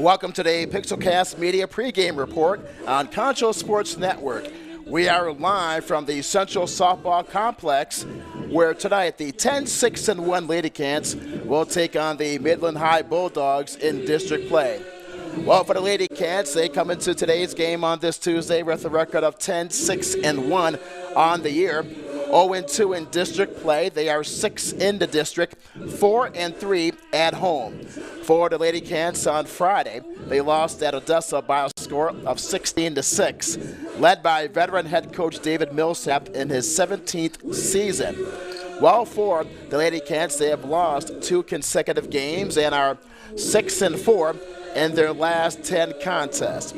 Welcome to the Pixelcast Media pregame report on Concho Sports Network. We are live from the Central Softball Complex, where tonight the 10-6-1 Lady Cats will take on the Midland High Bulldogs in district play. Well, for the Lady Cats, they come into today's game on this Tuesday with a record of 10-6-1 on the year. 0-2 in district play. They are 6 in the district, 4-3 at home. For the Lady Cats on Friday, they lost at Odessa by a score of 16-6, led by veteran head coach David Millsap in his 17th season. Well, for the Lady Cats, they have lost 2 consecutive games and are 6-4 in their last 10 contests.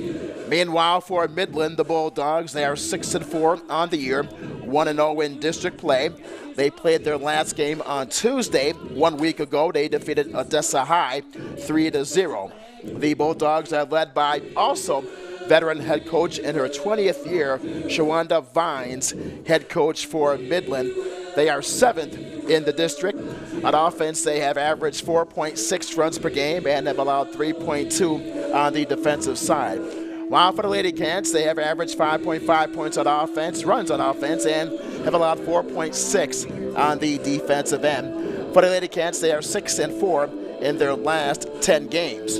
Meanwhile, for Midland, the Bulldogs, they are 6-4 on the year, 1-0 in district play. They played their last game on Tuesday. 1 week ago, they defeated Odessa High 3-0. The Bulldogs are led by also veteran head coach in her 20th year, Shawanda Vines, head coach for Midland. They are 7th in the district. On offense, they have averaged 4.6 runs per game and have allowed 3.2 on the defensive side. While for the Lady Cats, they have averaged 5.5 points on offense, runs on offense, and have allowed 4.6 on the defensive end. For the Lady Cats, they are 6-4 in their last 10 games.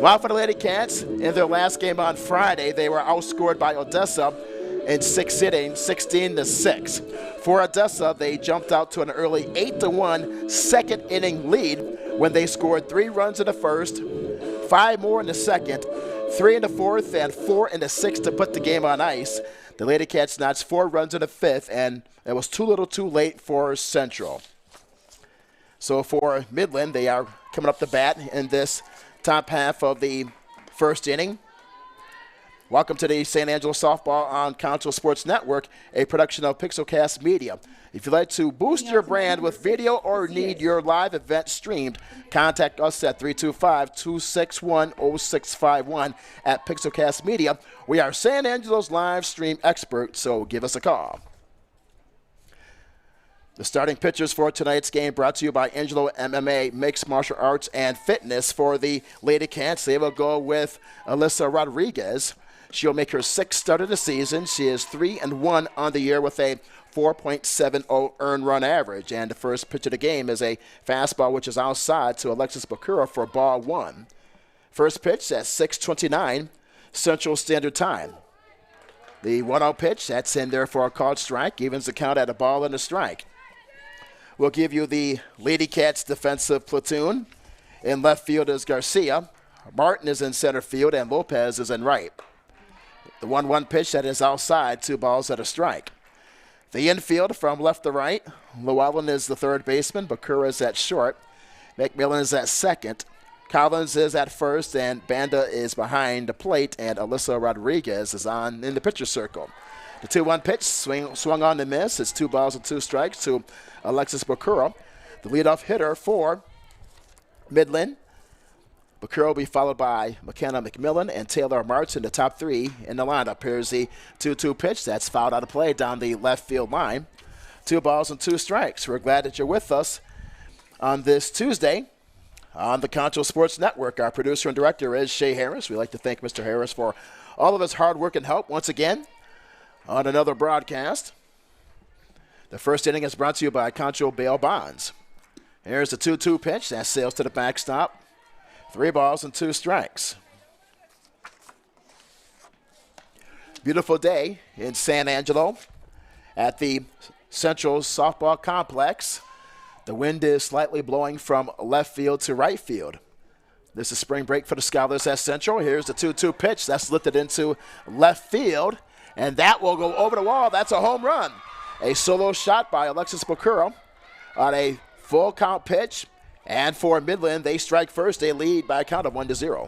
While for the Lady Cats, in their last game on Friday, they were outscored by Odessa in 6 innings, 16-6. For Odessa, they jumped out to an early 8-1 second inning lead when they scored 3 runs in the first, 5 more in the second, 3 in the fourth, and 4 in the sixth to put the game on ice. The Lady Cats notched 4 runs in the fifth, and it was too little too late for Central. So for Midland, they are coming up the bat in this top half of the first inning. Welcome to the San Angelo Softball on Concho Sports Network, a production of Pixelcast Media. If you'd like to boost your brand with video or need your live event streamed, contact us at 325-261-0651 at Pixelcast Media. We are San Angelo's live stream expert, so give us a call. The starting pitchers for tonight's game brought to you by Angelo MMA, Mixed Martial Arts and Fitness. For the Lady Cats, they will go with Alyssa Rodriguez. She'll make her 6th start of the season. She is 3-1 on the year with a 4.70 earned run average. And the first pitch of the game is a fastball, which is outside to Alexis Bakura for ball 1. First pitch at 6:29 Central Standard Time. The 1-0 pitch, that's in there for a called strike, evens the count at a ball and a strike. We'll give you the Lady Cats defensive platoon. In left field is Garcia. Martin is in center field, and Lopez is in right. The 1-1 pitch that is outside, 2 balls and a strike. The infield from left to right, Llewellyn is the third baseman, Bakura is at short, McMillan is at second, Collins is at first, and Banda is behind the plate, and Alyssa Rodriguez is in the pitcher circle. The 2-1 pitch swung on to miss. It's 2 balls and 2 strikes to Alexis Bakura, the leadoff hitter for Midland. Bakura will be followed by McKenna McMillan and Taylor Martin, the top 3 in the lineup. Here's the 2-2 pitch. That's fouled out of play down the left field line. 2 balls and 2 strikes. We're glad that you're with us on this Tuesday on the Concho Sports Network. Our producer and director is Shay Harris. We'd like to thank Mr. Harris for all of his hard work and help once again on another broadcast. The first inning is brought to you by Concho Bail Bonds. Here's the 2-2 pitch. That sails to the backstop. 3 balls and 2 strikes. Beautiful day in San Angelo at the Central Softball Complex. The wind is slightly blowing from left field to right field. This is spring break for the Scholars at Central. Here's the 2-2 pitch. That's lifted into left field, and that will go over the wall. That's a home run. A solo shot by Alexis Bakura on a full count pitch. And for Midland, they strike first. They lead by a count of 1-0.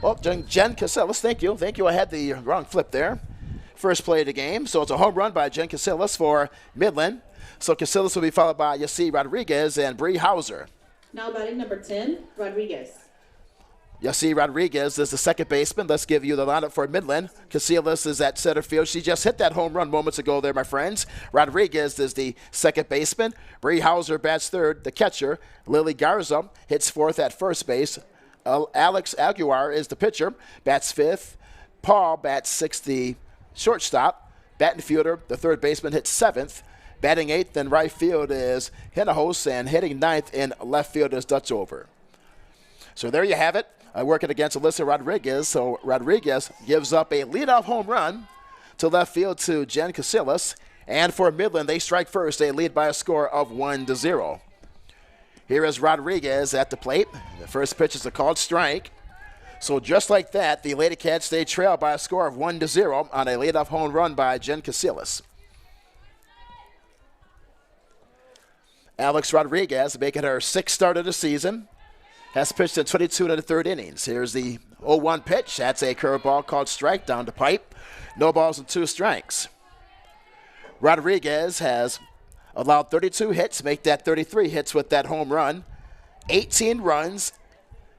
Oh, Jen Casillas, thank you. Thank you. I had the wrong flip there. First play of the game. So it's a home run by Jen Casillas for Midland. So Casillas will be followed by Yassi Rodriguez and Bree Hauser. Now batting number 10, Rodriguez. Yassi Rodriguez is the second baseman. Let's give you the lineup for Midland. Casillas is at center field. She just hit that home run moments ago there, my friends. Rodriguez is the second baseman. Bree Hauser bats third, the catcher. Lily Garza hits fourth at first base. Alex Aguilar is the pitcher, bats fifth. Paul bats sixth, the shortstop. Batting fielder, the third baseman, hits seventh. Batting eighth in right field is Hinahos, and hitting ninth in left field is Dutchover. So there you have it. Working against Alyssa Rodriguez. So Rodriguez gives up a leadoff home run to left field to Jen Casillas. And for Midland, they strike first. They lead by a score of 1-0. Here is Rodriguez at the plate. The first pitch is a called strike. So just like that, the Lady Cats stay trail by a score of 1-0 on a leadoff home run by Jen Casillas. Alex Rodriguez making her sixth start of the season. Has pitched in 22 and a third innings. Here's the 0-1 pitch. That's a curveball called strike down the pipe. No balls and 2 strikes. Rodriguez has allowed 32 hits, make that 33 hits with that home run. 18 runs,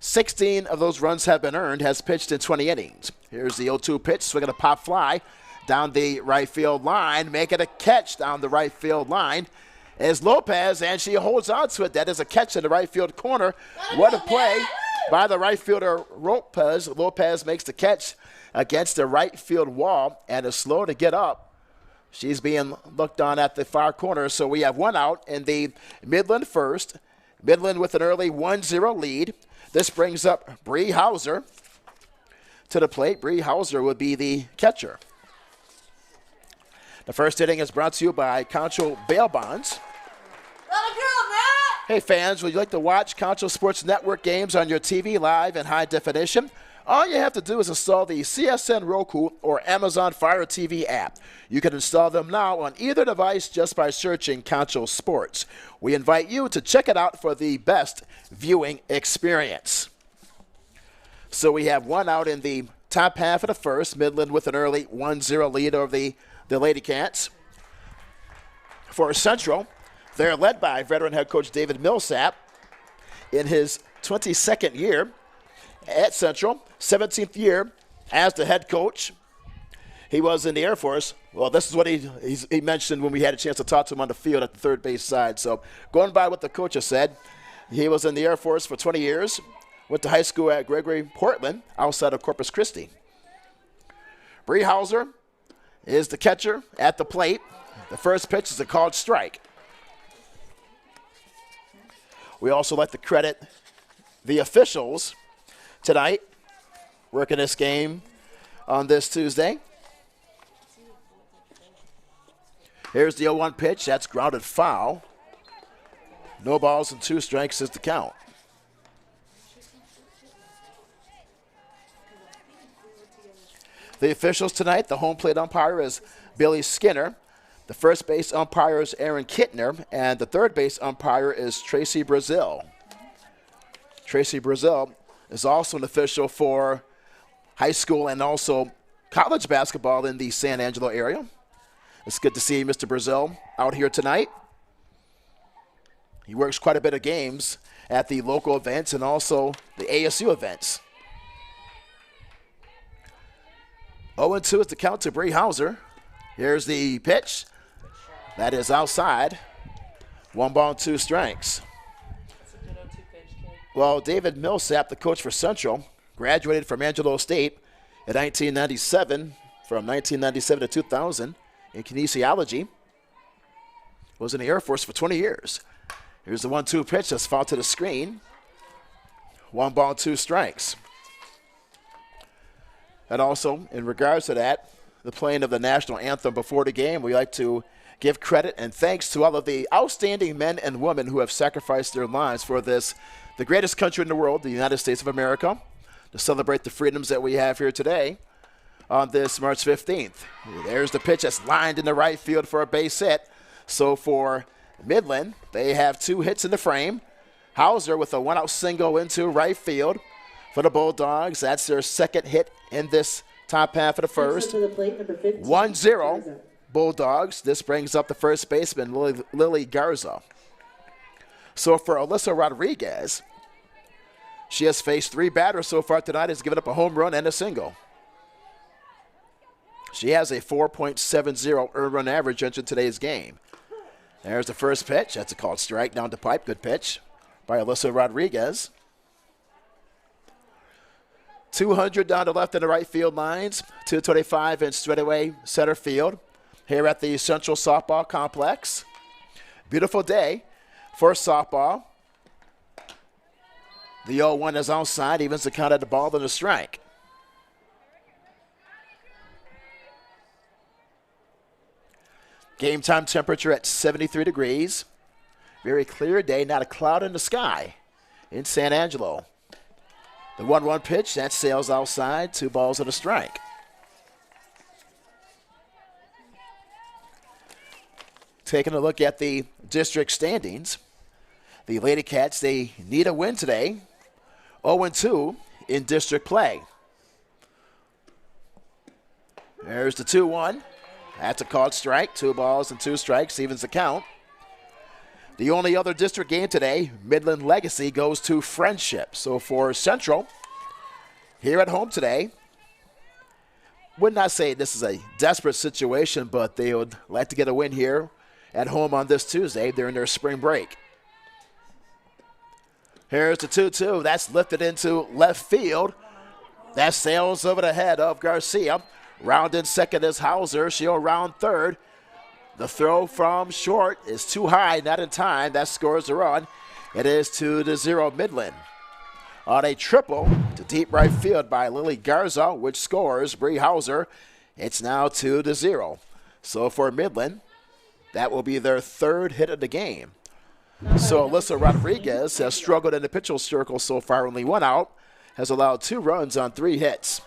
16 of those runs have been earned, has pitched in 20 innings. Here's the 0-2 pitch, swinging a pop fly down the right field line, making a catch down the right field line is Lopez, and she holds on to it. That is a catch in the right field corner. What a play by the right fielder, Lopez. Lopez makes the catch against the right field wall and is slow to get up. She's being looked on at the far corner, so we have one out in the Midland first. Midland with an early 1-0 lead. This brings up Bree Hauser to the plate. Bree Hauser would be the catcher. The first inning is brought to you by Concho Bail Bonds. Hey fans, would you like to watch Concho Sports Network games on your TV live in high definition? All you have to do is install the CSN Roku or Amazon Fire TV app. You can install them now on either device just by searching Concho Sports. We invite you to check it out for the best viewing experience. So we have one out in the top half of the first. Midland with an early 1-0 lead over the Lady Cats. For Central, they're led by veteran head coach David Millsap in his 22nd year at Central, 17th year as the head coach. He was in the Air Force. Well, this is what he mentioned when we had a chance to talk to him on the field at the third base side. So going by what the coach has said, he was in the Air Force for 20 years, went to high school at Gregory Portland outside of Corpus Christi. Bree Hauser is the catcher at the plate. The first pitch is a called strike. We also like to credit the officials tonight working this game on this Tuesday. Here's the 0-1 pitch. That's grounded foul. No balls and 2 strikes is the count. The officials tonight, the home plate umpire is Billy Skinner. The first base umpire is Aaron Kittner, and the third base umpire is Tracy Brazil. Tracy Brazil is also an official for high school and also college basketball in the San Angelo area. It's good to see Mr. Brazil out here tonight. He works quite a bit of games at the local events and also the ASU events. 0-2 is the count to Bree Hauser. Here's the pitch. That is outside. 1 ball and 2 strikes. Well, David Millsap, the coach for Central, graduated from Angelo State in 1997, from 1997 to 2000 in kinesiology. Was in the Air Force for 20 years. Here's the 1-2 pitch that's fouled to the screen. 1 ball and 2 strikes. And also, in regards to that, the playing of the national anthem before the game, we like to give credit and thanks to all of the outstanding men and women who have sacrificed their lives for this, the greatest country in the world, the United States of America, to celebrate the freedoms that we have here today on this March 15th. There's the pitch that's lined in the right field for a base hit. So for Midland, they have 2 hits in the frame. Hauser with a 1-out single into right field for the Bulldogs. That's their second hit in this top half of the first. 1-0 Bulldogs. This brings up the first baseman, Lily Garza. So for Alyssa Rodriguez, She has faced 3 batters so far tonight, has given up a home run and a single. She has a 4.70 earned run average entering today's game. There's the first pitch. That's a called strike down the pipe. Good pitch by Alyssa Rodriguez. 200 down the left and the right field lines. 225 in straightaway center field here at the Central Softball Complex. Beautiful day for softball. The 0-1 is outside, evens the count at the ball and a strike. Game time temperature at 73 degrees. Very clear day, not a cloud in the sky in San Angelo. The 1-1 pitch, that sails outside, 2 balls and a strike. Taking a look at the district standings. The Lady Cats, they need a win today. 0-2 in district play. There's the 2-1. That's a called strike. 2 balls and 2 strikes, evens the count. The only other district game today, Midland Legacy goes to Friendship. So for Central, here at home today, would not say this is a desperate situation, but they would like to get a win here at home on this Tuesday during their spring break. Here's the 2-2. That's lifted into left field. That sails over the head of Garcia. Round in second is Hauser. She'll round third. The throw from short is too high, not in time. That scores the run. It is 2-0 Midland. On a triple to deep right field by Lily Garza, which scores Bree Hauser. It's now 2-0. So for Midland, that will be their 3rd hit of the game. So Alyssa Rodriguez has struggled in the pitcher's circle so far, only 1 out, has allowed 2 runs on 3 hits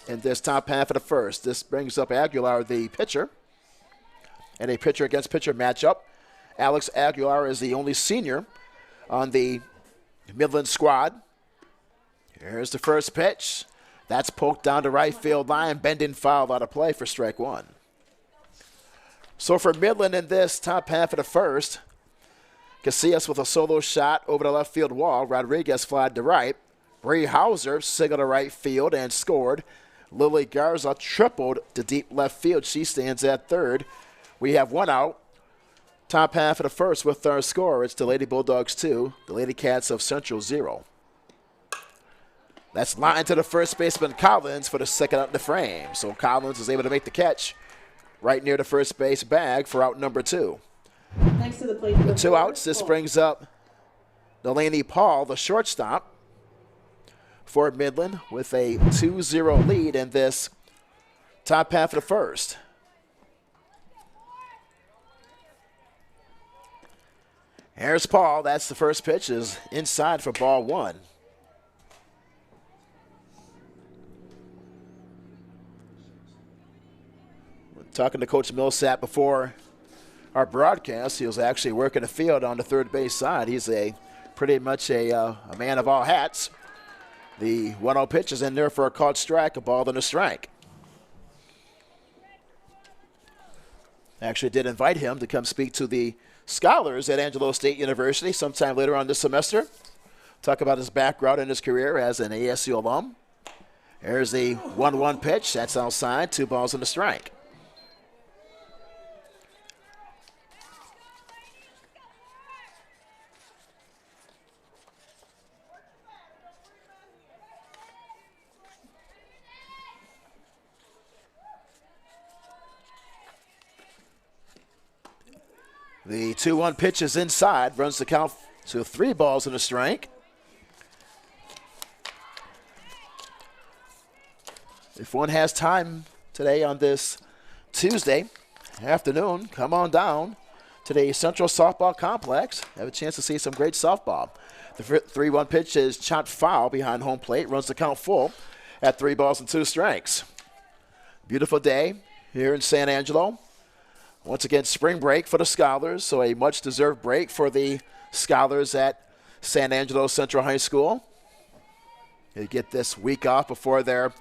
in this top half of the first. This brings up Aguilar, the pitcher, and a pitcher against pitcher matchup. Alex Aguilar is the only senior on the Midland squad. Here's the first pitch. That's poked down the right field line, bending foul out of play for strike 1. So for Midland in this top half of the first, Casillas with a solo shot over the left field wall. Rodriguez flied to right. Bree Hauser singled to right field and scored. Lily Garza tripled to deep left field. She stands at third. We have 1 out. Top half of the first with our score. It's the Lady Bulldogs 2, the Lady Cats of Central 0. That's line to the first baseman Collins for the second out in the frame. So Collins is able to make the catch right near the first base bag for out number 2. Next to the plate. The 2 outs. This brings up Delaney Paul, the shortstop, for Midland with a 2-0 lead in this top half of the first. Here's Paul. That's the first pitch, is inside for ball 1. Talking to Coach Millsap before our broadcast, he was actually working the field on the third base side. He's pretty much a man of all hats. The 1-0 pitch is in there for a called strike, a ball and a strike. Actually did invite him to come speak to the scholars at Angelo State University sometime later on this semester. Talk about his background and his career as an ASU alum. There's the 1-1 pitch. That's outside, 2 balls and a strike. The 2-1 pitch is inside, runs the count to 3 balls and a strike. If one has time today on this Tuesday afternoon, come on down to the Central Softball Complex. Have a chance to see some great softball. The 3-1 pitch is chopped foul behind home plate, runs the count full at 3 balls and 2 strikes. Beautiful day here in San Angelo. Once again, spring break for the scholars, so a much-deserved break for the scholars at San Angelo Central High School. They get this week off before their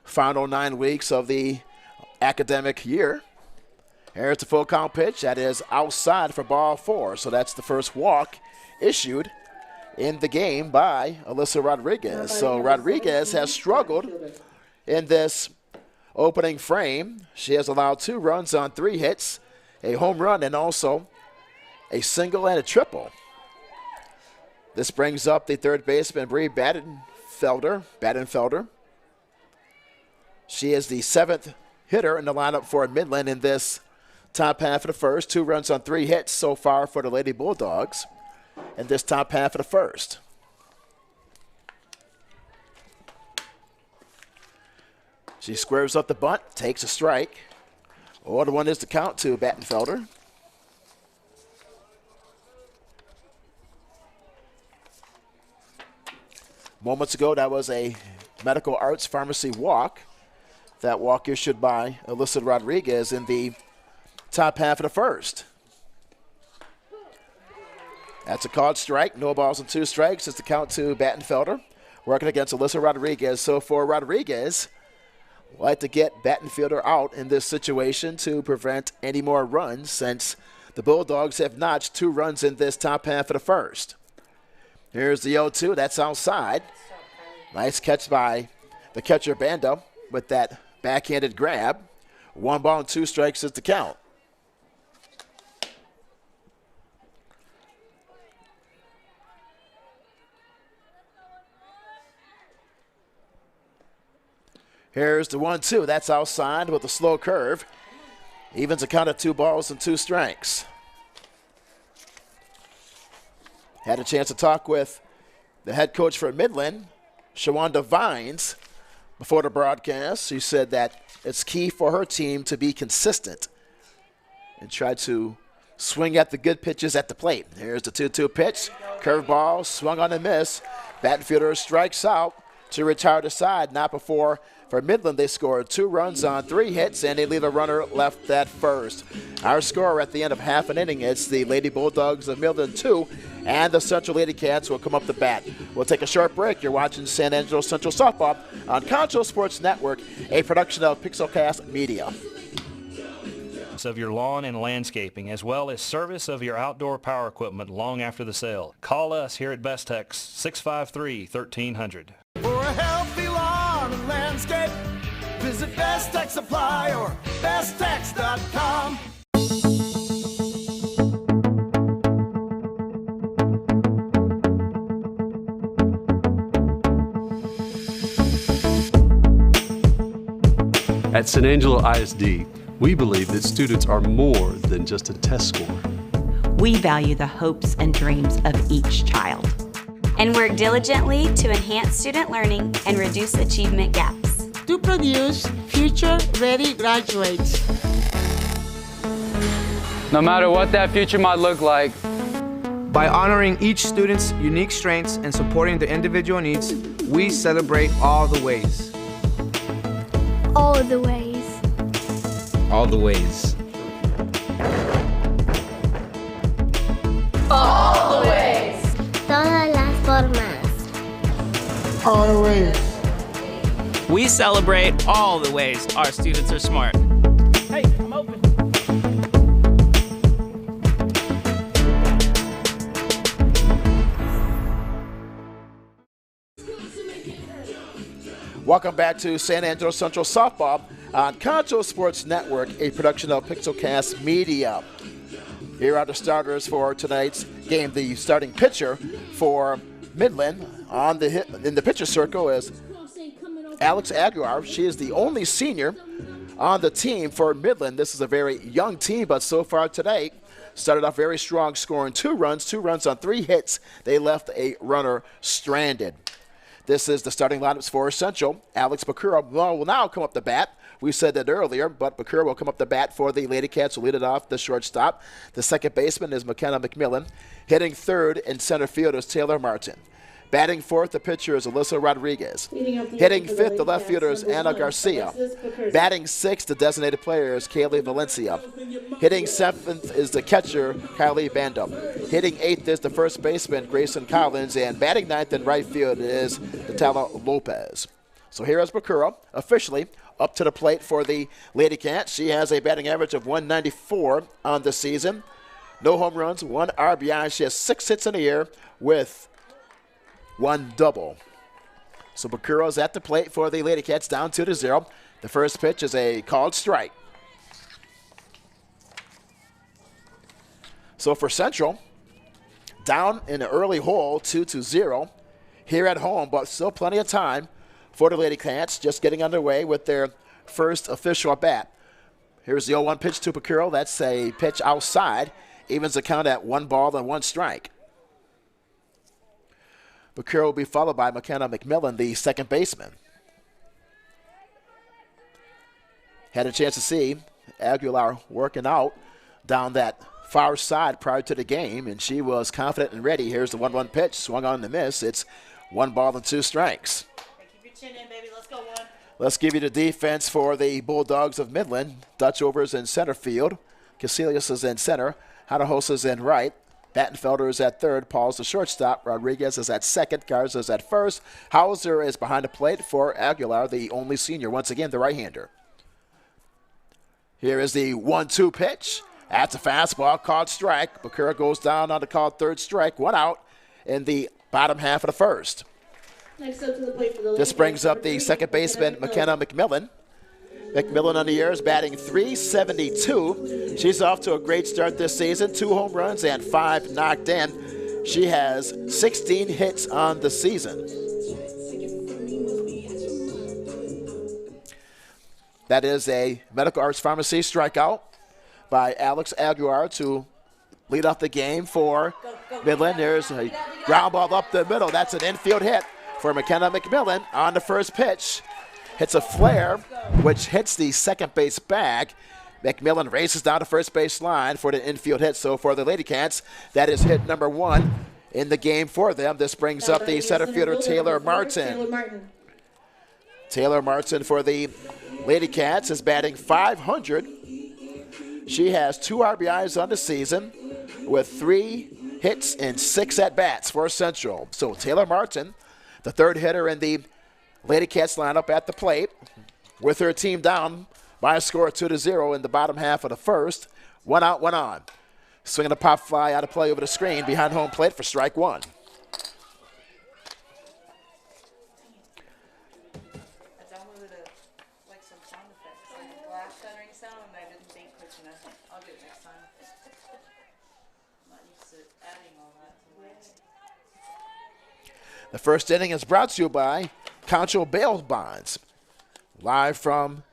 final 9 weeks of the academic year. Here's the full count pitch. That is outside for ball 4, so that's the first walk issued in the game by Alyssa Rodriguez. So Rodriguez has struggled in this opening frame. She has allowed 2 runs on 3 hits, a home run, and also a single and a triple. This brings up the third baseman, Bree Badenfelder. She is the 7th hitter in the lineup for Midland in this top half of the first. 2 runs on 3 hits so far for the Lady Bulldogs in this top half of the first. She squares up the bunt, takes a strike. 0-1 is the count to Battenfelder. Moments ago, that was a medical arts pharmacy walk. That walk issued by Alyssa Rodriguez in the top half of the first. That's a called strike. No balls and 2 strikes is the count to Battenfelder, working against Alyssa Rodriguez. So for Rodriguez, like to get Battenfelder out in this situation to prevent any more runs, since the Bulldogs have notched 2 runs in this top half of the first. Here's the 0-2. That's outside. Nice catch by the catcher Banda with that backhanded grab. 1 ball and 2 strikes is the count. Here's the 1-2. That's outside with a slow curve. Evens a count of 2 balls and 2 strikes. Had a chance to talk with the head coach for Midland, Shawanda Vines, before the broadcast. She said that it's key for her team to be consistent and try to swing at the good pitches at the plate. Here's the 2-2 pitch. Curveball, swung on and miss. Battenfelder strikes out to retire the side. Not before, for Midland, they scored 2 runs on 3 hits, and they leave a runner left at first. Our score at the end of half an inning, it's the Lady Bulldogs of Midland 2, and the Central Lady Cats will come up to bat. We'll take a short break. You're watching San Angelo Central Softball on Concho Sports Network, a production of Pixelcast Media. Of your lawn and landscaping, as well as service of your outdoor power equipment long after the sale. Call us here at Bestex, 653-1300. For a healthy lawn and landscape, visit Best Tech Supply or besttex.com. At San Angelo ISD, we believe that students are more than just a test score. We value the hopes and dreams of each child and work diligently to enhance student learning and reduce achievement gaps. To produce future-ready graduates. No matter what that future might look like. By honoring each student's unique strengths and supporting their individual needs, we celebrate all the ways. All the ways. All the ways. All the ways. Todas las formas. All the ways. We celebrate all the ways our students are smart. Hey, I'm open. Welcome back to San Angelo Central Softball on Concho Sports Network, a production of Pixelcast Media. Here are the starters for tonight's game. The starting pitcher for Midland in the pitcher circle is Alex Aguilar. She is the only senior on the team for Midland. This is a very young team, but so far today started off very strong, scoring 2 runs on 3 hits. They left a runner stranded. This is the starting lineups for Central. Alex Bakura will now come up to bat. We said that earlier, but Bakura will come up to bat for the Lady Cats, will lead it off the shortstop. The second baseman is McKenna McMillan. Hitting third and center field is Taylor Martin. Batting fourth, the pitcher is Alyssa Rodriguez. Hitting fifth, the left fielder is Anna Garcia. Batting sixth, the designated player is Kaylee Valencia. Hitting seventh is the catcher, Kylie Bandum. Hitting eighth is the first baseman, Grayson Collins. And batting ninth in right field is Natalia Lopez. So here is Bakura, officially up to the plate for the Lady Cats. She has a batting average of 194 on the season. No home runs, 1 RBI. She has 6 hits in the year with one double. So Bakuro's at the plate for the Lady Cats, down 2-0. The first pitch is a called strike. So for Central, down in the early hole, 2-0 here at home, but still plenty of time for the Lady Cats, just getting underway with their first official at bat. Here's the 0-1 pitch to Bakuro. That's a pitch outside. Evens the count at 1 ball and 1 strike. Bakuro will be followed by McKenna McMillan, the second baseman. Had a chance to see Aguilar working out down that far side prior to the game, and she was confident and ready. Here's the 1-1 pitch, swung on the miss. It's 1 ball and 2 strikes. Keep your chin in, baby. Let's go, one. Let's give you the defense for the Bulldogs of Midland. Dutch Overs in center field. Casillas is in center. Hanahosa is in right. Battenfelder is at third. Paul's the shortstop. Rodriguez is at second. Garza is at first. Hauser is behind the plate for Aguilar, the only senior. Once again, the right-hander. Here is the 1-2 pitch. That's a fastball, called strike. Bakura goes down on the called third strike. 1 out in the bottom half of the first. Next up to the plate for the This brings up the second baseman, McKenna McMillan. McMillan on the year is batting .372. She's off to a great start this season. 2 home runs and 5 knocked in. She has 16 hits on the season. That is a Medical Arts Pharmacy strikeout by Alex Aguilar to lead off the game for Midland. There's a ground ball up the middle. That's an infield hit for McKenna McMillan on the first pitch. Hits a flare, which hits the second base bag. McMillan races down the first base line for the infield hit. So for the Lady Cats, that is hit number 1 in the game for them. This brings up the center fielder, Taylor Martin. Taylor Martin for the Lady Cats is batting .500. She has 2 RBIs on the season with 3 hits and 6 at-bats for Central. So Taylor Martin, the third hitter in the Lady Cats lineup at the plate, with her team down by a score of 2-0 in the bottom half of the first. 1 out, 1 on. Swinging a pop fly out of play over the screen behind home plate for strike 1. The first inning is brought to you by Concho Bail Bonds. Live from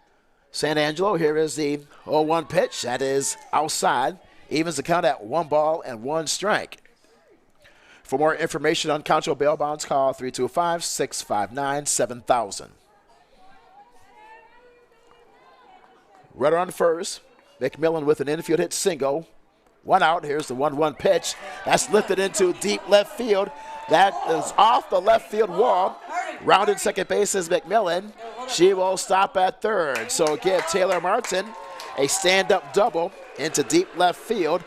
San Angelo, here is the 0-1 pitch. That is outside. Evens the count at 1 ball and 1 strike. For more information on Concho Bail Bonds, call 325-659-7000. Runner on first. McMillan with an infield hit single. 1 out. Here's the 1-1 pitch. That's lifted into deep left field. That is off the left field wall. Rounded second base is McMillan. She will stop at third. So give Taylor Martin a stand-up double into deep left field.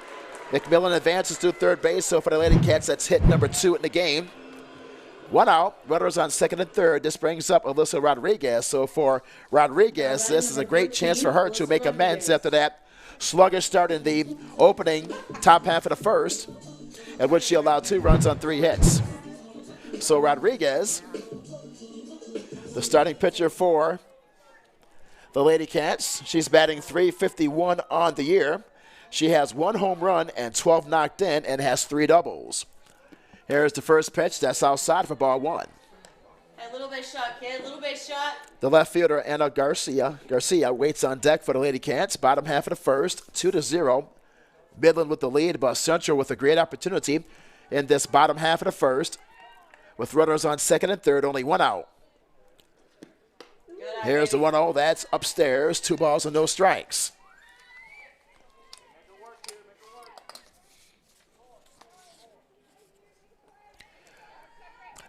McMillan advances to third base. So for the Lady Cats, that's hit number 2 in the game. 1 out. Runners on second and third. This brings up Alyssa Rodriguez. So for Rodriguez, this is a great chance for her to make amends after that sluggish start in the opening top half of the first, at which she allowed 2 runs on 3 hits. So Rodriguez, the starting pitcher for the Lady Cats, she's batting .351 on the year. She has 1 home run and 12 knocked in and has 3 doubles. Here's the first pitch. That's outside for ball 1. Hey, little base shot, kid. Little base shot. The left fielder, Anna Garcia waits on deck for the Lady Cats. Bottom half of the first, 2-0. Midland with the lead, but Central with a great opportunity in this bottom half of the first. With runners on second and third, only 1 out. Here's the 1-0. That's upstairs. 2 balls and no strikes.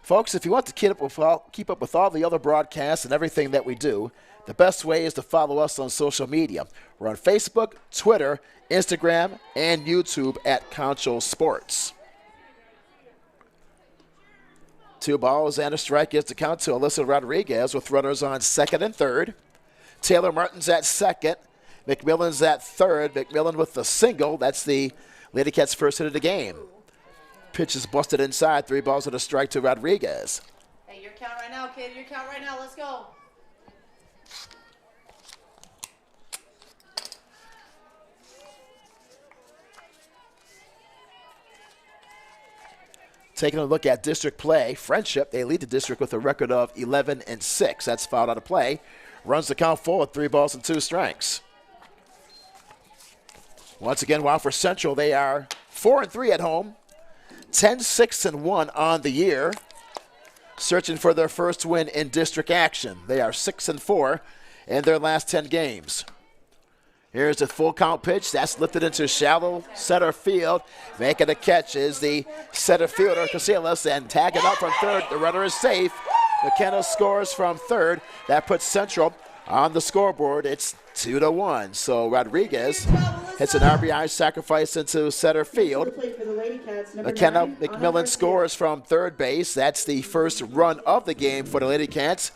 Folks, if you want to keep up with all the other broadcasts and everything that we do, the best way is to follow us on social media. We're on Facebook, Twitter, Instagram, and YouTube at Concho Sports. 2 balls and a strike is to count to Alyssa Rodriguez with runners on second and third. Taylor Martin's at second. McMillan's at third. McMillan with the single. That's the Lady Cats' first hit of the game. Pitch is busted inside. 3 balls and a strike to Rodriguez. Hey, your count right now, kid. Your count right now. Let's go. Taking a look at district play, Friendship, they lead the district with a record of 11-6. That's fouled out of play. Runs the count full with 3 balls and 2 strikes. Once again, while for Central, they are 4-3 at home, 10-6-1 on the year, searching for their first win in district action. They are 6-4 in their last 10 games. Here's the full count pitch. That's lifted into shallow center field. Making the catch is the center fielder, Casillas, and tagging up from third. The runner is safe. McKenna scores from third. That puts Central on the scoreboard. It's 2-1. So Rodriguez hits an RBI sacrifice into center field. McKenna McMillan scores from third base. That's the first run of the game for the Lady Cats.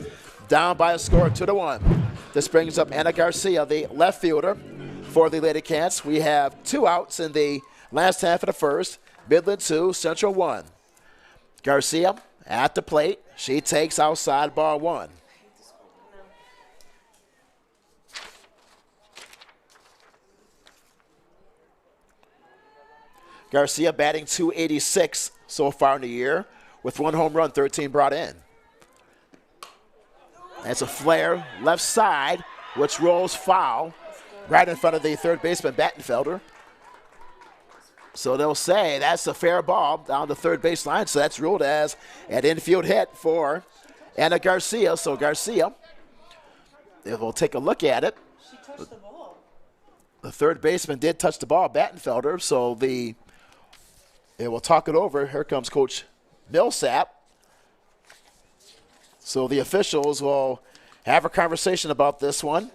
Down by a score of 2-1. This brings up Anna Garcia, the left fielder for the Lady Cats. We have 2 outs in the last half of the first. Midland 2, Central 1. Garcia at the plate. She takes outside, ball 1. Garcia batting .286 so far in the year with 1 home run, 13 brought in. That's a flare left side, which rolls foul right in front of the third baseman, Battenfelder. So they'll say that's a fair ball down the third baseline, so that's ruled as an infield hit for Anna Garcia. So Garcia, we'll take a look at it. She touched the ball. The third baseman did touch the ball, Battenfelder, so we'll talk it over. Here comes Coach Millsap. So the officials will have a conversation about this one.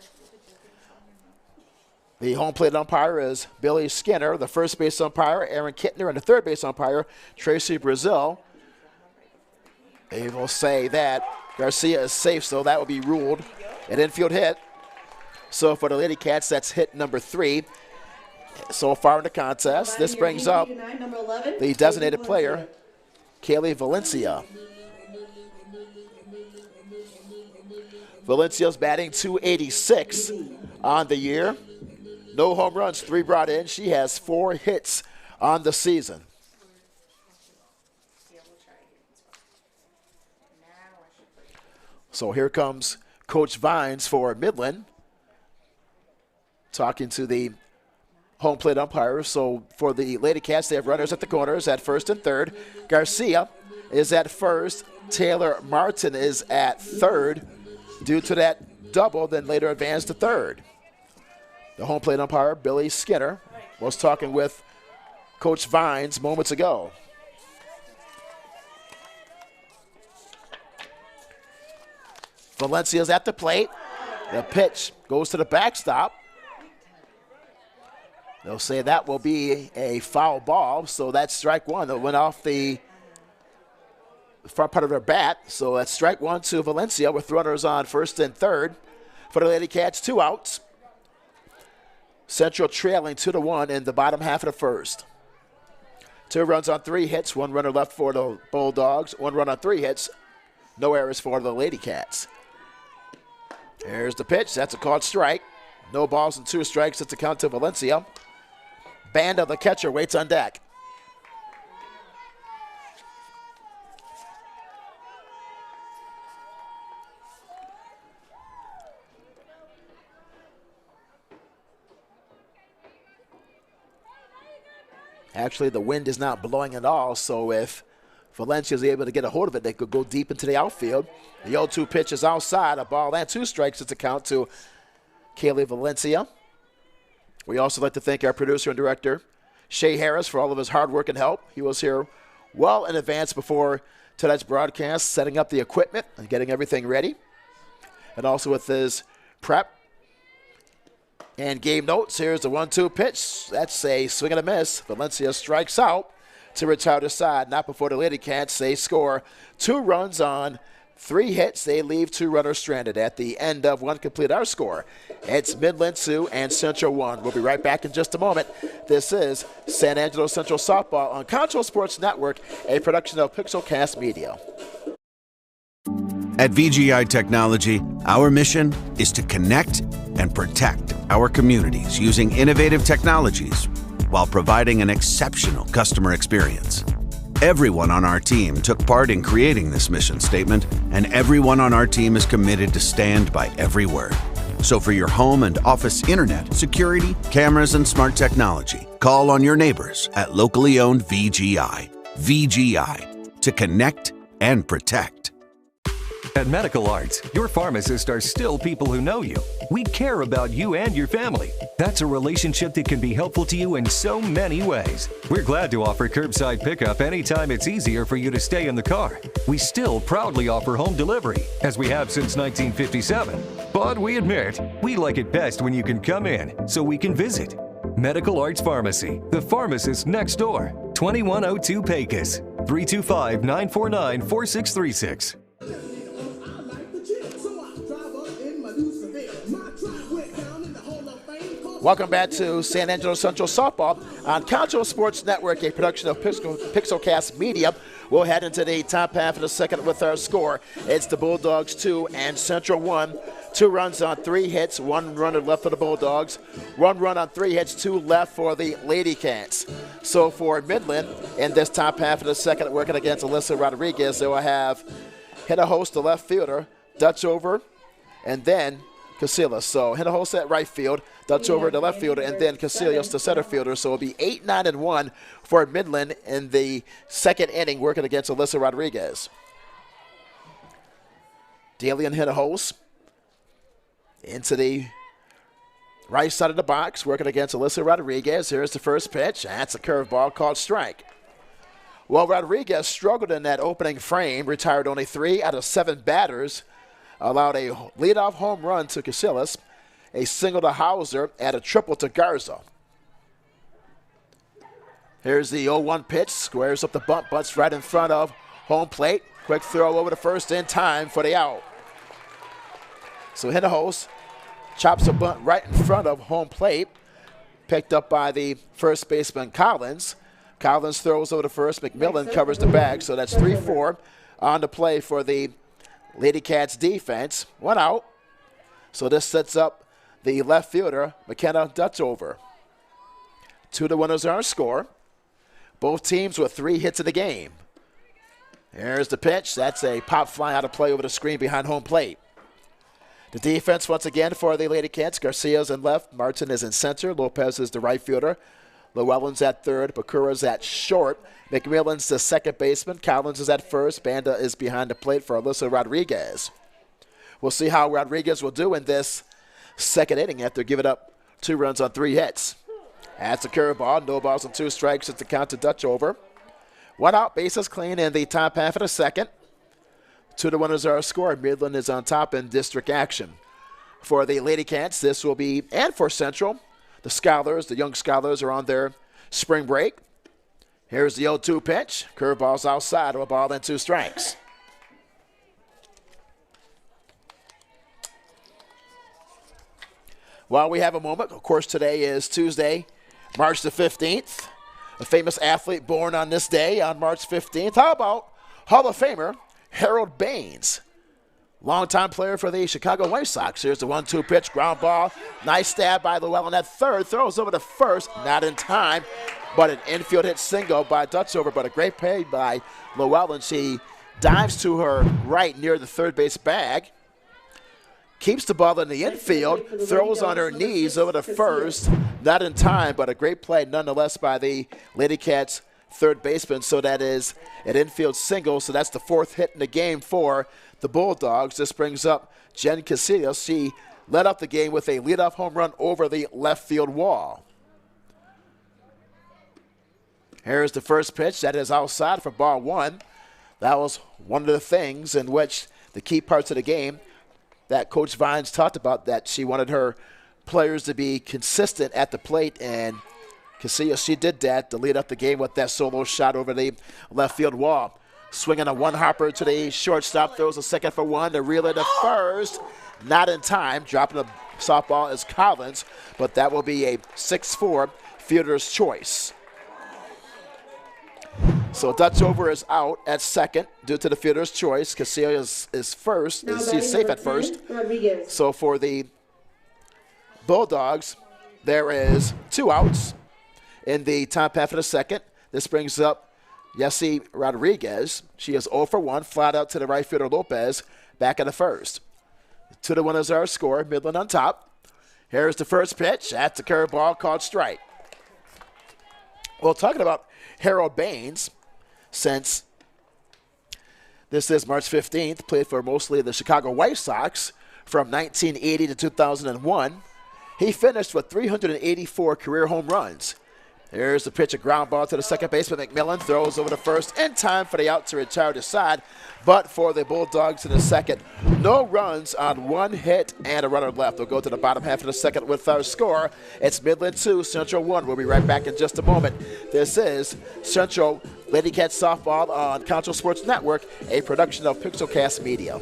The home plate umpire is Billy Skinner. The first base umpire, Aaron Kittner, and the third base umpire, Tracy Brazil. They will say that Garcia is safe, so that will be ruled an infield hit. So for the Lady Cats, that's hit number 3 so far in the contest. This brings up the designated player, Kaylee Valencia. Valencia's batting .286 on the year. No home runs, 3 brought in. She has 4 hits on the season. So here comes Coach Vines for Midland, talking to the home plate umpires. So for the Lady Cats, they have runners at the corners at first and third. Garcia is at first. Taylor Martin is at third. Due to that double, then later advanced to third. The home plate umpire, Billy Skinner, was talking with Coach Vines moments ago. Valencia's at the plate. The pitch goes to the backstop. They'll say that will be a foul ball, so that's strike 1. That went off the front part of their bat. So that's strike 1 to Valencia with runners on first and third. For the Lady Cats, 2 outs. Central trailing 2-1 in the bottom half of the first. 2 runs on 3 hits, 1 runner left for the Bulldogs, 1 run on 3 hits, no errors for the Lady Cats. Here's the pitch. That's a called strike. No balls and 2 strikes. It's a count to Valencia. Banda, the catcher, waits on deck. Actually, the wind is not blowing at all, so if Valencia is able to get a hold of it, they could go deep into the outfield. The 0-2 pitch is outside, a ball and 2 strikes. It's a count to Kaylee Valencia. We also like to thank our producer and director, Shay Harris, for all of his hard work and help. He was here well in advance before tonight's broadcast, setting up the equipment and getting everything ready. And also with his prep and game notes. Here's the 1-2 pitch. That's a swing and a miss. Valencia strikes out to retire the side. Not before the Lady Cats. They score 2 runs on 3 hits. They leave 2 runners stranded. At the end of one complete, our score, it's Midland 2 and Central 1. We'll be right back in just a moment. This is San Angelo Central Softball on Concho Sports Network, a production of Pixelcast Media. At VGI Technology, our mission is to connect and protect our communities using innovative technologies while providing an exceptional customer experience. Everyone on our team took part in creating this mission statement, and everyone on our team is committed to stand by every word. So for your home and office internet, security, cameras, and smart technology, call on your neighbors at locally owned VGI. VGI, to connect and protect. At Medical Arts, your pharmacists are still people who know you. We care about you and your family. That's a relationship that can be helpful to you in so many ways. We're glad to offer curbside pickup anytime it's easier for you to stay in the car. We still proudly offer home delivery, as we have since 1957. But we admit, we like it best when you can come in, so we can visit. Medical Arts Pharmacy, the pharmacist next door. 2102 Pecos, 325-949-4636. Welcome back to San Angelo Central Softball on Concho Sports Network, a production of Pixelcast Media. We'll head into the top half of the second with our score. It's the Bulldogs 2 and Central 1. 2 runs on 3 hits, 1 runner left for the Bulldogs. 1 run on 3 hits, 2 left for the Lady Cats. So for Midland, in this top half of the second, working against Alyssa Rodriguez, they will have Hinojosa, the left fielder, Dutch over, and then Casillas. So Hinojosa at right field, Dutch over the left fielder, and then Casillas the center fielder. So it'll be 8-9-1 for Midland in the second inning, working against Alyssa Rodriguez. Daly and Hinojosa into the right side of the box, working against Alyssa Rodriguez. Here's the first pitch. That's a curveball called strike. Well, Rodriguez struggled in that opening frame, retired only 3 out of 7 batters, allowed a leadoff home run to Casillas, a single to Hauser, and a triple to Garza. Here's the 0-1 pitch, squares up the bunt, butts right in front of home plate. Quick throw over to first in time for the out. So Hinojosa chops a bunt right in front of home plate, picked up by the first baseman Collins. Collins throws over to first. McMillan covers the bag, so that's 3-4 on the play for the Lady Cats defense. 1 out. So this sets up the left fielder, McKenna Dutchover. 2-1 is our score. Both teams with 3 hits in the game. Here's the pitch. That's a pop fly out of play over the screen behind home plate. The defense once again for the Lady Cats. Garcia's in left. Martin is in center. Lopez is the right fielder. Llewellyn's at third. Bakura's at short. McMillan's the second baseman. Collins is at first. Banda is behind the plate for Alyssa Rodriguez. We'll see how Rodriguez will do in this second inning after giving up 2 runs on 3 hits. That's a curveball. No balls and 2 strikes at the count to Dutchover. 1 out, bases clean in the top half of the second. 2-1 is our score. Midland is on top in district action. For the Lady Cats, this will be, and for Central, the Scholars, the young Scholars are on their spring break. Here's the 0-2 pitch. Curveball's outside of a ball and 2 strikes. While we have a moment, of course, today is Tuesday, March the 15th. A famous athlete born on this day, on March 15th. How about Hall of Famer Harold Baines? Longtime player for the Chicago White Sox. Here's the 1-2 pitch, ground ball. Nice stab by Llewellyn at third. Throws over to first, not in time, but an infield hit single by Dutchover, but a great play by Llewellyn. She dives to her right near the third base bag. Keeps the ball in the infield, throws on her knees over to first. Not in time, but a great play nonetheless by the Lady Cats third baseman. So that is an infield single. So that's the 4th hit in the game for the Bulldogs. This brings up Jen Casillas. She led up the game with a leadoff home run over the left field wall. Here's the first pitch. That is outside for ball 1. That was one of the things in which the key parts of the game that Coach Vines talked about, that she wanted her players to be consistent at the plate, and Casillas, she did that to lead up the game with that solo shot over the left field wall. Swinging a one-hopper to the shortstop, throws a second for one to reel into first. Not in time. Dropping the softball is Collins, but that will be a 6-4 fielder's choice. So Dutchover is out at second due to the fielder's choice. Casillas is first. He's safe at first. So for the Bulldogs, there is 2 outs in the top half of the second. This brings up Yessie Rodriguez. She is 0 for 1, flat out to the right fielder Lopez, back in the first. 2-1 is our score, Midland on top. Here's the first pitch. That's a curveball called strike. Well, talking about Harold Baines, since this is March 15th, played for mostly the Chicago White Sox from 1980 to 2001. He finished with 384 career home runs. Here's the pitch, a ground ball to the second baseman. McMillan throws over the first in time for the out to retire to side. But for the Bulldogs in the second, no runs on 1 hit and a runner left. We'll go to the bottom half of the second with our score. It's Midland 2, Central 1. We'll be right back in just a moment. This is Central Lady Cats Softball on Concho Sports Network, a production of Pixelcast Media.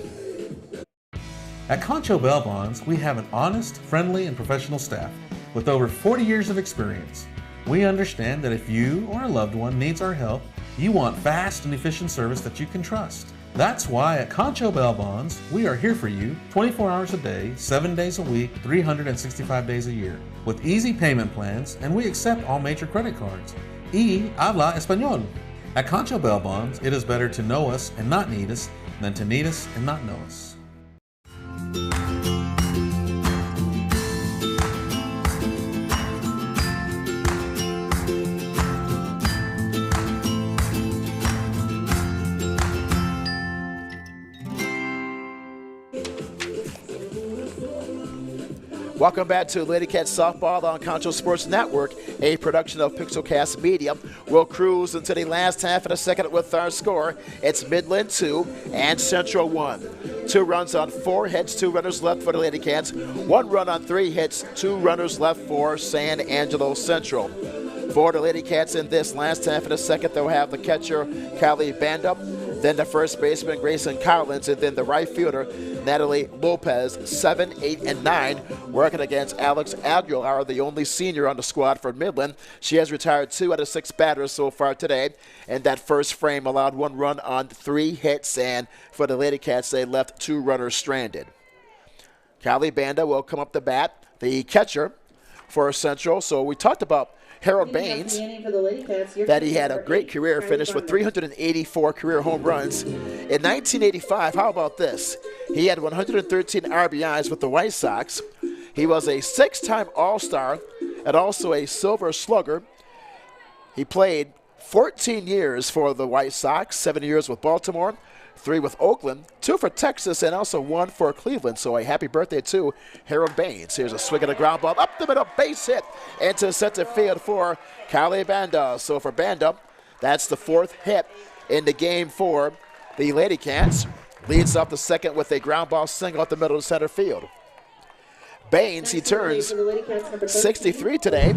At Concho Bell Bonds, we have an honest, friendly, and professional staff with over 40 years of experience. We understand that if you or a loved one needs our help, you want fast and efficient service that you can trust. That's why at Concho Bell Bonds, we are here for you 24 hours a day, 7 days a week, 365 days a year, with easy payment plans, and we accept all major credit cards. Y habla español. At Concho Bell Bonds, it is better to know us and not need us than to need us and not know us. Welcome back to Lady Cats Softball on Concho Sports Network, a production of Pixelcast Media. We'll cruise into the last half of the second with our score. It's Midland 2 and Central 1. 2 runs on 4 hits, 2 runners left for the Lady Cats. 1 run on 3 hits, 2 runners left for San Angelo Central. For the Lady Cats in this last half of the second, they'll have the catcher, Callie Banda, then the first baseman, Grayson Collins, and then the right fielder, Natalie Lopez, 7, 8, and 9, working against Alex Aguilar, the only senior on the squad for Midland. She has retired 2 out of 6 batters so far today, and that first frame allowed 1 run on 3 hits, and for the Lady Cats, they left 2 runners stranded. Callie Banda will come up to bat, the catcher for Central. So we talked about Harold Baines, that he had a great career, finished with 384 career home runs. In 1985, how about this? He had 113 RBIs with the White Sox. He was a 6-time All-Star and also a Silver Slugger. He played 14 years for the White Sox, 7 years with Baltimore, 3 with Oakland, 2 for Texas, and also 1 for Cleveland. So a happy birthday to Harold Baines. Here's a swing of the ground ball up the middle, base hit into center field for Callie Banda. So for Banda, that's the 4th hit in the game for the Lady Cats. Leads up the second with a ground ball single up the middle of center field. Baines, he turns 63 today.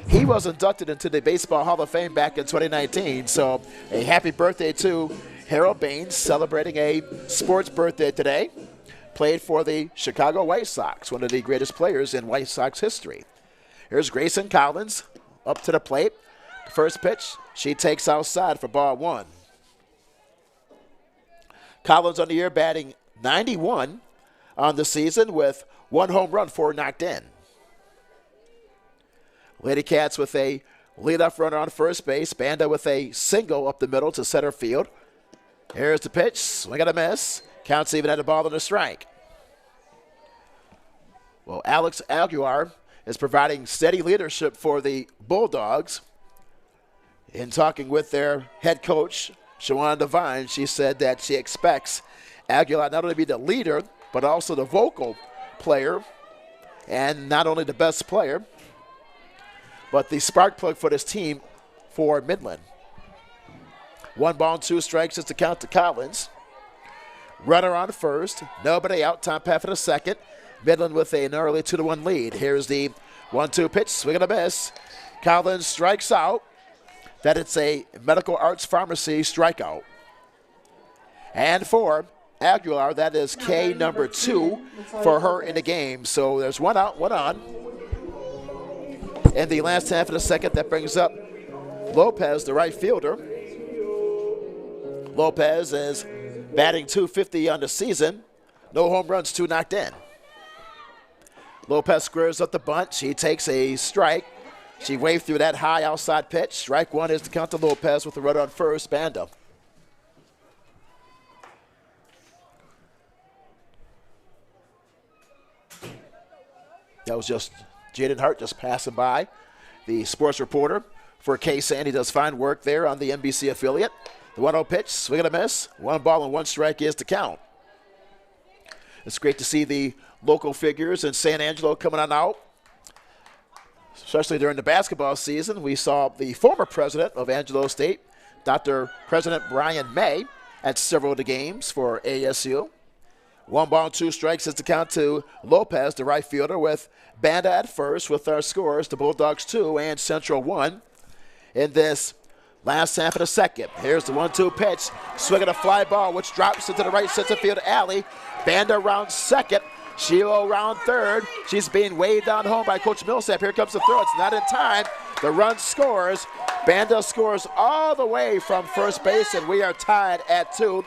He was inducted into the Baseball Hall of Fame back in 2019. So a happy birthday to Harold Baines, celebrating a sports birthday today. Played for the Chicago White Sox, one of the greatest players in White Sox history. Here's Grayson Collins up to the plate. The first pitch, she takes outside for ball 1. Collins on the year batting .91 on the season with 1 home run, 4 knocked in. Lady Cats with a leadoff runner on first base. Banda with a single up the middle to center field. Here's the pitch, swing and a miss. Counts even at a ball and a strike. Well, Alex Aguilar is providing steady leadership for the Bulldogs. In talking with their head coach, Shawana Devine, she said that she expects Aguilar not only to be the leader, but also the vocal player, and not only the best player, but the spark plug for this team for Midland. 1 ball and 2 strikes is the count to Collins. Runner on first, nobody out, top half of the second. Midland with an early 2-1 lead. Here's the 1-2 pitch, swing and a miss. Collins strikes out. That it's a Medical Arts Pharmacy strikeout. And for Aguilar, that is K number 2 for her in the game. So there's 1 out, 1 on. In the last half of the second, that brings up Lopez, the right fielder. Lopez is batting .250 on the season. No home runs, 2 knocked in. Lopez squares up the bunt. She takes a strike. She waved through that high outside pitch. Strike 1 is to count to Lopez with the runner on first, Banda. That was just Jaden Hart just passing by. The sports reporter for KSAN. He does fine work there on the NBC affiliate. The 1-0 pitch, swing and a miss. 1 ball and 1 strike is to count. It's great to see the local figures in San Angelo coming on out, especially during the basketball season. We saw the former president of Angelo State, Dr. President Brian May, at several of the games for ASU. 1 ball and 2 strikes is to count to Lopez, the right fielder, with Banda at first with our scores, the Bulldogs 2 and Central 1. In this last half of the second, here's the 1-2 pitch, swinging a fly ball, which drops into the right center field alley. Banda around second, Sheila around third. She's being waved down home by Coach Millsap. Here comes the throw. It's not in time. The run scores. Banda scores all the way from first base, and we are tied at 2.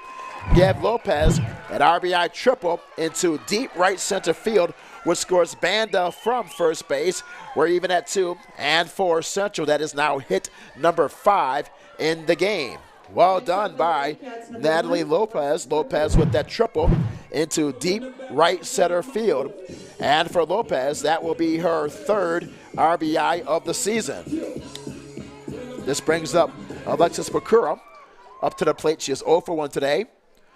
Give Lopez an RBI triple into deep right center field, which scores Banda from first base. We're even at 2, and for Central, that is now hit number 5 in the game. Well done by Natalie Lopez. Lopez with that triple into deep right center field. And for Lopez, that will be her 3rd RBI of the season. This brings up Alexis Bakura up to the plate. She is 0 for 1 today.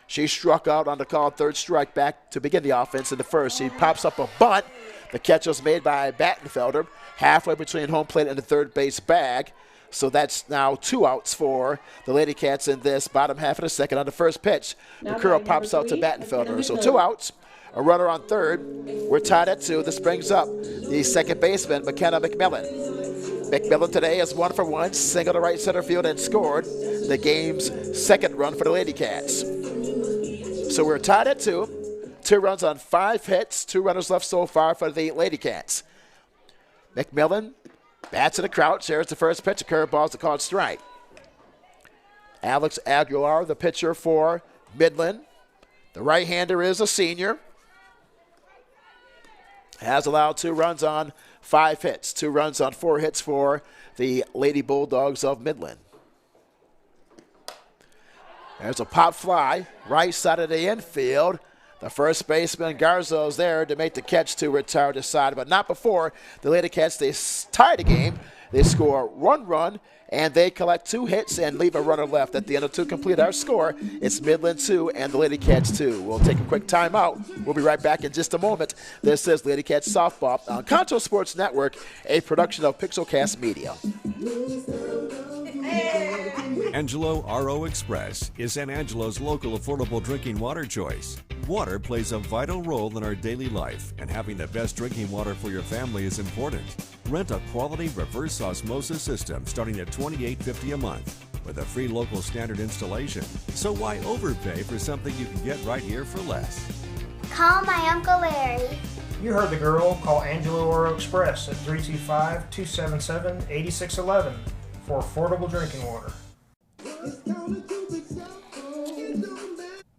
She struck out on the called 3rd strike back to begin the offense in the first. She pops up a bunt. The catch was made by Battenfelder halfway between home plate and the third base bag. So that's now 2 outs for the Lady Cats in this bottom half of the second. On the first pitch, Bakura pops out to Battenfelder. So 2 outs, a runner on third. We're tied at 2. This brings up the second baseman, McKenna McMillan. McMillan today is 1 for 1, single to right center field and scored the game's 2nd run for the Lady Cats. So we're tied at 2. 2 runs on 5 hits, 2 runners left so far for the Lady Cats. McMillan bats in a crouch. There's the first pitch. A curveball is a called strike. Alex Aguilar, the pitcher for Midland. The right-hander is a senior. Has allowed 2 runs on 5 hits. 2 runs on 4 hits for the Lady Bulldogs of Midland. There's a pop fly, right side of the infield. The first baseman, Garzo's there to make the catch to retire the side, but not before the Lady Cats, they tie the game. They score 1 run, and they collect 2 hits and leave a runner left. At the end of 2 complete our score, it's Midland 2 and the Lady Cats 2. We'll take a quick timeout. We'll be right back in just a moment. This is Lady Cats Softball on Concho Sports Network, a production of Pixelcast Media. Angelo RO Express is San Angelo's local affordable drinking water choice. Water plays a vital role in our daily life, and having the best drinking water for your family is important. Rent a quality reverse osmosis system starting at $28.50 a month with a free local standard installation. So why overpay for something you can get right here for less? Call my Uncle Larry. You heard the girl. Call Angelo Oro Express at 325-277-8611 for affordable drinking water.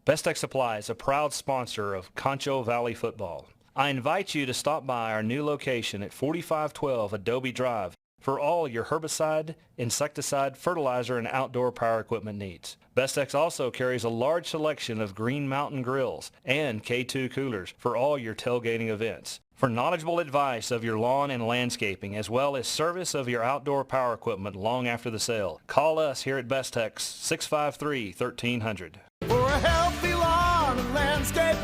Best Tech Supply is a proud sponsor of Concho Valley Football. I invite you to stop by our new location at 4512 Adobe Drive for all your herbicide, insecticide, fertilizer, and outdoor power equipment needs. Best Tech also carries a large selection of Green Mountain grills and K2 coolers for all your tailgating events. For knowledgeable advice of your lawn and landscaping, as well as service of your outdoor power equipment long after the sale, call us here at Best Tech 653-1300. For a healthy lawn and landscape,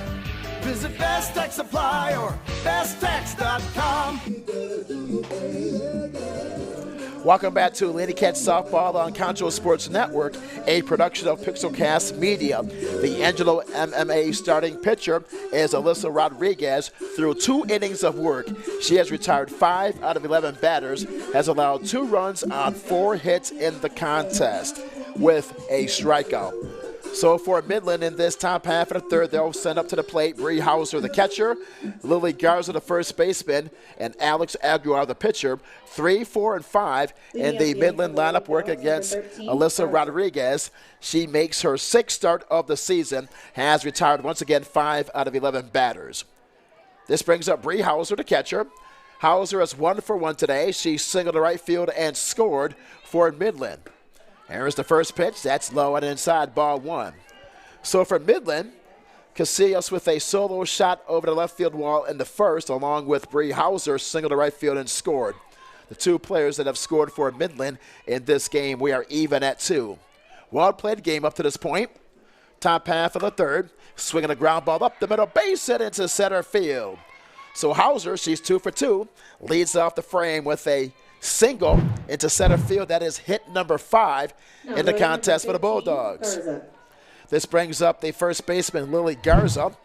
visit Best Tech Supply or besttech.com. Welcome back to Lady Cats Softball on Concho Sports Network, a production of Pixelcast Media. The Angelo MMA starting pitcher is Alyssa Rodriguez. Through 2 innings of work, she has retired 5 out of 11 batters, has allowed 2 runs on 4 hits in the contest with a strikeout. So for Midland in this top half of the third, they'll send up to the plate Bree Hauser, the catcher, Lily Garza, the first baseman, and Alex Aguilar, the pitcher. 3, 4, and 5 in the Midland lineup work against Alyssa Rodriguez. She makes her 6th start of the season, has retired once again 5 out of 11 batters. This brings up Bree Hauser, the catcher. Hauser is 1 for 1 today. She singled to right field and scored for Midland. Here's the first pitch. That's low and inside, ball 1. So for Midland, Casillas with a solo shot over the left field wall in the first, along with Bree Hauser singled to right field and scored. The 2 players that have scored for Midland in this game, we are even at 2. Well-played game up to this point. Top half of the third. Swinging a ground ball up the middle, base hit into center field. So Hauser, she's 2 for 2, leads off the frame with a single into center field. That is hit number 5 in the contest for the Bulldogs. This brings up the first baseman, Lily Garza.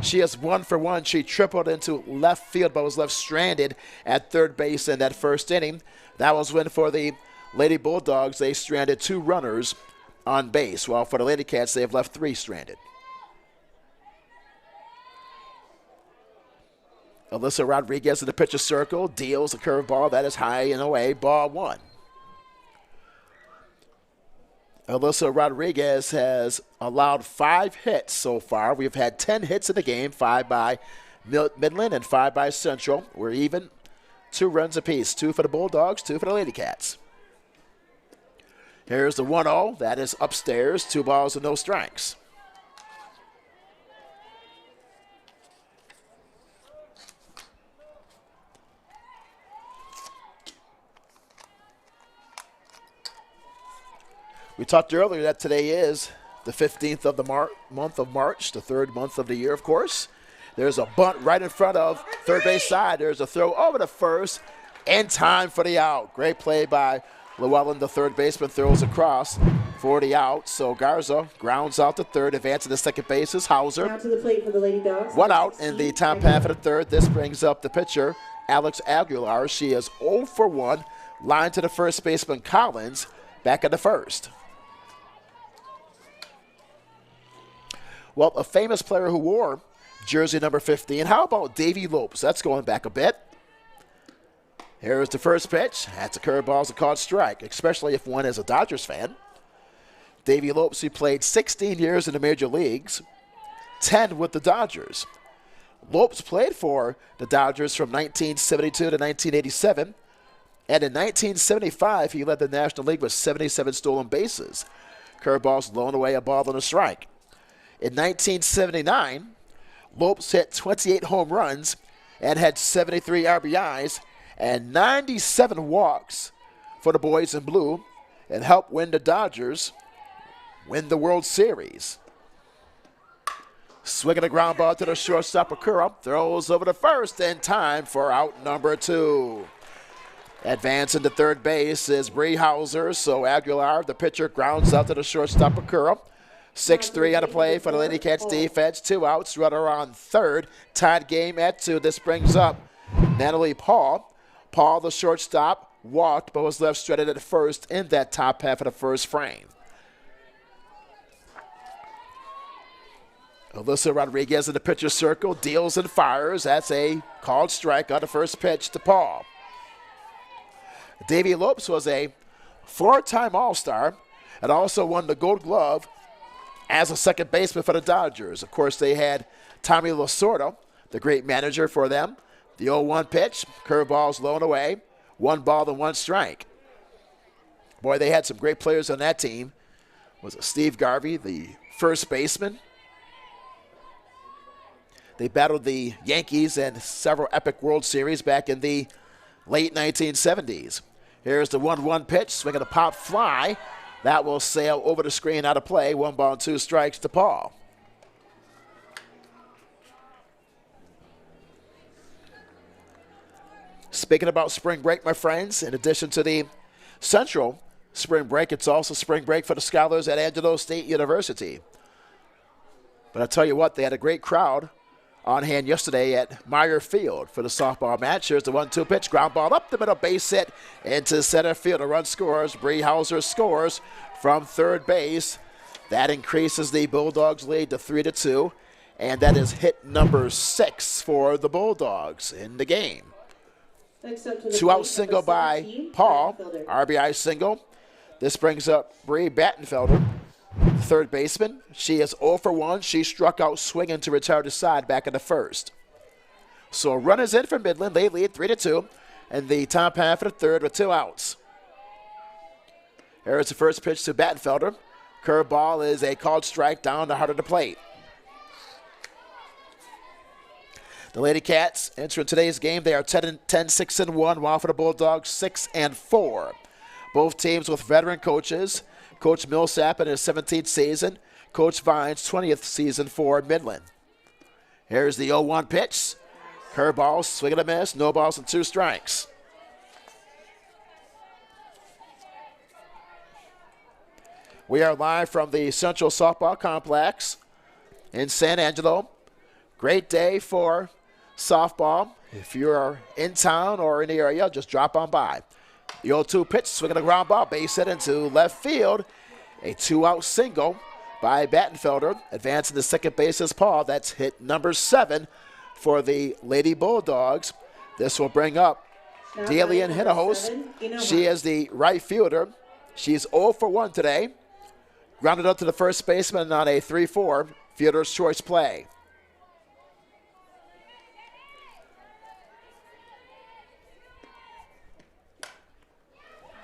She is 1 for 1. She tripled into left field but was left stranded at third base in that first inning. That was win for the Lady Bulldogs. They stranded 2 runners on base, while for the Lady Cats, they have left 3 stranded. Alyssa Rodriguez in the pitcher circle, deals a curveball that is high and away, ball 1. Alyssa Rodriguez has allowed 5 hits so far. We've had 10 hits in the game, 5 by Midland and 5 by Central. We're even, 2 runs apiece, 2 for the Bulldogs, 2 for the Lady Cats. Here's the 1-0. That is upstairs, 2 balls and no strikes. We talked earlier that today is the 15th of the month of March, the 3rd month of the year, of course. There's a bunt right in front of third base side. There's a throw over to first in time for the out. Great play by Llewellyn, the third baseman, throws across for the out. So Garza grounds out to third, advancing to second base is Hauser. Now to the plate for the Lady Dogs. 1 out in the top half of the third. This brings up the pitcher, Alex Aguilar. She is 0 for 1. Line to the first baseman, Collins, back in the first. Well, a famous player who wore jersey number 15. How about Davy Lopes? That's going back a bit. Here's the first pitch. That's a curveball, it's a called strike, especially if one is a Dodgers fan. Davy Lopes, he played 16 years in the major leagues, 10 with the Dodgers. Lopes played for the Dodgers from 1972 to 1987, and in 1975, he led the National League with 77 stolen bases. Curveballs low and away, a ball and a strike. In 1979, Lopes hit 28 home runs and had 73 RBIs and 97 walks for the boys in blue and helped win the Dodgers win the World Series. Swinging a ground ball to the shortstop, Akura throws over to first in time for out number 2. Advancing to third base is Bree Hauser, so Aguilar, the pitcher, grounds out to the shortstop, Akura. 6-3 on the play for the Lady Cats defense. 2 outs, runner on third. Tied game at 2. This brings up Natalie Paul. Paul, the shortstop, walked but was left stranded at first in that top half of the first frame. Alyssa Rodriguez in the pitcher circle, deals and fires. That's a called strike on the first pitch to Paul. Davy Lopes was a 4-time All-Star and also won the Gold Glove as a second baseman for the Dodgers. Of course, they had Tommy Lasorda, the great manager for them. The 0-1 pitch, curveballs low and away, 1 ball and 1 strike. Boy, they had some great players on that team. Was it Steve Garvey, the first baseman? They battled the Yankees in several epic World Series back in the late 1970s. Here's the 1-1 pitch, swinging a pop fly. That will sail over the screen out of play. 1 ball and 2 strikes to Paul. Speaking about spring break, my friends, in addition to the Central spring break, it's also spring break for the scholars at Angelo State University. But I tell you what, they had a great crowd on hand yesterday at Meyer Field for the softball match. Here's the 1-2 pitch, ground ball up the middle, base hit into center field. A run scores. Bree Hauser scores from third base. That increases the Bulldogs' lead to 3-2, and that is hit number 6 for the Bulldogs in the game. 2-out single by Paul, RBI single. This brings up Bree Battenfelder, third baseman. She is 0 for 1. She struck out swinging to retire to side back in the first. So runners in for Midland. They lead 3-2, and the top half of the third with 2 outs. Here's the first pitch to Battenfelder. Curveball is a called strike down the heart of the plate. The Lady Cats entering today's game. They are 10-6-1, while for the Bulldogs 6-4. Both teams with veteran coaches. Coach Millsap in his 17th season. Coach Vines 20th season for Midland. Here's the 0-1 pitch. Curveball, swing and a miss. No balls and 2 strikes. We are live from the Central Softball Complex in San Angelo. Great day for softball. If you're in town or in the area, just drop on by. The 0-2 pitch, swinging a ground ball, base hit into left field. A 2-out single by Battenfelder. Advancing to second base is Paul. That's hit number 7 for the Lady Bulldogs. This will bring up Dalian Hinahos. She is the right fielder. She's 0 for 1 today. Grounded up to the first baseman on a 3-4 fielder's choice play.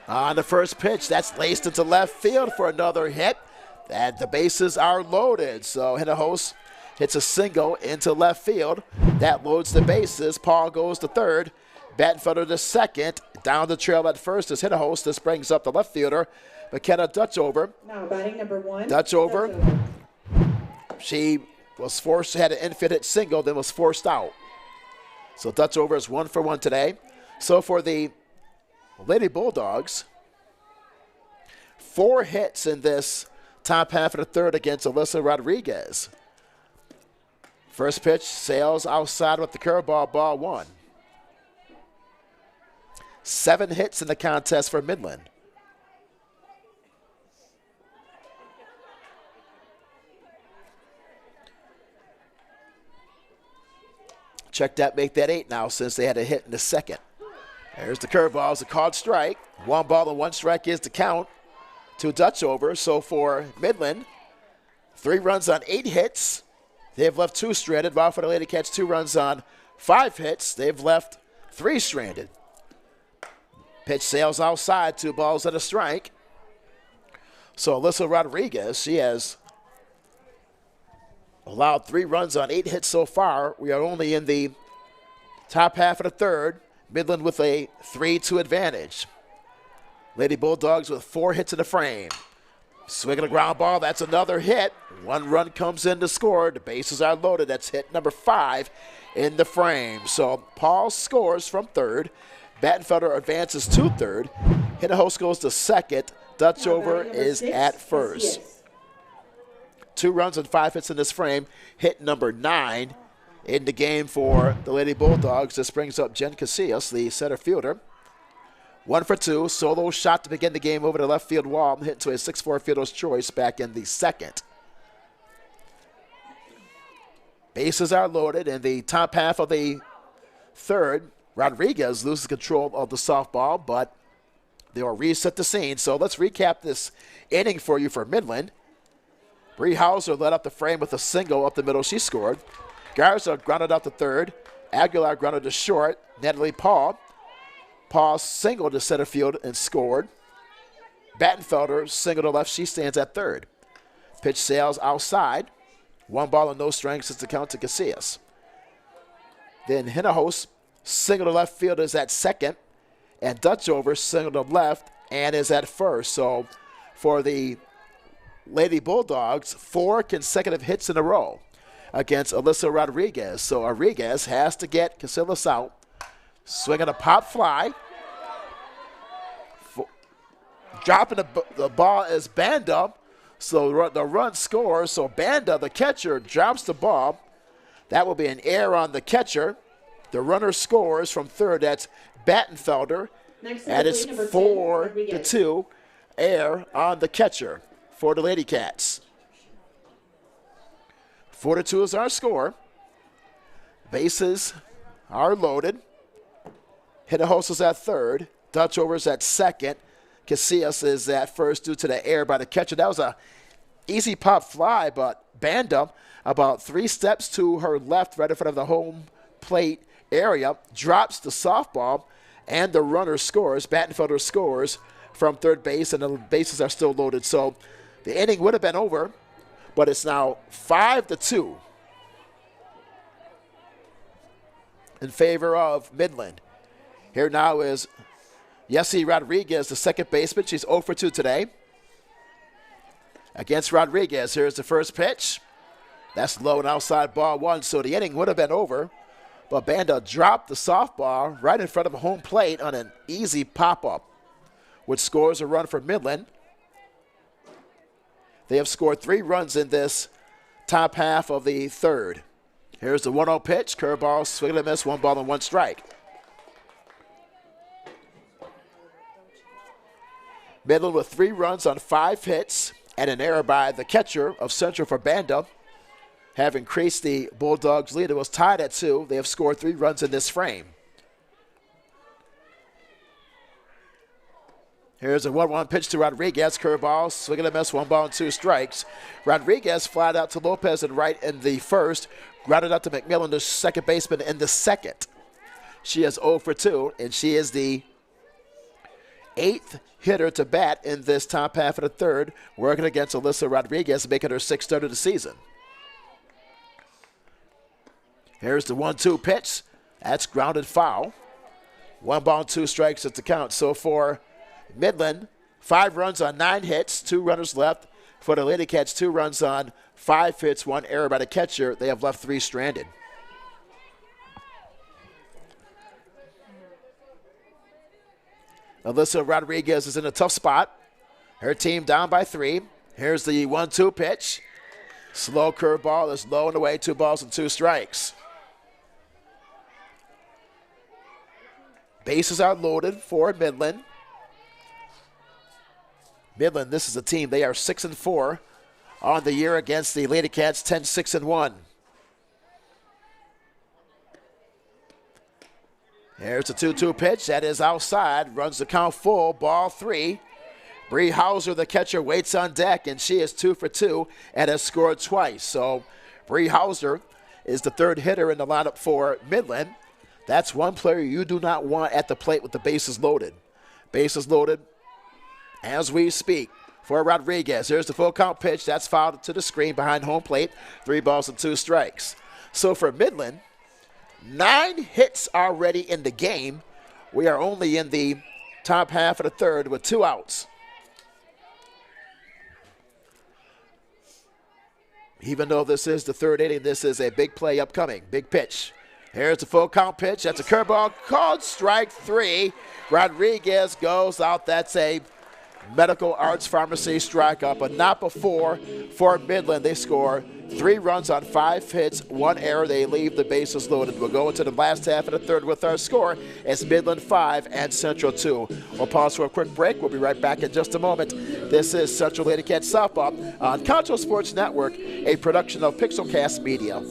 On the first pitch, that's laced into left field for another hit. And the bases are loaded. So Hinahos hits a single into left field. That loads the bases. Paul goes to third. Battenfelder to second. Down the trail at first is Hinahos. This brings up the left fielder, McKenna Dutchover. Now batting number 1. Dutchover. She was forced, had an infield hit single, then was forced out. So Dutchover is 1 for 1 today. So for the Lady Bulldogs, 4 hits in this top half of the third against Alyssa Rodriguez. First pitch, sails outside with the curveball, ball 1. 7 hits in the contest for Midland. Check that, make that 8 now since they had a hit in the second. There's the curveball, it's a called strike. 1 ball and 1 strike is the count to Dutchover. So for Midland, 3 runs on 8 hits. They've left 2 stranded. While for the Lady Cats, 2 runs on 5 hits. They've left 3 stranded. Pitch sails outside, 2 balls and a strike. So Alyssa Rodriguez, she has allowed 3 runs on 8 hits so far. We are only in the top half of the third. Midland with a 3-2 advantage. Lady Bulldogs with 4 hits in the frame. Swinging a ground ball, that's another hit. 1 run comes in to score. The bases are loaded. That's hit number 5 in the frame. So Paul scores from third. Battenfelder advances to third. Hinahos goes to second. Dutchover is at first. 2 runs and 5 hits in this frame. Hit number 9 in the game for the Lady Bulldogs. This brings up Jen Casillas, the center fielder. 1 for 2. Solo shot to begin the game over the left field wall. Hit to a 6-4 fielder's choice back in the second. Bases are loaded in the top half of the third. Rodriguez loses control of the softball, but they will reset the scene. So let's recap this inning for you for Midland. Bree Hauser led up the frame with a single up the middle. She scored. Garza grounded out to third. Aguilar grounded to short. Natalie Paul singled to center field and scored. Battenfelder singled to left. She stands at third. Pitch sails outside. 1 ball and no strikes is the count to Casillas. Then Hinahos singled to left field is at second. And Dutchover singled to left and is at first. So for the Lady Bulldogs, 4 consecutive hits in a row against Alyssa Rodriguez. So Rodriguez has to get Casillas out. Swinging a pop fly. Dropping the ball is Banda. So the run scores. So Banda, the catcher, drops the ball. That will be an error on the catcher. The runner scores from third. That's Battenfelder. And it's 4-2 error on the catcher for the Lady Cats. 4-2 is our score. Bases are loaded. Hinojosa is at third. Dutch over is at second. Casillas is at first due to the error by the catcher. That was a easy pop fly, but Banda, about 3 steps to her left, right in front of the home plate area, drops the softball, and the runner scores. Battenfelder scores from third base, and the bases are still loaded. So the inning would have been over, but it's now 5-2 in favor of Midland. Here now is Yessie Rodriguez, the second baseman. She's 0 for 2 today. Against Rodriguez, here's the first pitch. That's low and outside, ball 1, so the inning would have been over. But Banda dropped the softball right in front of home plate on an easy pop-up, which scores a run for Midland. They have scored 3 runs in this top half of the third. Here's the 1-0 pitch. Curveball, swing and a miss, 1 ball and 1 strike. Midland with 3 runs on 5 hits and an error by the catcher of Central for Banda have increased the Bulldogs' lead. It was tied at 2. They have scored 3 runs in this frame. Here's a 1-1 pitch to Rodriguez. Curveball, swing and a miss, 1 ball and 2 strikes. Rodriguez flied out to Lopez and right in the first, grounded out to McMillan, the second baseman, in the second. She is 0 for 2, and she is the 8th hitter to bat in this top half of the third, working against Alyssa Rodriguez, making her 6th start of the season. Here's the 1-2 pitch. That's grounded foul. 1 ball and 2 strikes at the count. So for Midland, 5 runs on 9 hits, 2 runners left. For the Lady Cats, 2 runs on 5 hits, 1 error by the catcher. They have left 3 stranded. Alyssa Rodriguez is in a tough spot. Her team down by 3. Here's the 1-2 pitch. Slow curveball is low and away, 2 balls and 2 strikes. Bases are loaded for Midland. Midland, this is a team. They are 6-4 on the year against the Lady Cats, 10-6-1. Here's the 2-2 pitch. That is outside. Runs the count full. Ball 3. Bree Hauser, the catcher, waits on deck, and she is 2 for 2 and has scored twice. So Bree Hauser is the 3rd hitter in the lineup for Midland. That's one player you do not want at the plate with the bases loaded. Bases loaded as we speak for Rodriguez. Here's the full count pitch. That's fouled to the screen behind home plate. 3 balls and 2 strikes. So for Midland, 9 hits already in the game. We are only in the top half of the third with 2 outs. Even though this is the 3rd inning, this is a big play upcoming. Big pitch. Here's the full count pitch. That's a curveball called strike 3. Rodriguez goes out. That's a Medical Arts Pharmacy strikeout, but not before for Midland. They score 3 runs on 5 hits, 1 error. They leave the bases loaded. We'll go into the last half of the third with our score. It's Midland 5 and Central 2. We'll pause for a quick break. We'll be right back in just a moment. This is Central Lady Cats Softball on Concho Sports Network, a production of Pixelcast Media.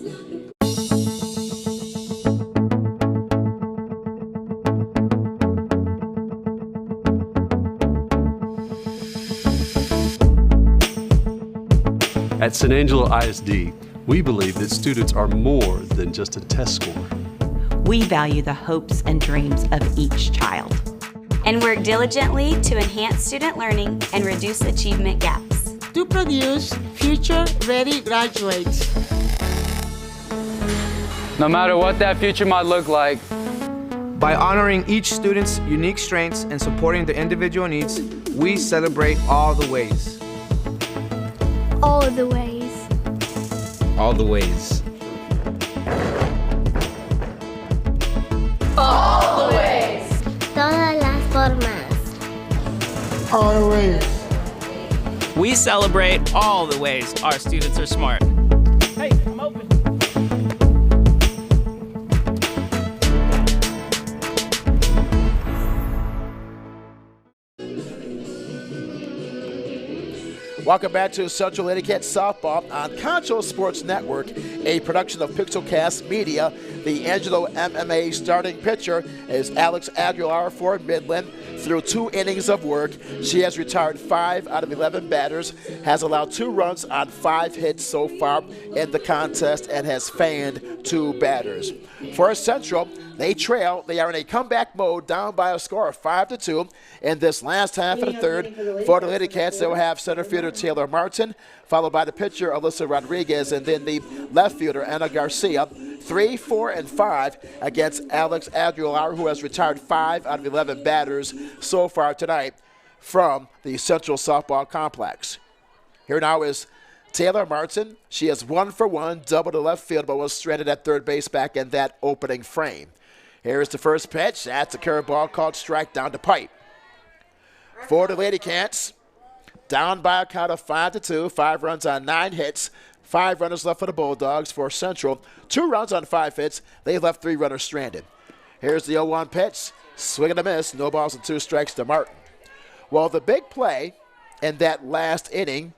At San Angelo ISD, we believe that students are more than just a test score. We value the hopes and dreams of each child and work diligently to enhance student learning and reduce achievement gaps. To produce future-ready graduates. No matter what that future might look like. By honoring each student's unique strengths and supporting their individual needs, we celebrate all the ways. All the ways. All the ways. All the ways. Todas las formas. Always. We celebrate all the ways our students are smart. Hey, I'm open. Welcome back to Central Lady Cats Softball on Concho Sports Network, a production of Pixelcast Media. The Angelo MMA starting pitcher is Alex Aguilar for Midland. Through 2 innings of work, she has retired 5 out of 11 batters, has allowed 2 runs on 5 hits so far in the contest, and has fanned 2 batters. For Central, they trail. They are in a comeback mode, down by a score of 5-2 in this last half of the third. For the Lady Cats, they will have center fielder Taylor Martin, followed by the pitcher Alyssa Rodriguez, and then the left fielder Anna Garcia. 3, 4, and 5 against Alex Aguilar, who has retired 5 out of 11 batters so far tonight from the Central Softball Complex. Here now is Taylor Martin. She has 1 for 1, double to left field, but was stranded at third base back in that opening frame. Here's the first pitch. That's a curveball called strike down to pipe. For the Lady Cats, down by a count of 5-2, 5 runs on 9 hits. 5 runners left for the Bulldogs. For Central, 2 runs on 5 hits. They left 3 runners stranded. Here's the 0-1 pitch. Swing and a miss. No balls and 2 strikes to Martin. Well, the big play in that last inning,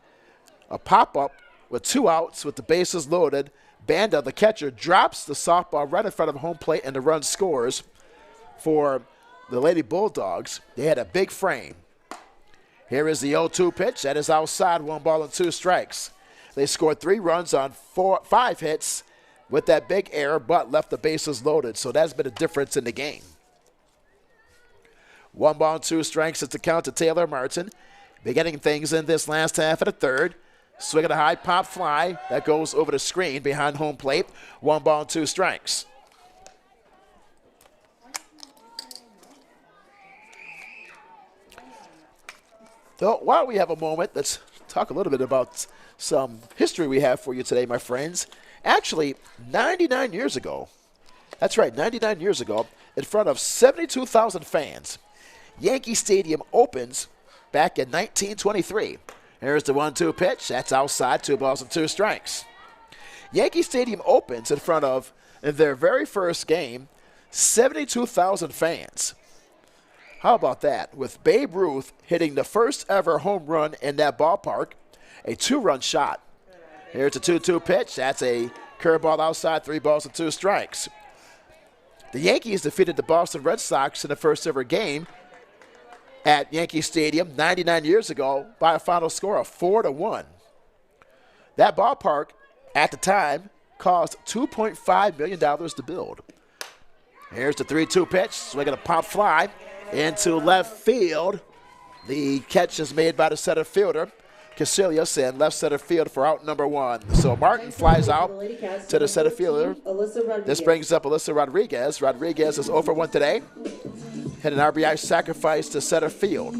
a pop-up with 2 outs with the bases loaded. Banda, the catcher, drops the softball right in front of home plate, and the run scores for the Lady Bulldogs. They had a big frame. Here is the 0-2 pitch. That is outside, 1 ball and 2 strikes. They scored 3 runs on 5 hits with that big error, but left the bases loaded. So that's been a difference in the game. 1 ball and 2 strikes is the count to Taylor Martin. Beginning things in this last half of the third. Swing at a high pop fly. That goes over the screen behind home plate. 1 ball and 2 strikes. So while we have a moment, let's talk a little bit about some history we have for you today, my friends. Actually, 99 years ago, that's right, 99 years ago, in front of 72,000 fans, Yankee Stadium opens back in 1923. Here's the 1-2 pitch. That's outside, 2 balls and 2 strikes. Yankee Stadium opens in front of, in their very first game, 72,000 fans. How about that? With Babe Ruth hitting the first ever home run in that ballpark, a 2-run shot. Here's a 2-2 pitch. That's a curveball outside, 3 balls and 2 strikes. The Yankees defeated the Boston Red Sox in the first ever game at Yankee Stadium 99 years ago by a final score of 4-1. That ballpark, at the time, cost $2.5 million to build. Here's the 3-2 pitch. Swinging a pop fly into left field. The catch is made by the center fielder, Casillas, in left center field for out number 1. So Martin flies out to the center fielder. This brings up Alyssa Rodriguez. Rodriguez is 0 for 1 today. Hit an RBI sacrifice to center field.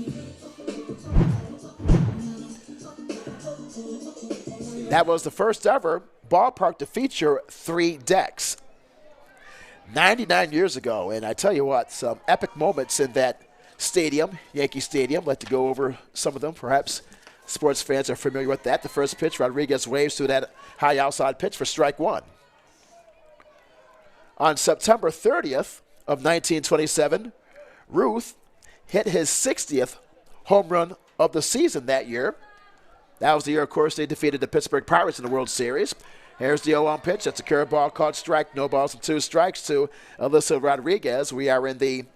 That was the first ever ballpark to feature 3 decks. 99 years ago, and I tell you what, some epic moments in that stadium, Yankee Stadium. I'd like to go over some of them. Perhaps sports fans are familiar with that. The first pitch, Rodriguez waves through that high outside pitch for strike 1. On September 30th of 1927, Ruth hit his 60th home run of the season that year. That was the year, of course, they defeated the Pittsburgh Pirates in the World Series. Here's the 0-1 pitch. That's a curveball called strike. No balls and 2 strikes to Alyssa Rodriguez. We are in the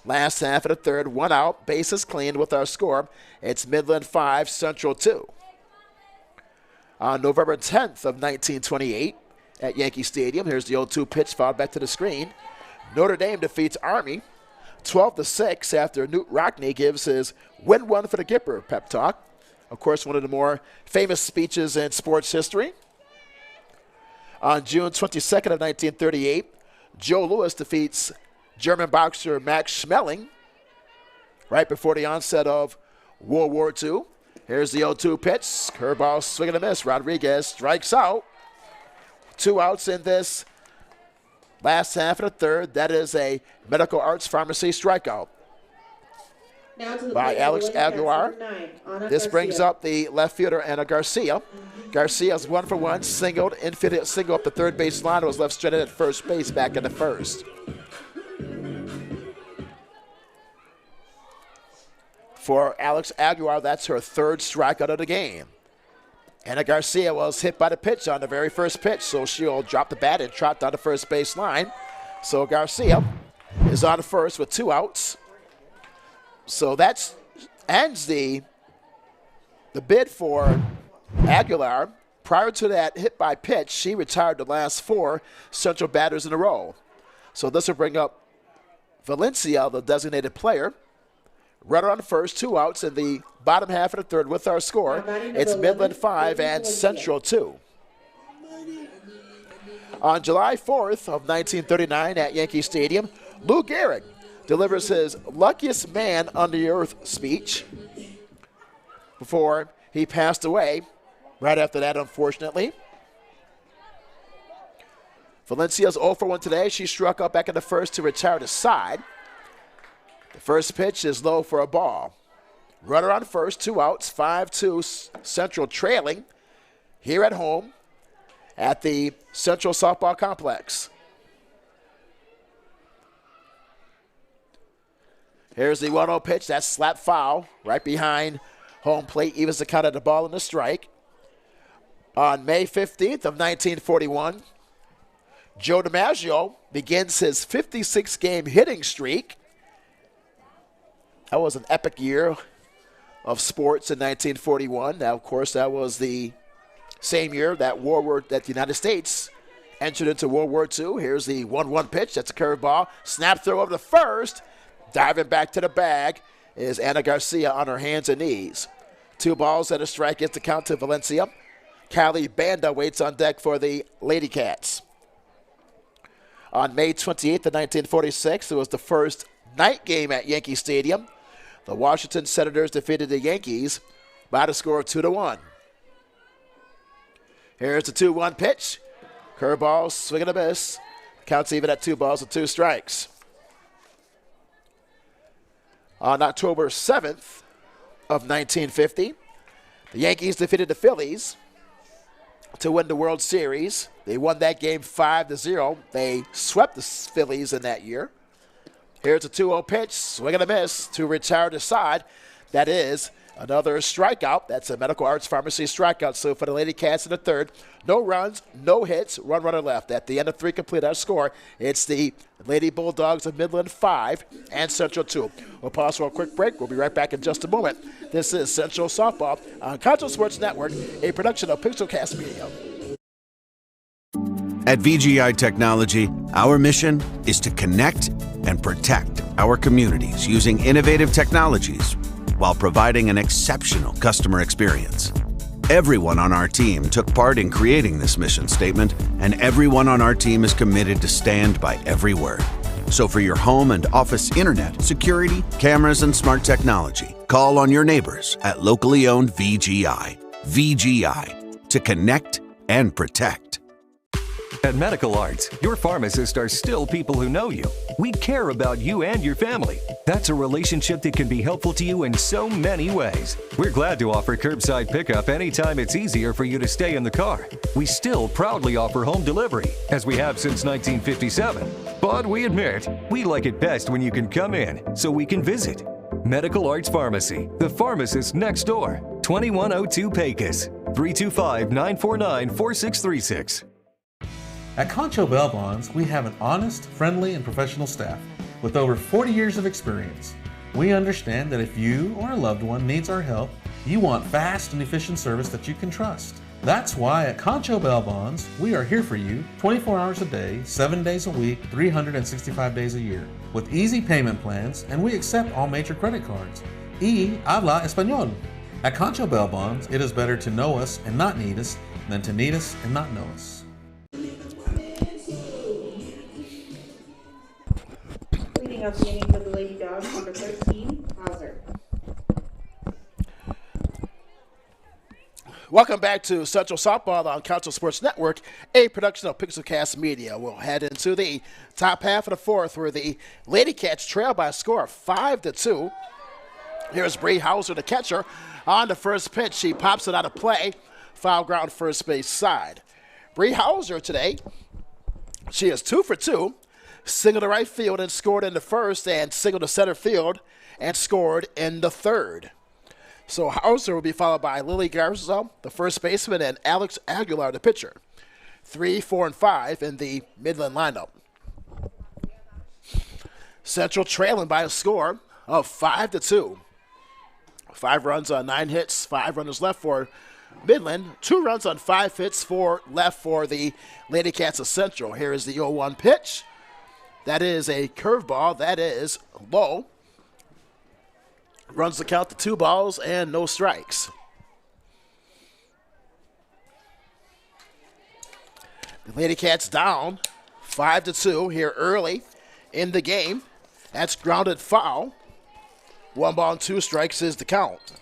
last half of the third. 1 out. Bases clean with our score. It's Midland 5, Central 2. On November 10th of 1928 at Yankee Stadium, here's the 0-2 pitch fouled back to the screen. Notre Dame defeats Army 12-6 after Newt Rockne gives his win one for the Gipper pep talk. Of course, one of the more famous speeches in sports history. On June 22nd of 1938, Joe Louis defeats German boxer Max Schmeling right before the onset of World War II. Here's the 0-2 pitch. Curveball, swing and a miss. Rodriguez strikes out. 2 outs in this last half of the third. That is a Medical Arts Pharmacy strikeout by Alex Aguilar. This brings up the left fielder, Anna Garcia. Garcia's 1 for 1, singled, infield single up the third base line, was left stranded at first base back in the first. For Alex Aguilar, that's her third strikeout of the game. Anna Garcia was hit by the pitch on the very first pitch, so she'll drop the bat and trot down the first base line. So Garcia is on first with 2 outs. So that ends the bid for Aguilar. Prior to that hit by pitch, she retired the last 4 Central batters in a row. So this will bring up Valencia, the designated player. Runner on first, 2 outs in the bottom half of the third with our score. It's Midland 5 and Central 2. On July 4th of 1939 at Yankee Stadium, Lou Gehrig delivers his luckiest man on the earth speech before he passed away right after that, unfortunately. Valencia's 0 for 1 today. She struck out back in the first to retire the side. The first pitch is low for a ball. Runner on first, 2 outs, 5-2 Central trailing here at home at the Central Softball Complex. Here's the 1-0 pitch. That's slap foul right behind home plate. Evens the count of the ball and the strike. On May 15th of 1941, Joe DiMaggio begins his 56-game hitting streak. That was an epic year of sports in 1941. Now, of course, that was the same year that the United States entered into World War II. Here's the 1-1 pitch. That's a curveball. Snap throw over to first. Diving back to the bag is Anna Garcia on her hands and knees. 2 balls and a strike gets the count to Valencia. Callie Banda waits on deck for the Lady Cats. On May 28th of 1946, it was the first night game at Yankee Stadium. The Washington Senators defeated the Yankees by the score of 2-1. Here's the 2-1 pitch. Curveball, swing and a miss. Counts even at 2 balls and 2 strikes. On October 7th of 1950, the Yankees defeated the Phillies to win the World Series. They won that game 5-0. They swept the Phillies in that year. Here's a 2-0 pitch, swing and a miss to retire the side. That is another strikeout. That's a Medical Arts Pharmacy strikeout. So for the Lady Cats in the third, no runs, no hits, one runner left. At the end of 3 complete our score, it's the Lady Bulldogs of Midland 5 and Central 2. We'll pause for a quick break. We'll be right back in just a moment. This is Central Softball on Concho Sports Network, a production of Pixelcast Media. At VGI Technology, our mission is to connect and protect our communities using innovative technologies while providing an exceptional customer experience. Everyone on our team took part in creating this mission statement, and everyone on our team is committed to stand by every word. So for your home and office internet, security, cameras, and smart technology, call on your neighbors at locally owned VGI. VGI, to connect and protect. At Medical Arts, your pharmacists are still people who know you. We care about you and your family. That's a relationship that can be helpful to you in so many ways. We're glad to offer curbside pickup anytime it's easier for you to stay in the car. We still proudly offer home delivery, as we have since 1957. But we admit, we like it best when you can come in, so we can visit. Medical Arts Pharmacy, the pharmacist next door. 2102 Pecos, 325-949-4636. At Concho Bonds, we have an honest, friendly, and professional staff with over 40 years of experience. We understand that if you or a loved one needs our help, you want fast and efficient service that you can trust. That's why at Concho Bonds, we are here for you 24 hours a day, 7 days a week, 365 days a year, with easy payment plans, and we accept all major credit cards. Y habla español. At Concho Bonds, it is better to know us and not need us than to need us and not know us. Leading up the innings of the Lady Dogs, number 13, Hauser. Welcome back to Central Softball on Concho Sports Network, a production of Pixelcast Media. We'll head into the top half of the fourth, where the Lady Cats trail by a score of 5-2. Here's Bree Hauser, the catcher, on the first pitch. She pops it out of play, foul ground first base side. Bree Hauser today, she is 2 for 2. single to right field and scored in the first, and single to center field and scored in the third. So Hauser will be followed by Lily Garza, the first baseman, and Alex Aguilar, the pitcher. 3, 4, and 5 in the Midland lineup. Central trailing by a score of 5-2. 5 runs on 9 hits, 5 runners left for Midland. 2 runs on 5 hits, 4 left for the Lady Cats of Central. Here is the 0-1 pitch. That is a curveball. That is low. Runs the count to 2 balls and no strikes. The Lady Cats down 5-2 here early in the game. That's grounded foul. 1 ball and 2 strikes is the count.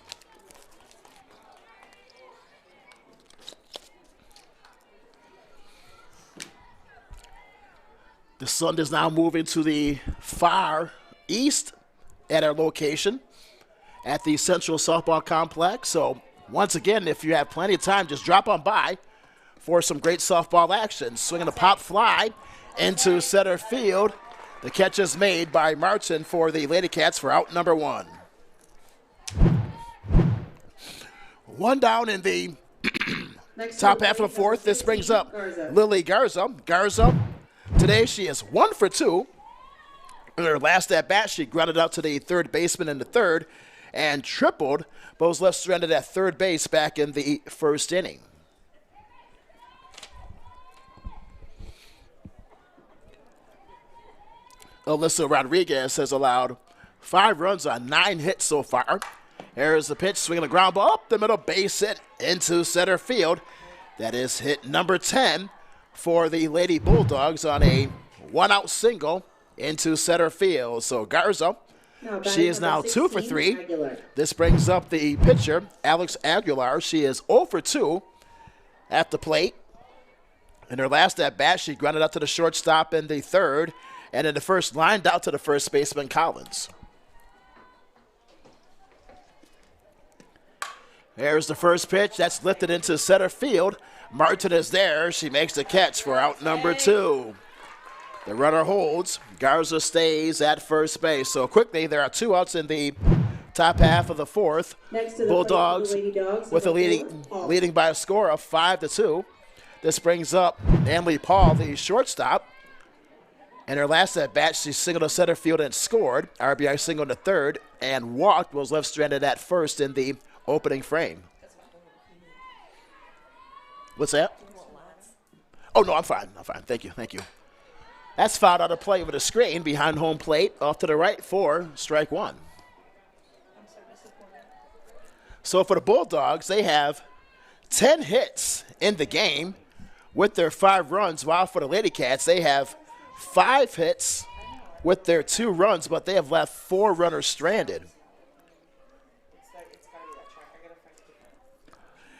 The sun is now moving to the far east at our location at the Central Softball Complex. So once again, if you have plenty of time, just drop on by for some great softball action. Swinging a pop fly into center field. The catch is made by Martin for the Lady Cats for out number 1. 1 down in the top half of the fourth. This brings up Lily Garza. Garza, today she is 1 for 2. In her last at bat, she grounded out to the third baseman in the third and tripled, but was left stranded at third base back in the first inning. Alyssa Rodriguez has allowed 5 runs on 9 hits so far. Here's the pitch, swinging a ground ball up the middle, base hit into center field. That is hit number 10 for the Lady Bulldogs on a 1-out single into center field. So Garza, she is now 2 for 3. Aguilar. This brings up the pitcher, Alex Aguilar. She is 0 for 2 at the plate. In her last at bat, she grounded out to the shortstop in the third, and in the first, lined out to the first baseman, Collins. There's the first pitch. That's lifted into center field. Martin is there. She makes the catch for out number 2. The runner holds. Garza stays at first base. So quickly, there are 2 outs in the top half of the fourth. Bulldogs with a leading by a score of 5-2. This brings up Emily Paul, the shortstop. In her last at bat, she singled to center field and scored. RBI single to third and walked, was left stranded at first in the opening frame. What's that? Oh, no, I'm fine. Thank you. That's fouled out of play with a screen behind home plate, off to the right for strike 1. So for the Bulldogs, they have 10 hits in the game with their 5 runs, while for the Lady Cats, they have 5 hits with their 2 runs, but they have left 4 runners stranded.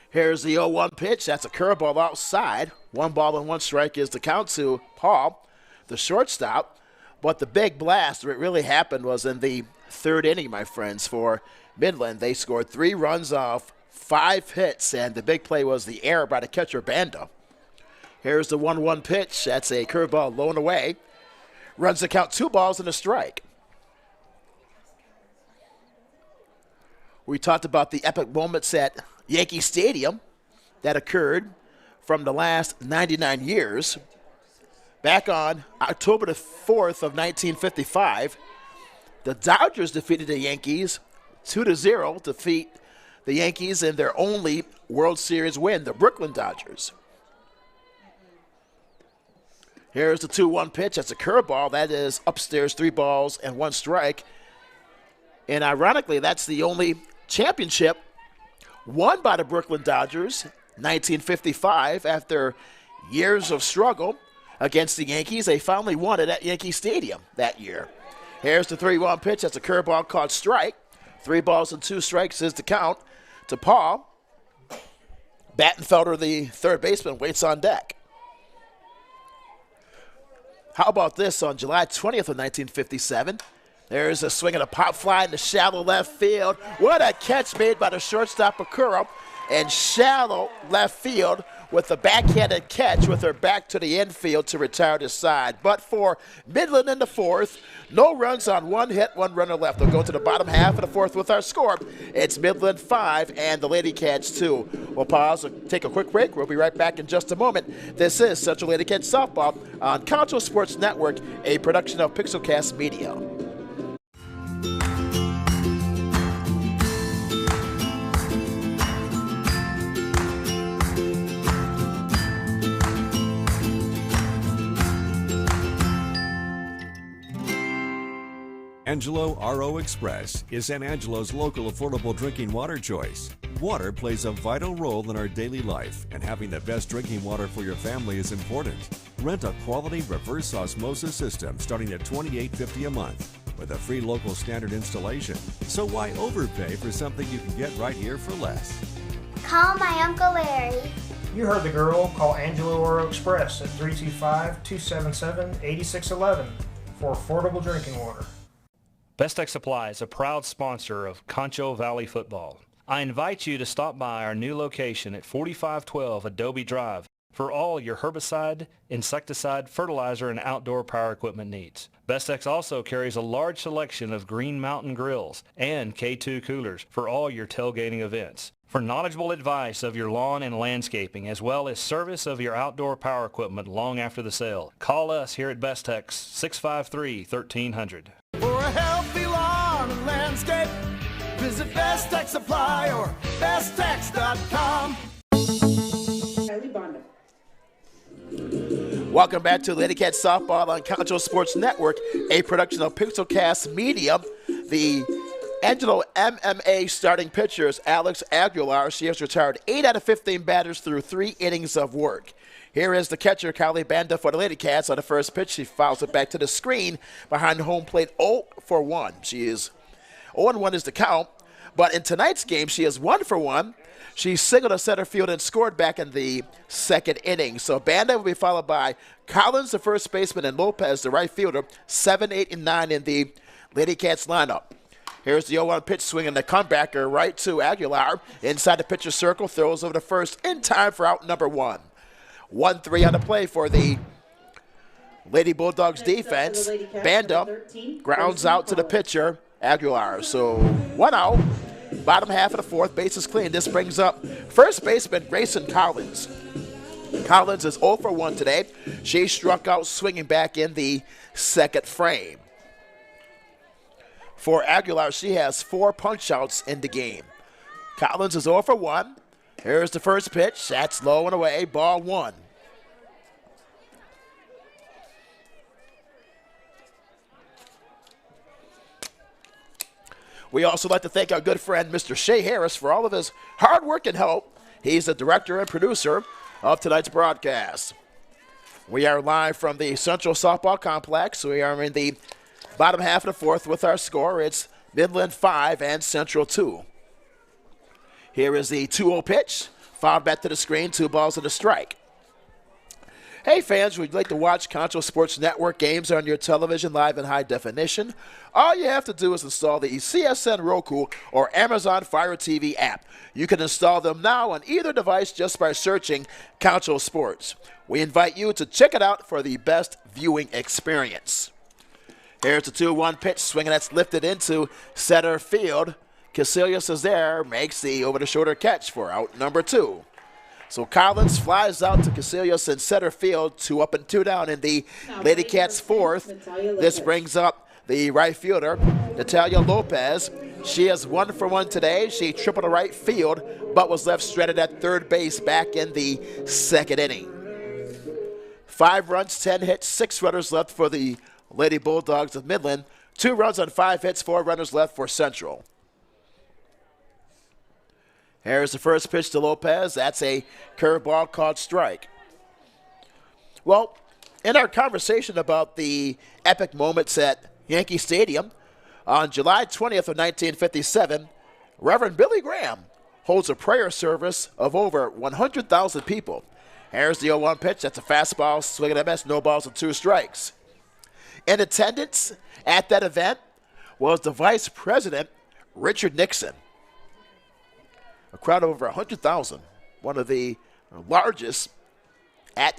Here's the 0-1 pitch. That's a curveball outside. 1 ball and 1 strike is the count to Paul, the shortstop. But the big blast, what really happened, was in the third inning, my friends, for Midland. They scored 3 runs off 5 hits, and the big play was the error by the catcher, Banda. Here's the 1-1 pitch. That's a curveball low and away. Runs the count, 2 balls and a strike. We talked about the epic moments at Yankee Stadium that occurred from the last 99 years. Back on October the 4th of 1955, the Dodgers defeated the Yankees 2-0, defeat the Yankees in their only World Series win, the Brooklyn Dodgers. Here's the 2-1 pitch. That's a curveball. That is upstairs, 3 balls and 1 strike. And ironically, that's the only championship won by the Brooklyn Dodgers, 1955. After years of struggle against the Yankees, they finally won it at Yankee Stadium that year. Here's the 3-1 pitch. That's a curveball called strike. 3 balls and 2 strikes is the count to Paul. Battenfelder, the third baseman, waits on deck. How about this on July 20th of 1957? There's a swing and a pop fly in the shallow left field. What a catch made by the shortstop, Okura. And shallow left field with a backhanded catch with her back to the infield to retire the side. But for Midland in the fourth, no runs on one hit, one runner left. We'll go to the bottom half of the fourth with our score. It's Midland 5 and the Lady Cats 2. We'll pause and take a quick break. We'll be right back in just a moment. This is Central Lady Cats Softball on Concho Sports Network, a production of Pixelcast Media. Angelo RO Express is San Angelo's local affordable drinking water choice. Water plays a vital role in our daily life, and having the best drinking water for your family is important. Rent a quality reverse osmosis system starting at $28.50 a month with a free local standard installation. So why overpay for something you can get right here for less? Call my Uncle Larry. You heard the girl. Call Angelo Oro Express at 325-277-8611 for affordable drinking water. Best Tech Supply is a proud sponsor of Concho Valley Football. I invite you to stop by our new location at 4512 Adobe Drive for all your herbicide, insecticide, fertilizer, and outdoor power equipment needs. Best Tech also carries a large selection of Green Mountain grills and K2 coolers for all your tailgating events. For knowledgeable advice of your lawn and landscaping, as well as service of your outdoor power equipment long after the sale, call us here at Best Tech's 653-1300. For a healthy lawn and landscape, visit Best Tech Supply or besttech.com. Welcome back to Lady Cats Softball on Concho Sports Network, a production of Pixelcast Media. The Angelo MMA starting pitcher is Alex Aguilar. She has retired 8 out of 15 batters through 3 innings of work. Here is the catcher, Kylie Banda, for the Lady Cats. On the first pitch, she fouls it back to the screen behind home plate 0-for-1. She is 0-1 is the count, but in tonight's game, she is 1-for-1. She singled to center field and scored back in the second inning. So Banda will be followed by Collins, the first baseman, and Lopez, the right fielder, 7, 8, and 9 in the Lady Cats lineup. Here's the 0-1 pitch swinging the comebacker right to Aguilar. Inside the pitcher's circle, throws over the first in time for out number 1. 1-3 on the play for the Lady Bulldogs defense. Banda grounds out to the pitcher, Aguilar. So 1 out. Bottom half of the fourth, bases clean. This brings up first baseman Grayson Collins. Collins is 0-for-1 today. She struck out swinging back in the second frame. For Aguilar, she has 4 punch-outs in the game. Collins is 0-for-1. Here's the first pitch. That's low and away. Ball 1. We also like to thank our good friend, Mr. Shea Harris, for all of his hard work and help. He's the director and producer of tonight's broadcast. We are live from the Central Softball Complex. We are in the bottom half of the fourth with our score. It's Midland 5 and Central 2. Here is the 2-0 pitch. Fouled back to the screen, 2 balls and a strike. Hey fans, would you like to watch Concho Sports Network games on your television live in high definition? All you have to do is install the CSN Roku or Amazon Fire TV app. You can install them now on either device just by searching Concho Sports. We invite you to check it out for the best viewing experience. Here's the 2-1 pitch, swinging that's lifted into center field. Casillas is there, makes the over-the-shoulder catch for out number 2. So Collins flies out to Casillas in center field, 2 up and 2 down in the Lady Cats fourth. This brings up the right fielder, Natalia Lopez. She is 1-for-1 today. She tripled to right field, but was left stranded at third base back in the second inning. 5 runs, 10 hits, 6 runners left for the Lady Bulldogs of Midland. 2 runs on 5 hits, 4 runners left for Central. Here's the first pitch to Lopez. That's a curveball called strike. Well, in our conversation about the epic moments at Yankee Stadium, on July 20th of 1957, Reverend Billy Graham holds a prayer service of over 100,000 people. Here's the 0-1 pitch. That's a fastball, swing and a miss, no balls and 2 strikes. In attendance at that event was the Vice President, Richard Nixon. A crowd of over 100,000, one of the largest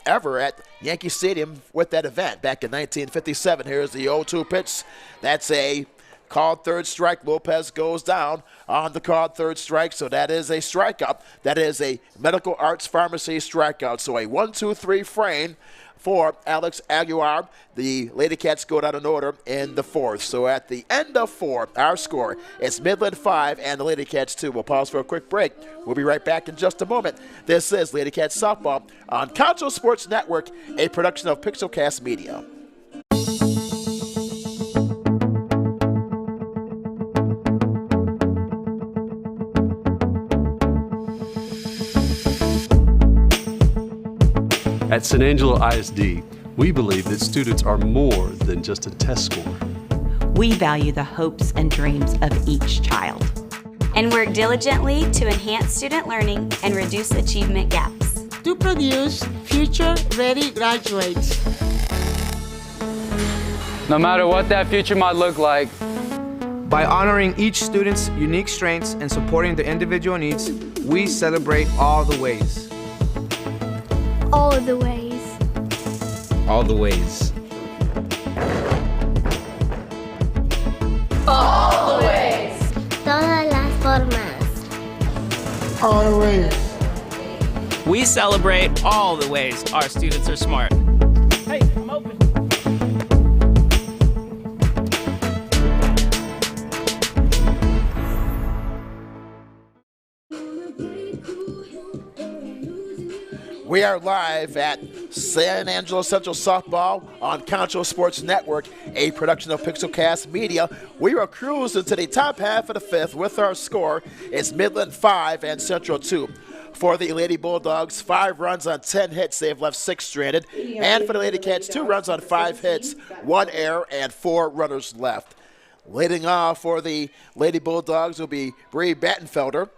ever at Yankee Stadium with that event back in 1957. Here's the 0-2 pitch. That's a called third strike. Lopez goes down on the called third strike, so that is a strikeout. That is a Medical Arts Pharmacy strikeout. So a 1-2-3 frame for Alex Aguilar. The Lady Cats go down in order in the fourth. So at the end of 4, our score is Midland 5 and the Lady Cats 2. We'll pause for a quick break. We'll be right back in just a moment. This is Lady Cats Softball on Concho Sports Network, a production of Pixelcast Media. At San Angelo ISD, we believe that students are more than just a test score. We value the hopes and dreams of each child. And work diligently to enhance student learning and reduce achievement gaps. To produce future-ready graduates. No matter what that future might look like. By honoring each student's unique strengths and supporting their individual needs, we celebrate all the ways. All the ways. All the ways. All the ways. Todas las formas. All the ways. We celebrate all the ways our students are smart. Hey, I'm open. We are live at San Angelo Central Softball on Concho Sports Network, a production of Pixelcast Media. We are cruising to the top half of the fifth with our score. It's Midland 5 and Central 2. For the Lady Bulldogs, 5 runs on 10 hits. They've left 6 stranded. And for the Lady Cats, 2 runs on 5 hits, 1 error, and 4 runners left. Leading off for the Lady Bulldogs will be Bree Battenfelder.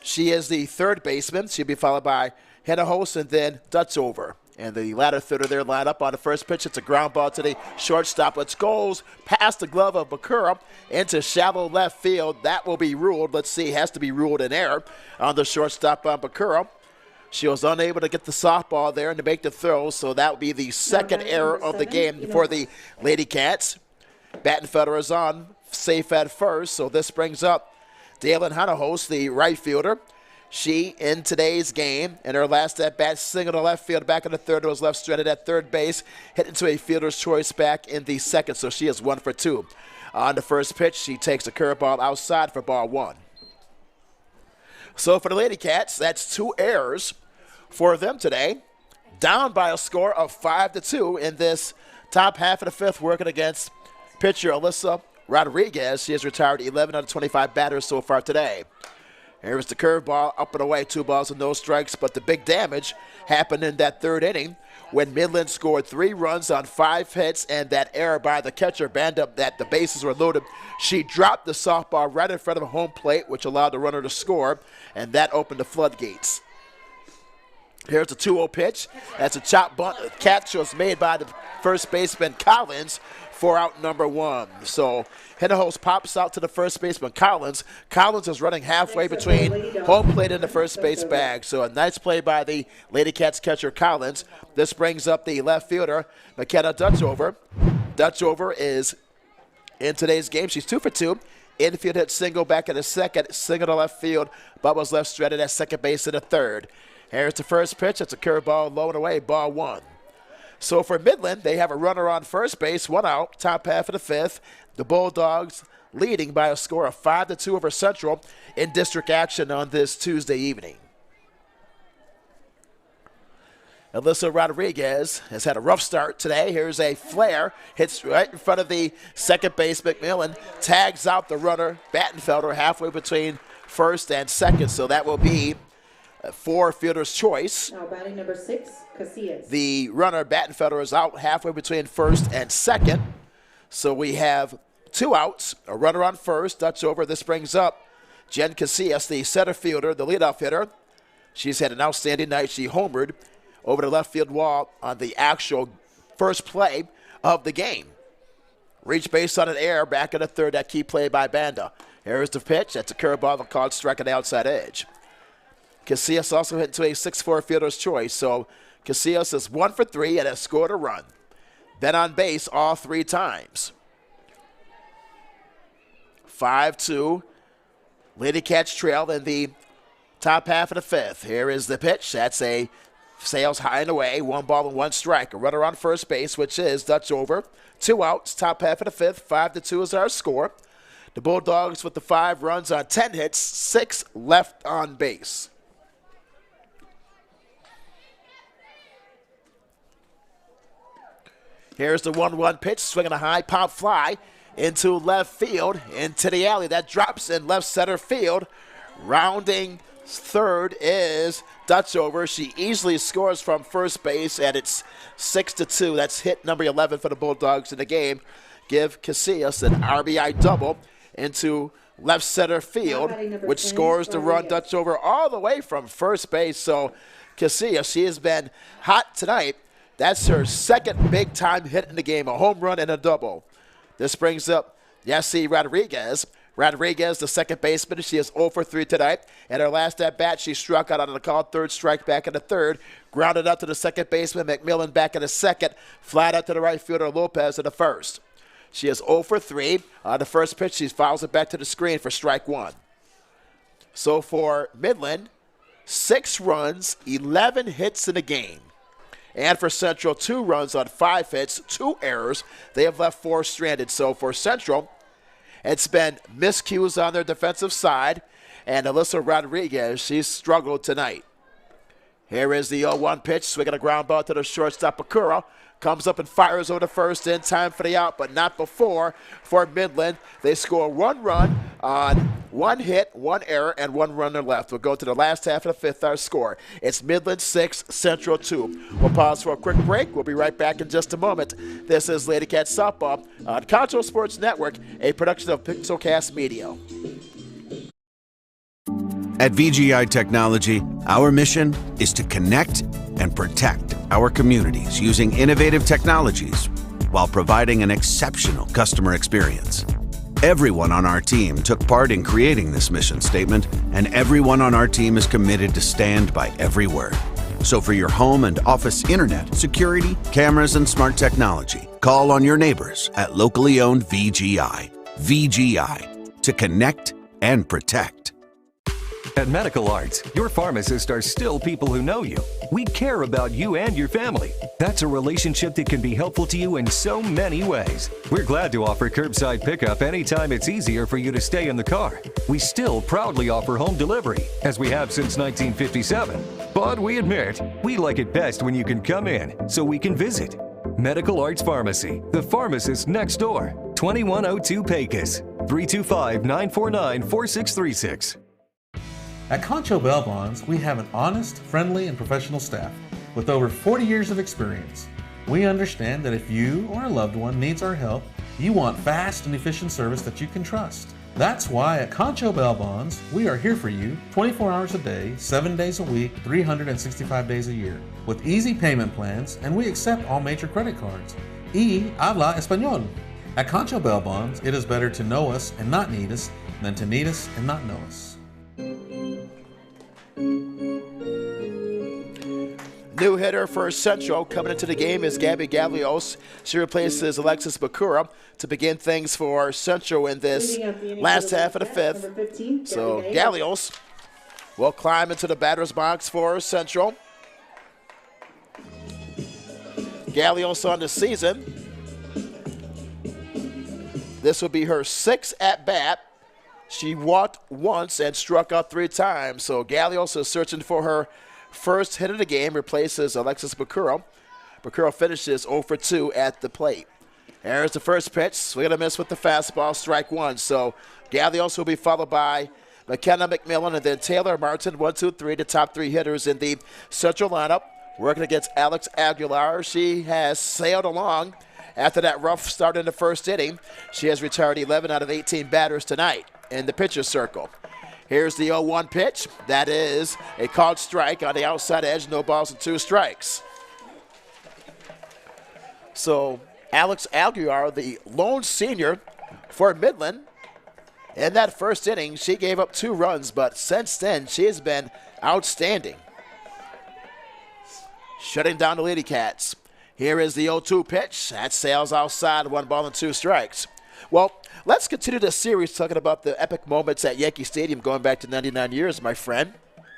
She is the third baseman. She'll be followed by Hennehouse and then Dutzover. And the latter third of their lineup on the first pitch. It's a ground ball to the shortstop, which goes past the glove of Bakura into shallow left field. That will be ruled. Let's see, has to be ruled in error on the shortstop on Bakura. She was unable to get the softball there and to make the throw, so that will be the second error of the game for the Lady Cats. Battenfelder is on, safe at first, so this brings up Dalen Hennehouse, the right fielder. She, in today's game, in her last at-bat, single to left field, back in the third, was left stranded at third base, hit into a fielder's choice back in the second, so she is 1 for 2. On the first pitch, she takes a curveball outside for ball 1. So for the Lady Cats, that's 2 errors for them today, down by a score of 5-2 in this top half of the fifth, working against pitcher Alyssa Rodriguez. She has retired 11 out of 25 batters so far today. Here's the curveball, up and away, 2 balls and no strikes, but the big damage happened in that third inning when Midland scored 3 runs on 5 hits, and that error by the catcher Banda that the bases were loaded. She dropped the softball right in front of home plate, which allowed the runner to score, and that opened the floodgates. Here's the 2-0 pitch. That's a chop bunt. The catch was made by the first baseman Collins for out number 1. So Hennehouse pops out to the first baseman Collins. Collins is running halfway between home plate and the first base bag. So a nice play by the Lady Cats catcher Collins. This brings up the left fielder, McKenna Dutzover. Dutzover is in today's game. She's 2 for 2. Infield hit single back in the second, single to left field. Bubba's left stranded at second base in the third. Here's the first pitch. It's a curveball low and away, ball 1. So for Midland, they have a runner on first base, 1 out, top half of the fifth. The Bulldogs leading by a score of 5-2 over Central in district action on this Tuesday evening. Alyssa Rodriguez has had a rough start today. Here's a flare, hits right in front of the second base. McMillan tags out the runner, Battenfelder, halfway between first and second. So that will be for fielder's choice. Now batting number 6, Casillas. The runner, Battenfelder, is out halfway between first and second. So we have 2 outs, a runner on first, Dutzover. This brings up Jen Casillas, the center fielder, the leadoff hitter. She's had an outstanding night. She homered over the left field wall on the actual first play of the game. Reach base on an error back in the third, that key play by Banda. Here's the pitch. That's a curveball called strike on the outside edge. Casillas also hit into a 6-4 fielder's choice. So Casillas is 1 for 3 and has scored a run. Been on base all 3 times. 5-2. Lady Cats trail in the top half of the 5th. Here is the pitch. That's a sails high and away. 1 ball and 1 strike. A runner on first base, which is Dutch over. 2 outs. Top half of the 5th. 5-2 is our score. The Bulldogs with the 5 runs on 10 hits. 6 left on base. Here's the 1-1 pitch. Swinging a high pop fly into left field, into the alley. That drops in left center field. Rounding third is Dutch over. She easily scores from first base, and it's 6-2. That's hit number 11 for the Bulldogs in the game. Give Casillas an RBI double into left center field, which scores the run. Dutch over all the way from first base. So Casillas, she has been hot tonight. That's her second big-time hit in the game, a home run and a double. This brings up Yessi Rodriguez. Rodriguez, the second baseman, she is 0 for 3 tonight. And her last at-bat, she struck out on the called third strike back in the third. Grounded up to the second baseman, McMillan back in the second. Flat out to the right fielder, Lopez in the first. She is 0 for 3. On the first pitch, she fouls it back to the screen for strike 1. So for Midland, 6 runs, 11 hits in the game. And for Central, 2 runs on 5 hits, 2 errors. They have left 4 stranded. So for Central, it's been miscues on their defensive side. And Alyssa Rodriguez, she's struggled tonight. Here is the 0-1 pitch, swinging a ground ball to the shortstop, Akura. Comes up and fires over the first in time for the out, but not before for Midland. They score 1 run on 1 hit, 1 error, and 1 runner left. We'll go to the last half of the 5th, our score. It's Midland 6, Central 2. We'll pause for a quick break. We'll be right back in just a moment. This is Lady Cat Softball on Concho Sports Network, a production of Pixelcast Media. At VGI Technology, our mission is to connect and protect our communities using innovative technologies while providing an exceptional customer experience. Everyone on our team took part in creating this mission statement, and everyone on our team is committed to stand by every word. So for your home and office internet, security, cameras, and smart technology, call on your neighbors at locally owned VGI. VGI, to connect and protect. At Medical Arts, your pharmacists are still people who know you. We care about you and your family. That's a relationship that can be helpful to you in so many ways. We're glad to offer curbside pickup anytime it's easier for you to stay in the car. We still proudly offer home delivery, as we have since 1957. But we admit, we like it best when you can come in, so we can visit. Medical Arts Pharmacy, the pharmacist next door. 2102 Pecos, 325-949-4636. At Concho Bonds, we have an honest, friendly, and professional staff with over 40 years of experience. We understand that if you or a loved one needs our help, you want fast and efficient service that you can trust. That's why at Concho Bonds, we are here for you 24 hours a day, 7 days a week, 365 days a year, with easy payment plans, and we accept all major credit cards. Y habla español. At Concho Bonds, it is better to know us and not need us than to need us and not know us. New hitter for Central coming into the game is Gabby Gallios. She replaces Alexis Bakura to begin things for Central in this last half of the 5th. So Gallios will climb into the batter's box for Central. Gallios on the season. This will be her 6th at-bat. She walked once and struck out 3 times. So Gallios is searching for her first hit of the game, replaces Alexis Bakura. Bakura finishes 0 for 2 at the plate. Here's the first pitch. Swing and a miss with the fastball, strike 1. So Gallios will be followed by McKenna McMillan and then Taylor Martin, 1, 2, 3, the top 3 hitters in the Central lineup. Working against Alex Aguilar. She has sailed along after that rough start in the first inning. She has retired 11 out of 18 batters tonight in the pitcher's circle. Here's the 0-1 pitch. That is a called strike on the outside edge. No balls and 2 strikes. So Alex Aguilar, the lone senior for Midland, In that first inning, she gave up 2 runs, but since then, she has been outstanding, shutting down the Lady Cats. Here is the 0-2 pitch. That sails outside, 1 ball and 2 strikes. Well, let's continue this series talking about the epic moments at Yankee Stadium going back to 99 years, my friends.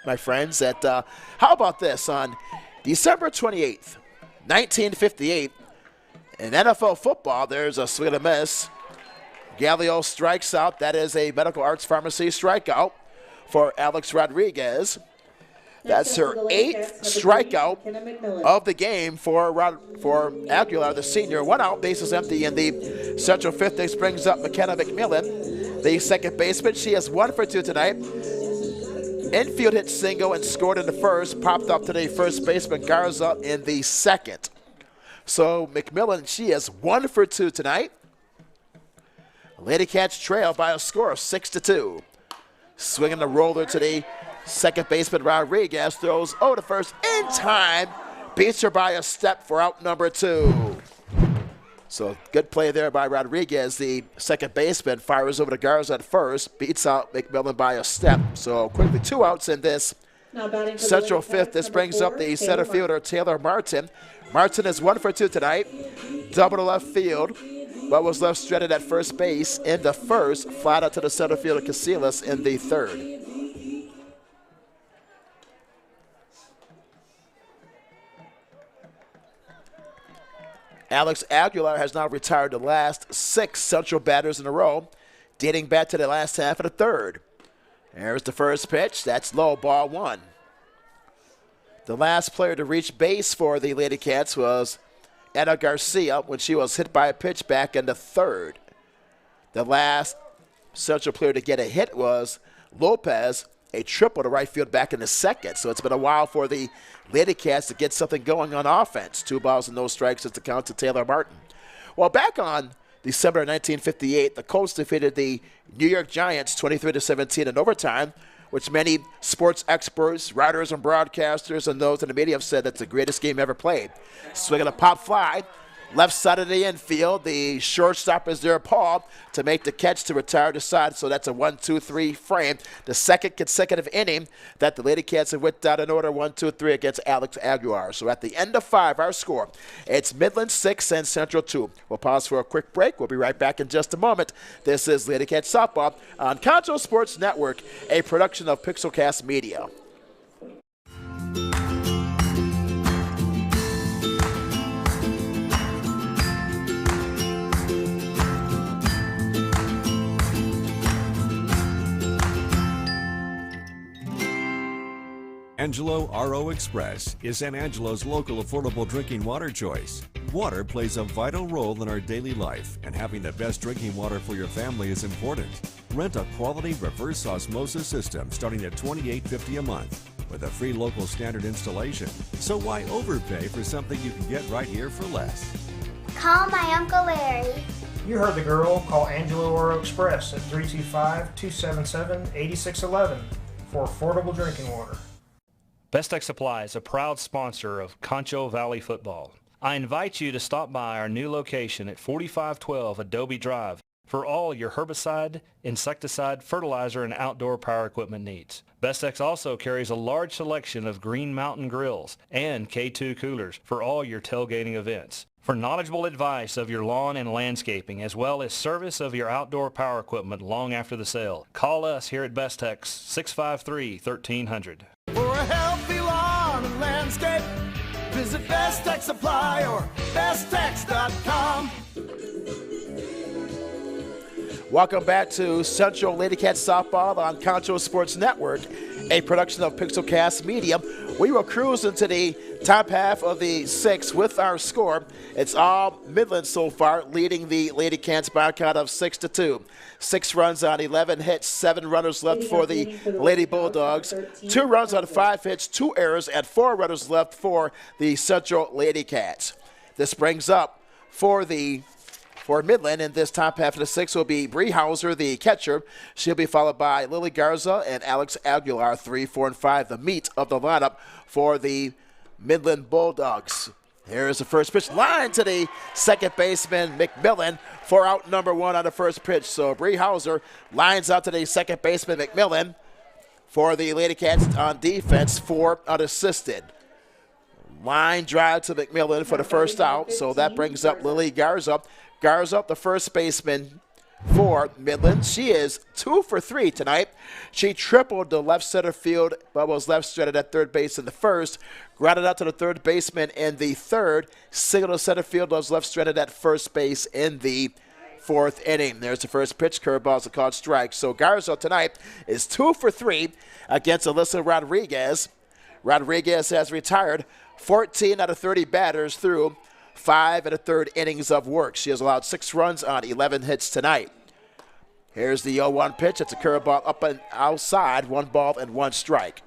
How about this? On December 28th, 1958, in NFL football, there's a swing and a miss. Gallio strikes out. That is a Medical Arts Pharmacy strikeout for Alex Rodriguez. That's her 8th strikeout of the game for Aguilar, the senior. 1 out, bases empty in the Central 5th. This brings up McKenna McMillan, the second baseman. She has 1 for 2 tonight. Infield hit single and scored in the first. Popped up today, first baseman Garza in the second. So McMillan, she has 1 for 2 tonight. Lady Cats trail by a score of 6-2. Swinging the roller to the second baseman Rodriguez, throws to first in time, beats her by a step for out number 2. So good play there by Rodriguez. The second baseman fires over to Garza at first, beats out McMillan by a step. So quickly 2 outs in this Central 5th. This brings up the center fielder Taylor Martin. Martin is 1 for 2 tonight. Double to left field. But was left stranded at first base in the first, flat out to the center fielder Casillas in the third. Alex Aguilar has now retired the last 6 Central batters in a row, dating back to the last half of the third. There's the first pitch. That's low, ball 1. The last player to reach base for the Lady Cats was Anna Garcia when she was hit by a pitch back in the third. The last Central player to get a hit was Lopez, a triple to right field back in the second. So it's been a while for the Lady Cats to get something going on offense. 2 balls and no strikes is the count to Taylor Martin. Well, back on December 1958, the Colts defeated the New York Giants 23-17 in overtime, which many sports experts, writers, and broadcasters, and those in the media have said that's the greatest game ever played. Swinging a pop fly, left side of the infield. The shortstop is there, Paul, to make the catch to retire the side. So that's a 1-2-3 frame. The second consecutive inning that the Lady Cats have whipped out in order 1-2-3 against Alex Aguilar. So at the end of 5, our score, it's Midland 6 and Central 2. We'll pause for a quick break. We'll be right back in just a moment. This is Lady Cats Softball on Concho Sports Network, a production of Pixelcast Media. Angelo RO Express is San Angelo's local affordable drinking water choice. Water plays a vital role in our daily life, and having the best drinking water for your family is important. Rent a quality reverse osmosis system starting at $28.50 a month with a free local standard installation. So why overpay for something you can get right here for less? Call my Uncle Larry. You heard the girl. Call Angelo Oro Express at 325-277-8611 for affordable drinking water. Best Tech Supply is a proud sponsor of Concho Valley Football. I invite you to stop by our new location at 4512 Adobe Drive for all your herbicide, insecticide, fertilizer, and outdoor power equipment needs. Best Tech's also carries a large selection of Green Mountain grills and K2 coolers for all your tailgating events. For knowledgeable advice of your lawn and landscaping, as well as service of your outdoor power equipment long after the sale, call us here at Best Tech's 653-1300. For a healthy lawn and landscape, visit Best Tech Supply or besttech.com. Welcome back to Central Lady Cats Softball on Concho Sports Network, a production of Pixelcast Media. We will cruise into the top half of the 6th with our score. It's all Midland so far, leading the Lady Cats by a count of 6-2. 6 runs on 11 hits, 7 runners left for the Lady Bulldogs, 2 runs on 5 hits, 2 errors, and 4 runners left for the Central Lady Cats. This brings up for Midland in this top half of the 6th will be Bree Hauser, the catcher. She'll be followed by Lily Garza and Alex Aguilar, 3, 4, and 5, the meat of the lineup for the Midland Bulldogs. Here's the first pitch line to the second baseman, McMillan, for out number 1 on the first pitch. So Bree Hauser lines out to the second baseman, McMillan, for the Lady Cats on defense, 4 unassisted. Line drive to McMillan for the first out, so that brings up Lily Garza. Garza, the first baseman for Midland. She is 2 for 3 tonight. She tripled the left center field, but was left stranded at third base in the first. Grounded out to the third baseman in the third. Single to center field, was left stranded at first base in the fourth inning. There's the first pitch. Curveball's a called strike. So Garza tonight is 2 for 3 against Alyssa Rodriguez. Rodriguez has retired 14 out of 30 batters through 5 1/3 innings of work. She has allowed 6 runs on 11 hits tonight. Here's the 0-1 pitch. It's a curveball up and outside. 1 ball and 1 strike.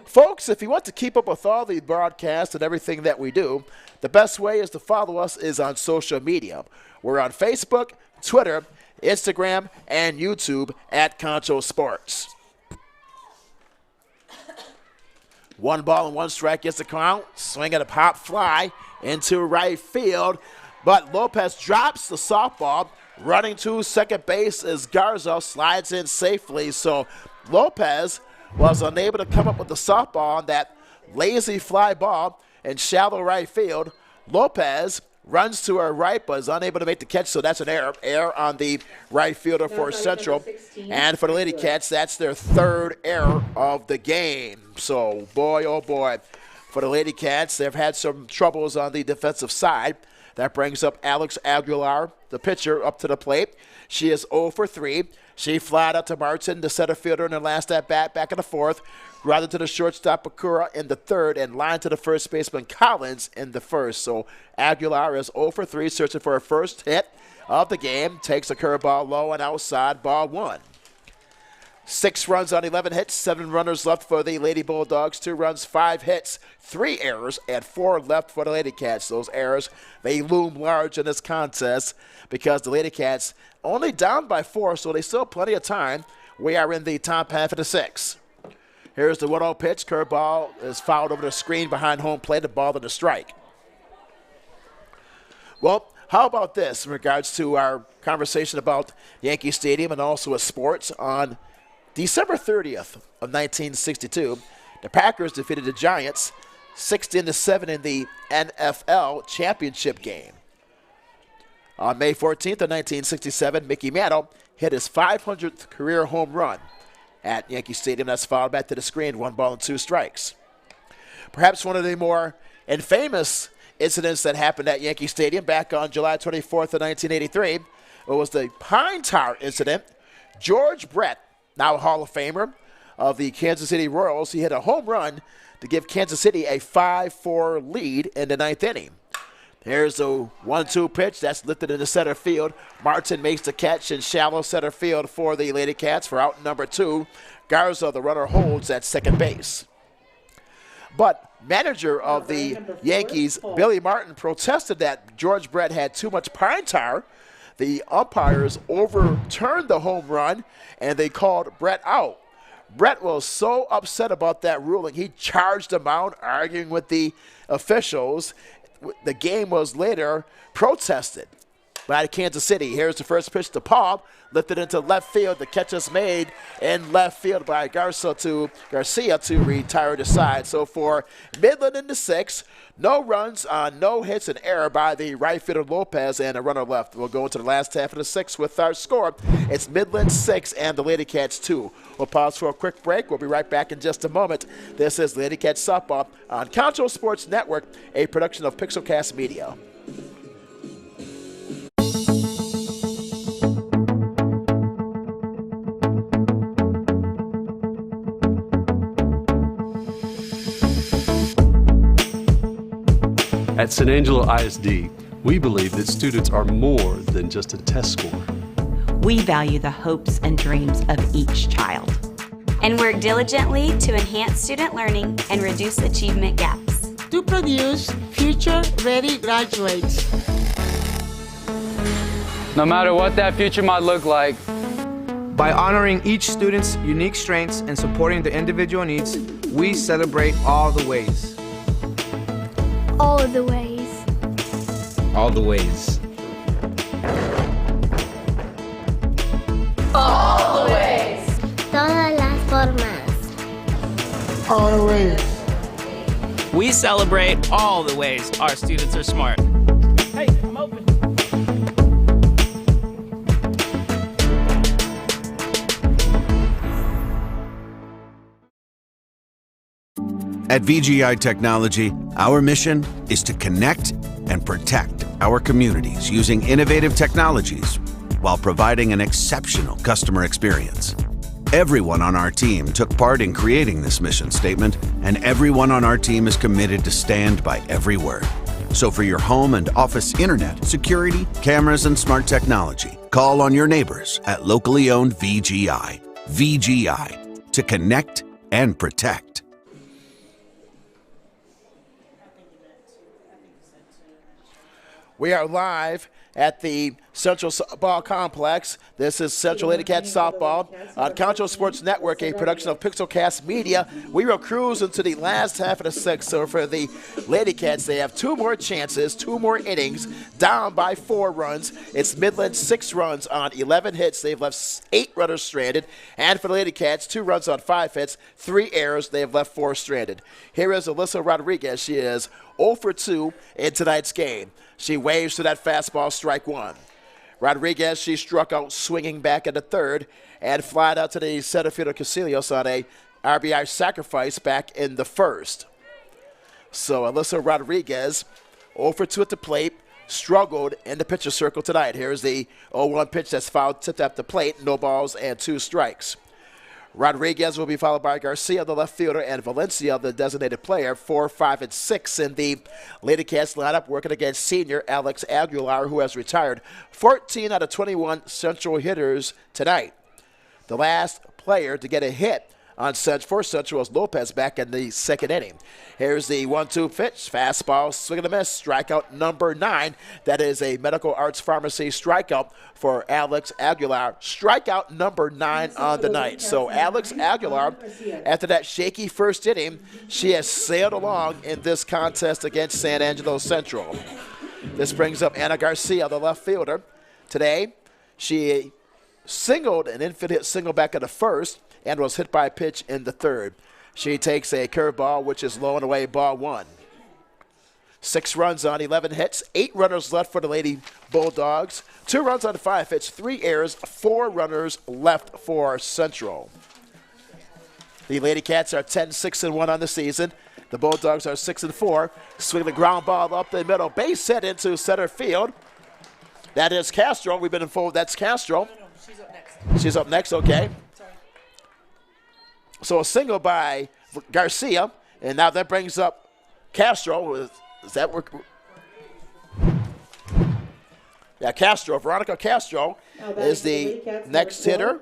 Folks, if you want to keep up with all the broadcasts and everything that we do, the best way is to follow us is on social media. We're on Facebook, Twitter, Instagram, and YouTube at Concho Sports. 1 ball and 1 strike gets the count. Swing and a pop fly into right field, but Lopez drops the softball. Running to second base as Garza slides in safely. So Lopez was unable to come up with the softball on that lazy fly ball in shallow right field. Lopez runs to her right, but is unable to make the catch, so that's an error. Error on the right fielder for Central. And for the Lady Cats, that's their 3rd error of the game. So, boy, oh boy, for the Lady Cats, they've had some troubles on the defensive side. That brings up Alex Aguilar, the pitcher, up to the plate. She is 0 for 3. She flied out to Martin, the center fielder, in her last at-bat back in the 4th. Grounded to the shortstop, Bakura, in the 3rd, and lined to the first baseman, Collins, in the 1st. So Aguilar is 0 for 3, searching for her first hit of the game. Takes a curveball low and outside, ball 1. 6 runs on 11 hits, 7 runners left for the Lady Bulldogs, 2 runs, 5 hits, 3 errors, and 4 left for the Lady Cats. Those errors, they loom large in this contest because the Lady Cats only down by 4, so they still have plenty of time. We are in the top half of the 6th. Here's the 1-0 pitch. Curveball is fouled over the screen behind home plate, the ball and a strike. Well, how about this in regards to our conversation about Yankee Stadium and also with sports? On December 30th of 1962, the Packers defeated the Giants 16-7 in the NFL championship game. On May 14th of 1967, Mickey Mantle hit his 500th career home run at Yankee Stadium. That's fouled back to the screen, 1 ball and 2 strikes. Perhaps one of the more infamous incidents that happened at Yankee Stadium back on July 24th of 1983 was the Pine Tar incident. George Brett, now a Hall of Famer of the Kansas City Royals, he hit a home run to give Kansas City a 5-4 lead in the 9th inning. Here's the 1-2 pitch. That's lifted into center field. Martin makes the catch in shallow center field for the Lady Cats for out number 2. Garza, the runner, holds at second base. But manager of the Yankees, Billy Martin, protested that George Brett had too much pine tar. The umpires overturned the home run, and they called Brett out. Brett was so upset about that ruling, he charged the mound, arguing with the officials. The game was later protested by Kansas City. Here's the first pitch to Paul, lifted into left field. The catch is made in left field by Garcia to retire the side. So for Midland in the 6th, no runs on no hits, and error by the right fielder Lopez, and a runner left. We'll go into the last half of the 6th with our score. It's Midland 6 and the Lady Cats 2. We'll pause for a quick break. We'll be right back in just a moment. This is Lady Cats Softball on Concho Sports Network, a production of Pixelcast Media. At San Angelo ISD, we believe that students are more than just a test score. We value the hopes and dreams of each child. And work diligently to enhance student learning and reduce achievement gaps. To produce future-ready graduates. No matter what that future might look like. By honoring each student's unique strengths and supporting their individual needs, we celebrate all the ways. All of the ways. All the ways. All the ways. Todas las formas. All the ways. We celebrate all the ways our students are smart. Hey, I'm open. At VGI Technology, our mission is to connect and protect our communities using innovative technologies while providing an exceptional customer experience. Everyone on our team took part in creating this mission statement, and everyone on our team is committed to stand by every word. So for your home and office internet, security, cameras, and smart technology, call on your neighbors at locally owned VGI. VGI, to connect and protect. We are live at the Central Softball Complex. This is Central Lady Cats Softball on Concho Sports Network, a production of Pixelcast Media. We will cruise into the last half of the sixth. So for the Lady Cats, they have 2 more chances, 2 more innings, down by 4 runs. It's Midland 6 runs on 11 hits. They've left 8 runners stranded. And for the Lady Cats, 2 runs on 5 hits, 3 errors. They have left 4 stranded. Here is Alyssa Rodriguez. She is 0 for 2 in tonight's game. She waves to that fastball, strike 1. Rodriguez, she struck out swinging back in the third and flied out to the center fielder Casillas on a RBI sacrifice back in the first. So Alyssa Rodriguez, 0 for 2 at the plate, struggled in the pitcher circle tonight. Here's the 0-1 pitch that's fouled, tipped at the plate, no balls and 2 strikes. Rodriguez will be followed by Garcia, the left fielder, and Valencia, the designated player, 4, 5, and 6 in the Lady Cats lineup, working against senior Alex Aguilar, who has retired 14 out of 21 Central hitters tonight. The last player to get a hit for Central was Lopez back in the second inning. Here's the 1-2 pitch, fastball, swing and a miss, strikeout number 9. That is a Medical Arts Pharmacy strikeout for Alex Aguilar. Strikeout number 9 on the night. So Alex Aguilar, after that shaky first inning, she has sailed along in this contest against San Angelo Central. This brings up Anna Garcia, the left fielder. Today, she singled an infield hit single back in the first and was hit by a pitch in the third. She takes a curveball, which is low and away, ball 1. 6 runs on 11 hits, 8 runners left for the Lady Bulldogs, 2 runs on 5 hits, 3 errors, 4 runners left for Central. The Lady Cats are 10-6-1 on the season. The Bulldogs are 6-4. Swing the ground ball up the middle, base hit into center field. That is Castro. We've been informed that's Castro. No, she's up next. She's up next, okay. So a single by Garcia, and now that brings up Castro. Is that work? Yeah, Castro. Veronica Castro is the next hitter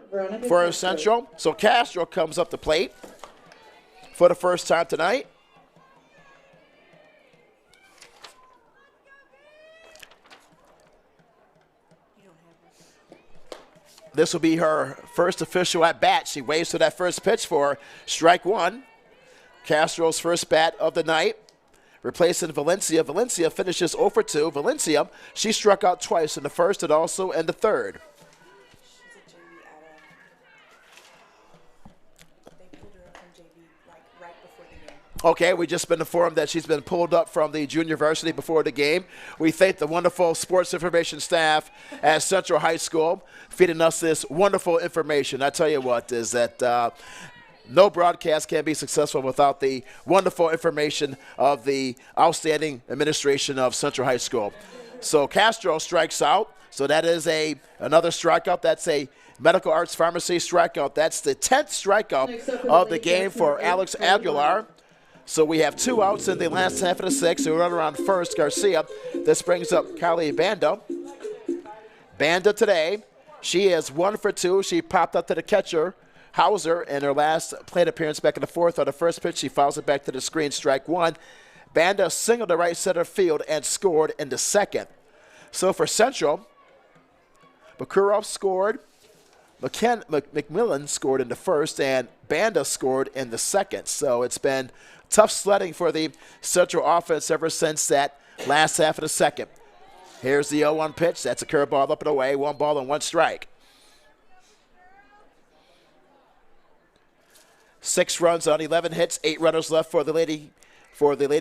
for Central. So Castro comes up the plate for the first time tonight. This will be her first official at bat. She waves to that first pitch for strike 1. Castro's first bat of the night, replacing Valencia. Valencia finishes 0 for 2. Valencia, she struck out twice in the first and also in the third. Okay, we just been informed that she's been pulled up from the junior varsity before the game. We thank the wonderful sports information staff at Central High School feeding us this wonderful information. I tell you what, is that no broadcast can be successful without the wonderful information of the outstanding administration of Central High School. So Castro strikes out. So that is another strikeout. That's a Medical Arts Pharmacy strikeout. That's the 10th strikeout of the game for Alex Aguilar. So we have 2 outs in the last half of the 6th. We run around first, Garcia. This brings up Kylie Banda. Banda today, she is 1 for 2. She popped up to the catcher, Hauser, in her last plate appearance back in the 4th. On the first pitch, she fouls it back to the screen, strike 1. Banda singled to right center field and scored in the 2nd. So for Central, Bakurov scored. McMillan scored in the first, and Banda scored in the second. So it's been tough sledding for the Central offense ever since that last half of the second. Here's the 0-1 pitch. That's a curveball up and away. 1 ball and 1 strike. 6 runs on 11 hits, 8 runners left for the Lady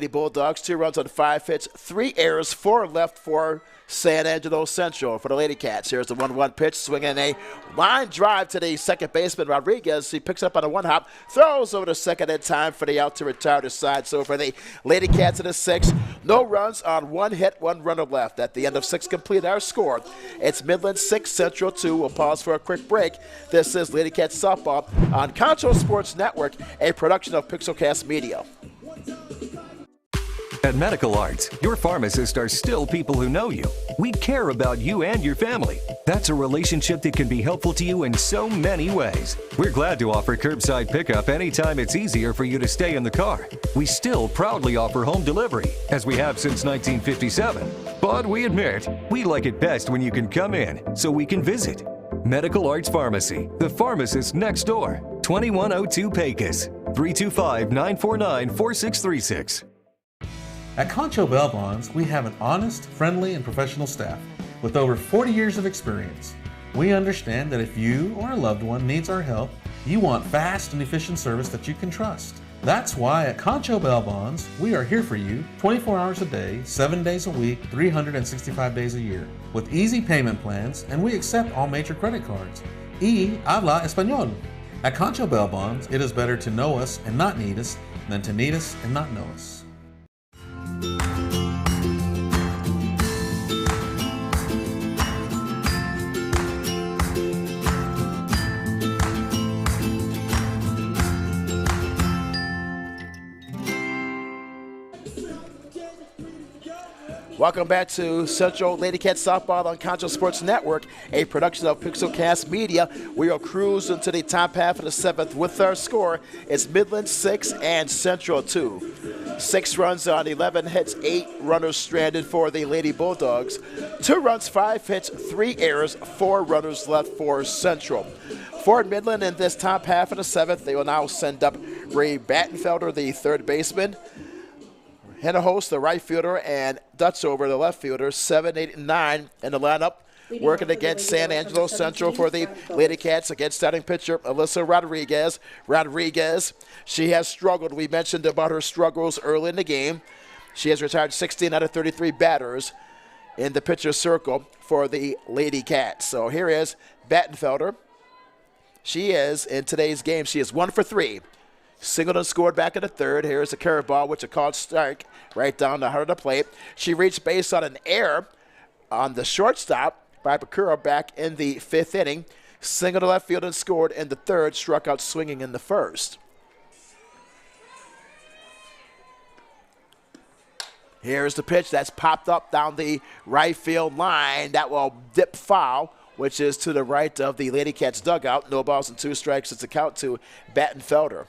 Bulldogs. 2 runs on 5 hits, 3 errors, 4 left for San Angelo Central for the Lady Cats. Here's the 1-1 pitch, swinging a line drive to the second baseman, Rodriguez. He picks up on a 1-hop, throws over to second in time for the out to retire to side. So for the Lady Cats in the 6th, no runs on 1 hit, 1 runner left. At the end of 6 complete, our score, it's Midland 6, Central 2. We'll pause for a quick break. This is Lady Cats Softball on Concho Sports Network, a production of Pixelcast Media. At Medical Arts, your pharmacists are still people who know you. We care about you and your family. That's a relationship that can be helpful to you in so many ways. We're glad to offer curbside pickup anytime it's easier for you to stay in the car. We still proudly offer home delivery, as we have since 1957. But we admit, we like it best when you can come in, so we can visit. Medical Arts Pharmacy, the pharmacist next door. 2102 Pecos, 325-949-4636. At Concho Bonds, we have an honest, friendly, and professional staff with over 40 years of experience. We understand that if you or a loved one needs our help, you want fast and efficient service that you can trust. That's why at Concho Bonds, we are here for you 24 hours a day, 7 days a week, 365 days a year, with easy payment plans, and we accept all major credit cards. Y habla español. At Concho Bonds, it is better to know us and not need us than to need us and not know us. Welcome back to Central Lady Cats Softball on Concho Sports Network, a production of Pixelcast Media. We are cruising to the top half of the 7th with our score. It's Midland 6 and Central 2. 6 runs on 11 hits, 8 runners stranded for the Lady Bulldogs. 2 runs, 5 hits, 3 errors, 4 runners left for Central. For Midland in this top half of the 7th, they will now send up Ray Battenfelder, the third baseman, Hennehost, the right fielder, and Dutzover, the left fielder. 7, 8, and 9 in the lineup. Working against San Angelo Central for the Lady Cats against starting pitcher Alyssa Rodriguez. Rodriguez, she has struggled. We mentioned about her struggles early in the game. She has retired 16 out of 33 batters in the pitcher's circle for the Lady Cats. So here is Battenfelder. She is, in today's game, she is 1 for 3. Singled and scored back in the third. Here's a curveball, which is called strike, right down the heart of the plate. She reached base on an error on the shortstop by Bakura back in the 5th inning. Singled to left field and scored in the third, struck out swinging in the first. Here's the pitch that's popped up down the right field line. That will dip foul, which is to the right of the Lady Cats dugout. No balls and 2 strikes. It's a count to Battenfelder.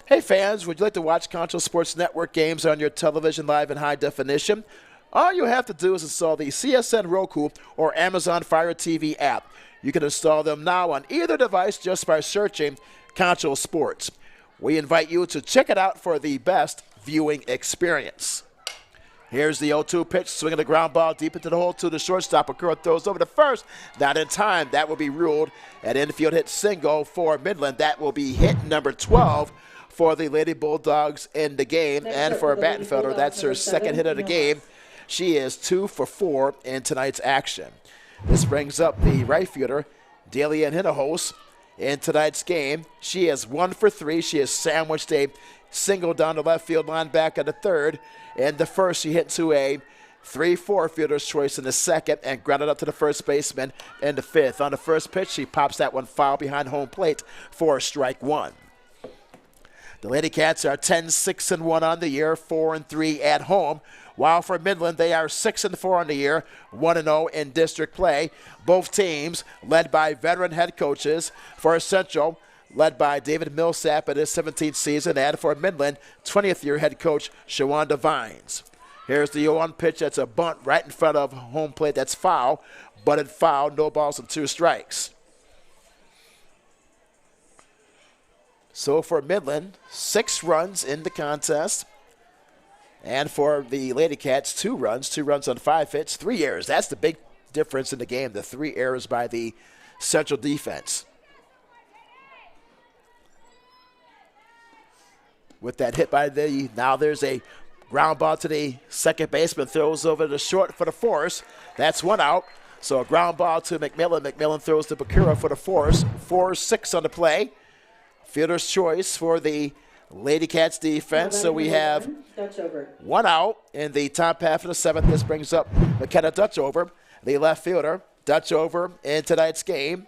Hey fans, would you like to watch Concho Sports Network games on your television live in high definition? All you have to do is install the CSN Roku or Amazon Fire TV app. You can install them now on either device just by searching Concho Sports. We invite you to check it out for the best viewing experience. Here's the 0-2 pitch, swinging the ground ball deep into the hole to the shortstop. Akura throws over to first, not in time. That will be ruled an infield hit single for Midland. That will be hit number 12 for the Lady Bulldogs in the game. And for Battenfelder, that's her second hit of the game. She is 2 for 4 in tonight's action. This brings up the right fielder, Delia Hennehost, in tonight's game. She is 1 for 3. She has sandwiched a single down the left field line back in the third. In the first, she hit to a 3-4 fielder's choice in the second and grounded up to the first baseman in the 5th. On the first pitch, she pops that one foul behind home plate for strike 1. The Lady Cats are 10-6-1 on the year, 4-3 at home. While for Midland, they are 6-4 on the year, 1-0 in district play. Both teams led by veteran head coaches. For Central, led by David Millsap in his 17th season, and for Midland, 20th year head coach Shawanda Vines. Here's the 0-1 pitch. That's a bunt right in front of home plate. That's foul. Butted foul, no balls and 2 strikes. So for Midland, 6 runs in the contest. And for the Lady Cats, 2 runs on 5 hits, 3 errors. That's the big difference in the game, the 3 errors by the Central defense. With that hit by now there's a ground ball to the second baseman, throws over to short for the force. That's 1 out. So a ground ball to McMillan. McMillan throws to Bakura for the force. 4-6 on the play. Fielder's choice for the Lady Cats defense. So we have 1 out in the top half of the 7th. This brings up McKenna Dutchover, the left fielder. Dutchover in tonight's game.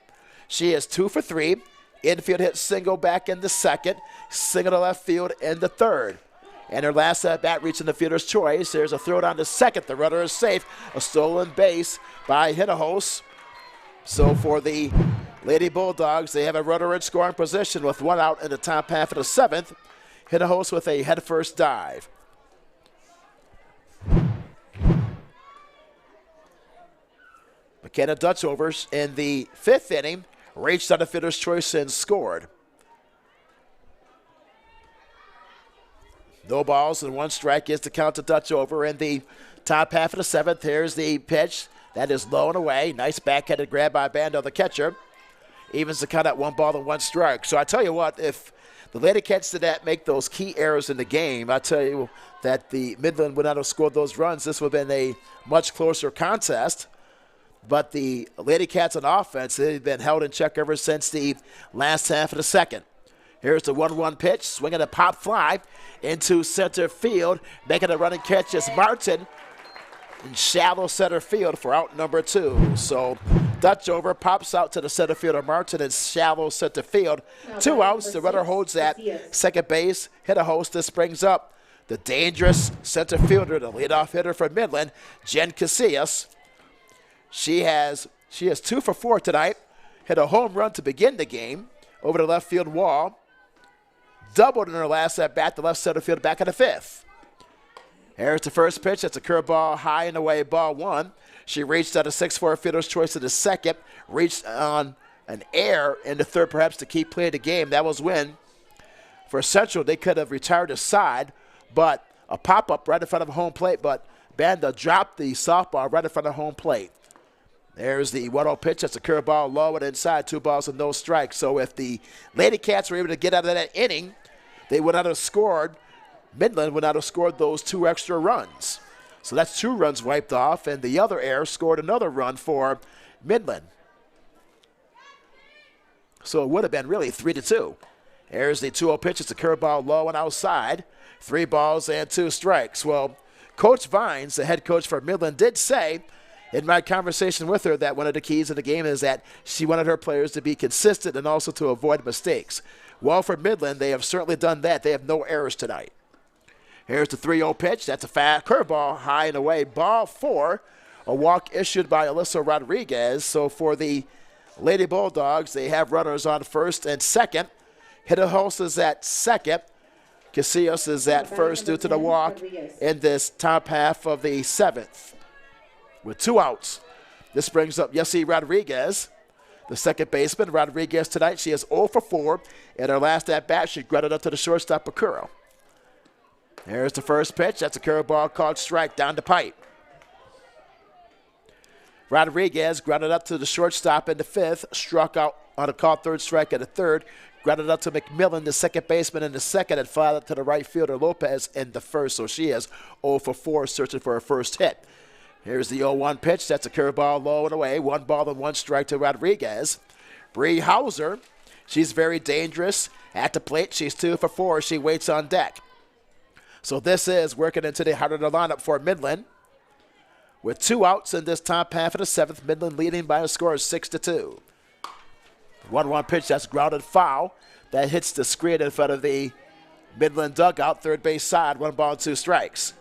She is 2 for 3. Infield hit single back in the 2nd. Single to left field in the 3rd. And her last at bat reaching the fielder's choice. There's a throw down to 2nd. The runner is safe. A stolen base by Hidehos. So for the Lady Bulldogs, they have a runner in scoring position with 1 out in the top half of the 7th. Hidehos with a head-first dive. McKenna Dutchover in the 5th inning reached on the fielder's choice and scored. No balls and 1 strike is the count to Dutchover in the top half of the 7th. Here's the pitch. That is low and away. Nice backhanded grab by Bando, the catcher. Evens the count at 1 ball and 1 strike. So I tell you what, if the Lady Cats did not make those key errors in the game, I tell you that the Midland would not have scored those runs. This would have been a much closer contest. But the Lady Cats on offense, they've been held in check ever since the last half of the 2nd. Here's the 1-1 pitch, swinging a pop fly into center field. Making a running catch is Martin in shallow center field for out number 2. So Dutchover pops out to the center fielder Martin in shallow center field. 2 outs. The runner holds at second base. Hidehos. This brings up the dangerous center fielder, the leadoff hitter for Midland, Jen Casillas. She is 2 for 4 tonight. Hit a home run to begin the game over the left field wall. Doubled in her last at bat, the left center field back in the 5th. Here's the first pitch. That's a curveball, high and away, ball 1. She reached out a 6-4 fielder's choice in the 2nd. Reached on an air in the 3rd, perhaps to keep playing the game. That was when, for Central, they could have retired aside, but a pop-up right in front of home plate. But Banda dropped the softball right in front of home plate. There's the 1-0 pitch. That's a curveball low and inside. 2 balls and no strikes. So if the Lady Cats were able to get out of that inning, they would not have scored. Midland would not have scored those 2 extra runs. So that's 2 runs wiped off, and the other error scored another run for Midland. So it would have been really 3-2. There's the 2-0 pitch. It's a curveball low and outside. 3 balls and 2 strikes. Well, Coach Vines, the head coach for Midland, did say in my conversation with her that one of the keys in the game is that she wanted her players to be consistent and also to avoid mistakes. Well, for Midland, they have certainly done that. They have no errors tonight. Here's the 3-0 pitch. That's a fast curveball, high and away, ball 4. A walk issued by Alyssa Rodriguez. So for the Lady Bulldogs, they have runners on 1st and 2nd. Hidehos is at 2nd. Casillas is at 1st due to the walk in this top half of the 7th. With 2 outs. This brings up Yessie Rodriguez, the second baseman. Rodriguez tonight, she is 0 for 4. In her last at-bat, she grounded up to the shortstop, Bakura. There's the first pitch. That's a curveball called strike down the pipe. Rodriguez grounded up to the shortstop in the 5th, struck out on a called 3rd strike in the 3rd, grounded up to McMillan, the second baseman in the 2nd, and fired up to the right fielder Lopez in the 1st. So she is 0 for 4, searching for her first hit. Here's the 0-1 pitch. That's a curveball low and away. 1 ball and 1 strike to Rodriguez. Bree Hauser, she's very dangerous. At the plate, she's 2 for 4. She waits on deck. So this is working into the heart of the lineup for Midland. With 2 outs in this top half of the 7th, Midland leading by a score of 6-2. 1-1 pitch. That's grounded foul. That hits the screen in front of the Midland dugout, 3rd base side. 1 ball and 2 strikes.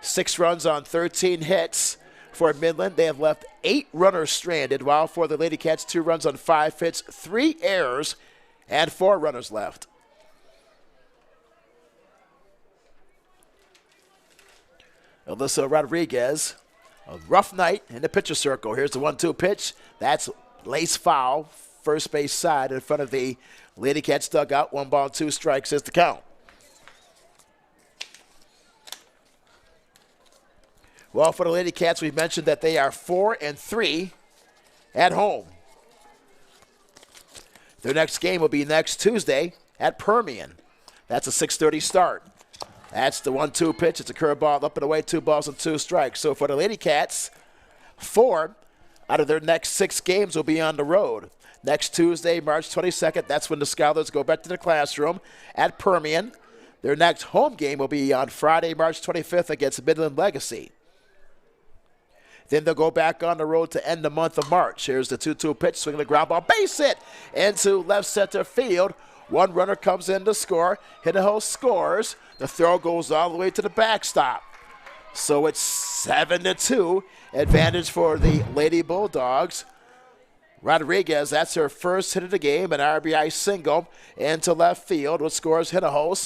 6 runs on 13 hits for Midland. They have left 8 runners stranded, while for the Lady Cats, 2 runs on 5 hits, 3 errors, and 4 runners left. Alyssa Rodriguez, a rough night in the pitcher circle. Here's the 1-2 pitch. That's lace foul, first base side in front of the Lady Cats dugout. 1 ball, 2 strikes is the count. Well, for the Lady Cats, we mentioned that they are 4-3 at home. Their next game will be next Tuesday at Permian. That's a 6:30 start. That's the 1-2 pitch. It's a curveball up and away, 2 balls and 2 strikes. So for the Lady Cats, 4 out of their next 6 games will be on the road. Next Tuesday, March 22nd, that's when the Scholars go back to the classroom at Permian. Their next home game will be on Friday, March 25th against Midland Legacy. Then they'll go back on the road to end the month of March. Here's the 2-2 pitch, swinging the ground ball, base hit into left center field. One runner comes in to score. Hidalgo scores. The throw goes all the way to the backstop. So it's 7-2 advantage for the Lady Bulldogs. Rodriguez, that's her first hit of the game, an RBI single into left field, which scores Hidalgo.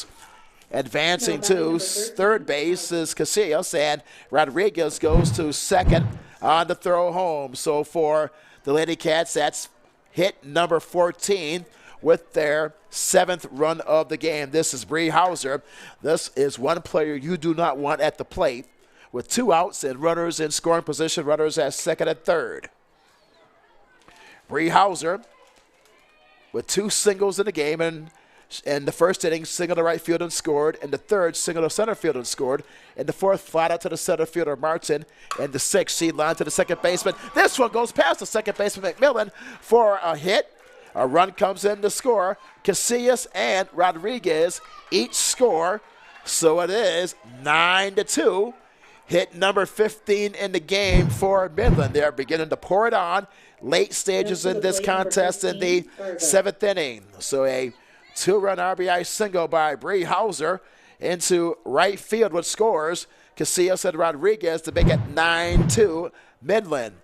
Advancing to third base is Casillas, and Rodriguez goes to second on the throw home. So for the Lady Cats, that's hit number 14 with their 7th run of the game. This is Bree Hauser. This is one player you do not want at the plate with 2 outs and runners in scoring position, runners at second and third. Bree Hauser with 2 singles in the game, and in the first inning, single to right field and scored. In the third, single to center field and scored. In the fourth, flat out to the center fielder, Martin. And the 6th, seed line to the second baseman. This one goes past the second baseman, McMillan, for a hit. A run comes in to score. Casillas and Rodriguez each score. So it is 9-2. Hit number 15 in the game for Midland. They're beginning to pour it on. Late stages in this contest in the 7th inning. So a 2-run RBI single by Bree Hauser into right field, which scores Casillas and Rodriguez to make it 9-2 Midland.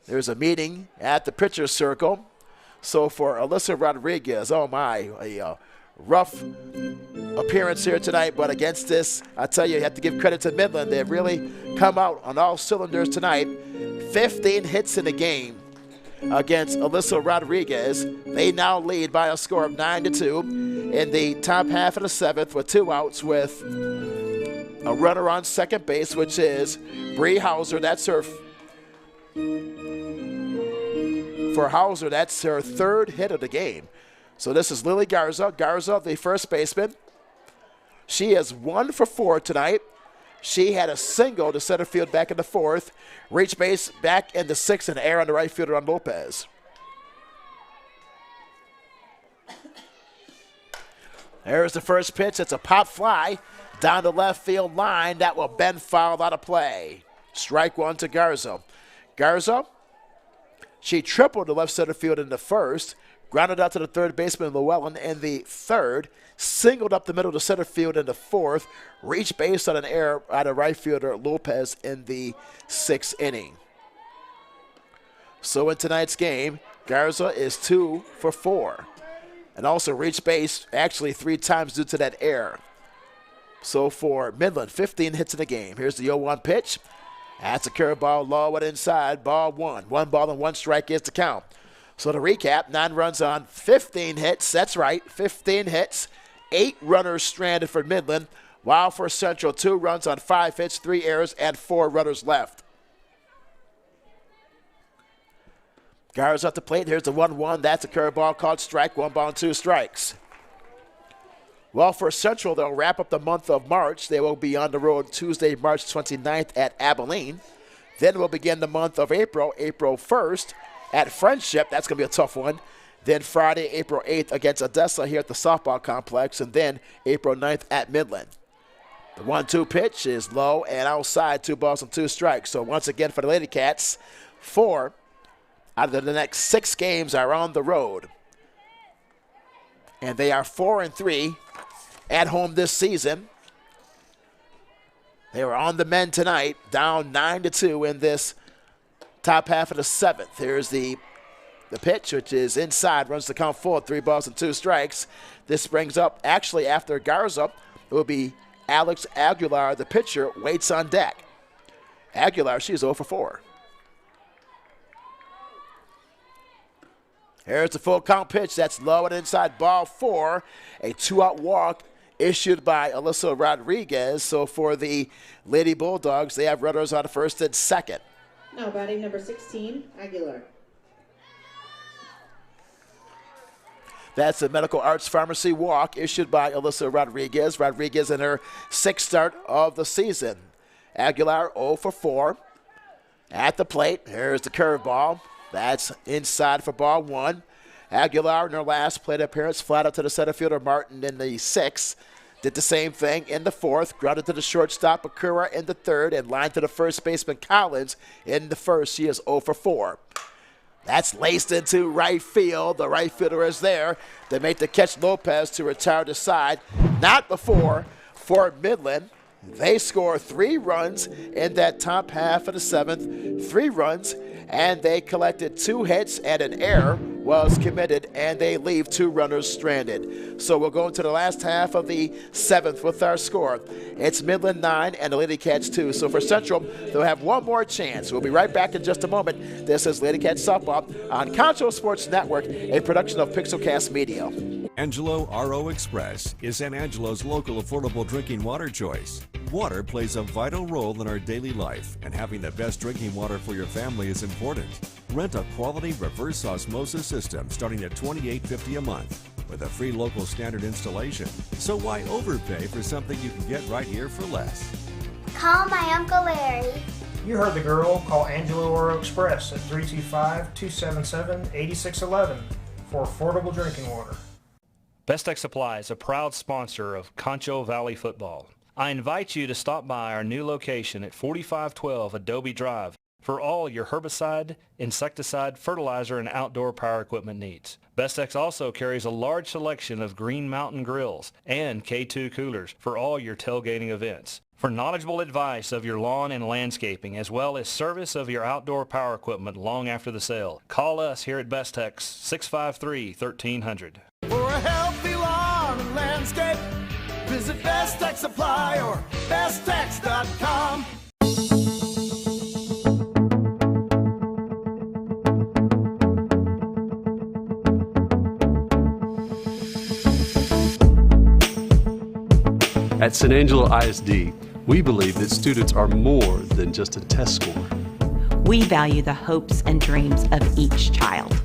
There's a meeting at the pitcher's circle. So for Alyssa Rodriguez, oh my, a rough appearance here tonight, but against this, I tell you have to give credit to Midland. They've really come out on all cylinders tonight. 15 hits in the game against Alyssa Rodriguez. They now lead by a score of 9-2 in the top half of the 7th with 2 outs with a runner on second base, which is Bree Hauser. That's her for Hauser. That's her 3rd hit of the game. So this is Lily Garza. Garza, the first baseman. She is 1 for 4 tonight. She had a single to center field back in the 4th. Reach base back in the 6th and air on the right fielder on Lopez. There's the first pitch. It's a pop fly down the left field line. That will bend foul out of play. Strike 1 to Garza. Garza, she tripled the left center field in the 1st. Grounded out to the third baseman Llewellyn in the 3rd. Singled up the middle to center field in the 4th. Reached base on an error out of right fielder Lopez in the 6th inning. So in tonight's game, Garza is 2 for 4. And also reached base actually 3 times due to that error. So for Midland, 15 hits in the game. Here's the 0-1 pitch. That's a curveball, low and inside, ball 1. 1 ball and 1 strike is the count. So to recap, 9 runs on 15 hits. That's right, 15 hits. 8 runners stranded for Midland, while for Central, 2 runs on 5 hits, 3 errors, and 4 runners left. Garza at the plate. Here's the 1-1. That's a curveball called strike. 1 ball and 2 strikes. Well, for Central, they'll wrap up the month of March. They will be on the road Tuesday, March 29th at Abilene. Then we'll begin the month of April, April 1st at Friendship. That's going to be a tough one. Then Friday, April 8th against Odessa here at the softball complex. And then April 9th at Midland. The 1-2 pitch is low and outside. 2 balls and 2 strikes. So once again for the Lady Cats, 4 out of the next 6 games are on the road. And they are 4-3 at home this season. They were on the mend tonight, down 9-2 in this top half of the 7th. Here's the pitch, which is inside, runs the count full, 3 balls and 2 strikes. This brings up, actually after Garza, it will be Alex Aguilar, the pitcher, waits on deck. Aguilar, she's 0 for 4. Here's the full count pitch. That's low and inside, ball 4. A 2-out walk issued by Alyssa Rodriguez. So for the Lady Bulldogs, they have runners on first and second. Now batting number 16, Aguilar. That's a Medical Arts Pharmacy walk issued by Alyssa Rodriguez. Rodriguez in her 6th start of the season. Aguilar 0 for 4. At the plate, here's the curveball. That's inside for ball 1. Aguilar in her last plate appearance flat out to the center fielder Martin in the 6th. Did the same thing in the 4th. Grounded to the shortstop Bakura in the 3rd and lined to the first baseman Collins in the 1st. She is 0 for 4. That's laced into right field. The right fielder is there. They make the catch Lopez to retire to side. Not before for Midland. They score 3 runs in that top half of the 7th. 3 runs, and they collected 2 hits, and an error was committed, and they leave 2 runners stranded. So we'll go into the last half of the 7th with our score. It's Midland 9 and the Lady Cats 2. So for Central, they'll have one more chance. We'll be right back in just a moment. This is Lady Cats Softball on Concho Sports Network, a production of Pixelcast Media. Angelo RO Express is San Angelo's local affordable drinking water choice. Water plays a vital role in our daily life, and having the best drinking water for your family is important. Rent a quality reverse osmosis system starting at $28.50 a month with a free local standard installation. So why overpay for something you can get right here for less? Call my Uncle Larry. You heard the girl. Call Angelo Oro Express at 325-277-8611 for affordable drinking water. Best Tech Supply is a proud sponsor of Concho Valley Football. I invite you to stop by our new location at 4512 Adobe Drive for all your herbicide, insecticide, fertilizer, and outdoor power equipment needs. Best Tech also carries a large selection of Green Mountain grills and K2 coolers for all your tailgating events. For knowledgeable advice of your lawn and landscaping, as well as service of your outdoor power equipment long after the sale, call us here at Best Tech 653-1300. For a healthy lawn and landscape, visit Best Tech Supply or besttech.com. At San Angelo ISD, we believe that students are more than just a test score. We value the hopes and dreams of each child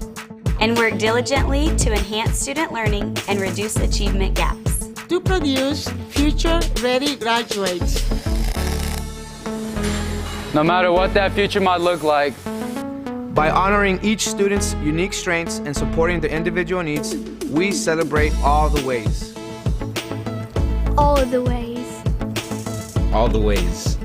and work diligently to enhance student learning and reduce achievement gaps. To produce future-ready graduates. No matter what that future might look like. By honoring each student's unique strengths and supporting their individual needs, we celebrate all the ways. All the ways. All the ways.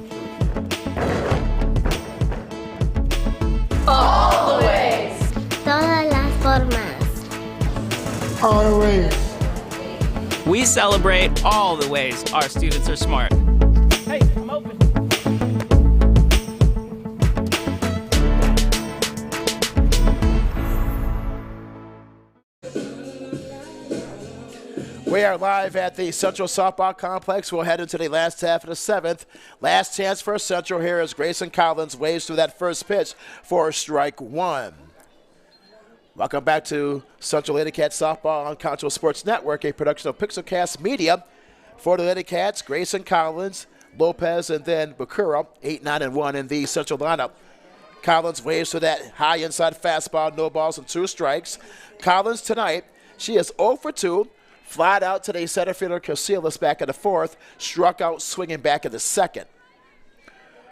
All the ways. Todas las formas. All the ways. We celebrate all the ways our students are smart. Hey, I'm open. We are live at the Central Softball Complex. We'll head into the last half of the 7th. Last chance for Central here as Grayson Collins waves through that first pitch for strike 1. Welcome back to Central Lady Cats Softball on Concho Sports Network, a production of Pixelcast Media. For the Lady Cats, Grayson Collins, Lopez, and then Bakura, 8, 9, and 1 in the Central lineup. Collins waves for that high inside fastball, no balls and 2 strikes. Collins tonight, she is 0 for 2. Flied out to the center fielder Casillas back in the 4th, struck out swinging back in the 2nd.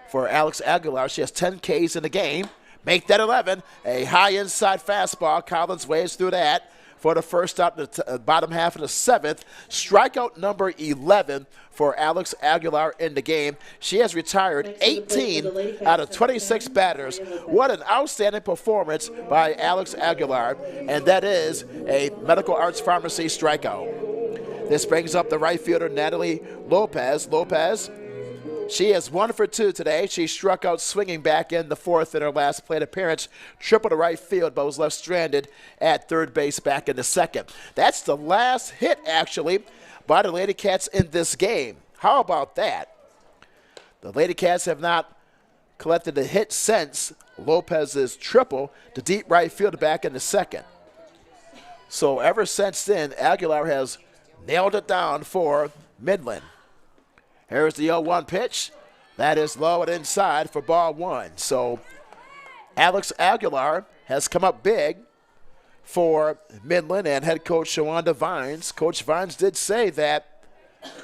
For Alex Aguilar, she has 10 Ks in the game. Make that 11. A high inside fastball. Collins waves through that for the first out in the bottom half of the 7th. Strikeout number 11 for Alex Aguilar in the game. She has retired 18 out of 26 batters. What an outstanding performance by Alex Aguilar, and that is a Medical Arts Pharmacy strikeout. This brings up the right fielder, Natalie Lopez. She is 1 for 2 today. She struck out swinging back in the 4th in her last plate appearance. Triple to right field, but was left stranded at third base back in the 2nd. That's the last hit, actually, by the Lady Cats in this game. How about that? The Lady Cats have not collected a hit since Lopez's triple to deep right field back in the 2nd. So ever since then, Aguilar has nailed it down for Midland. Here's the 0-1 pitch. That is low and inside for ball one. So Alex Aguilar has come up big for Midland and head coach Shawanda Vines. Coach Vines did say that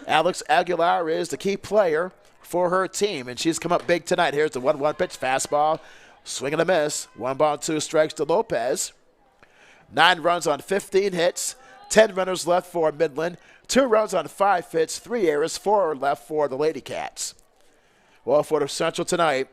Alex Aguilar is the key player for her team, and she's come up big tonight. Here's the 1-1 pitch, fastball, swing and a miss. 1 ball, 2 strikes to Lopez. 9 runs on 15 hits, 10 runners left for Midland, 2 runs on 5 hits, 3 errors, 4 left for the Lady Cats. Well, for the Central tonight,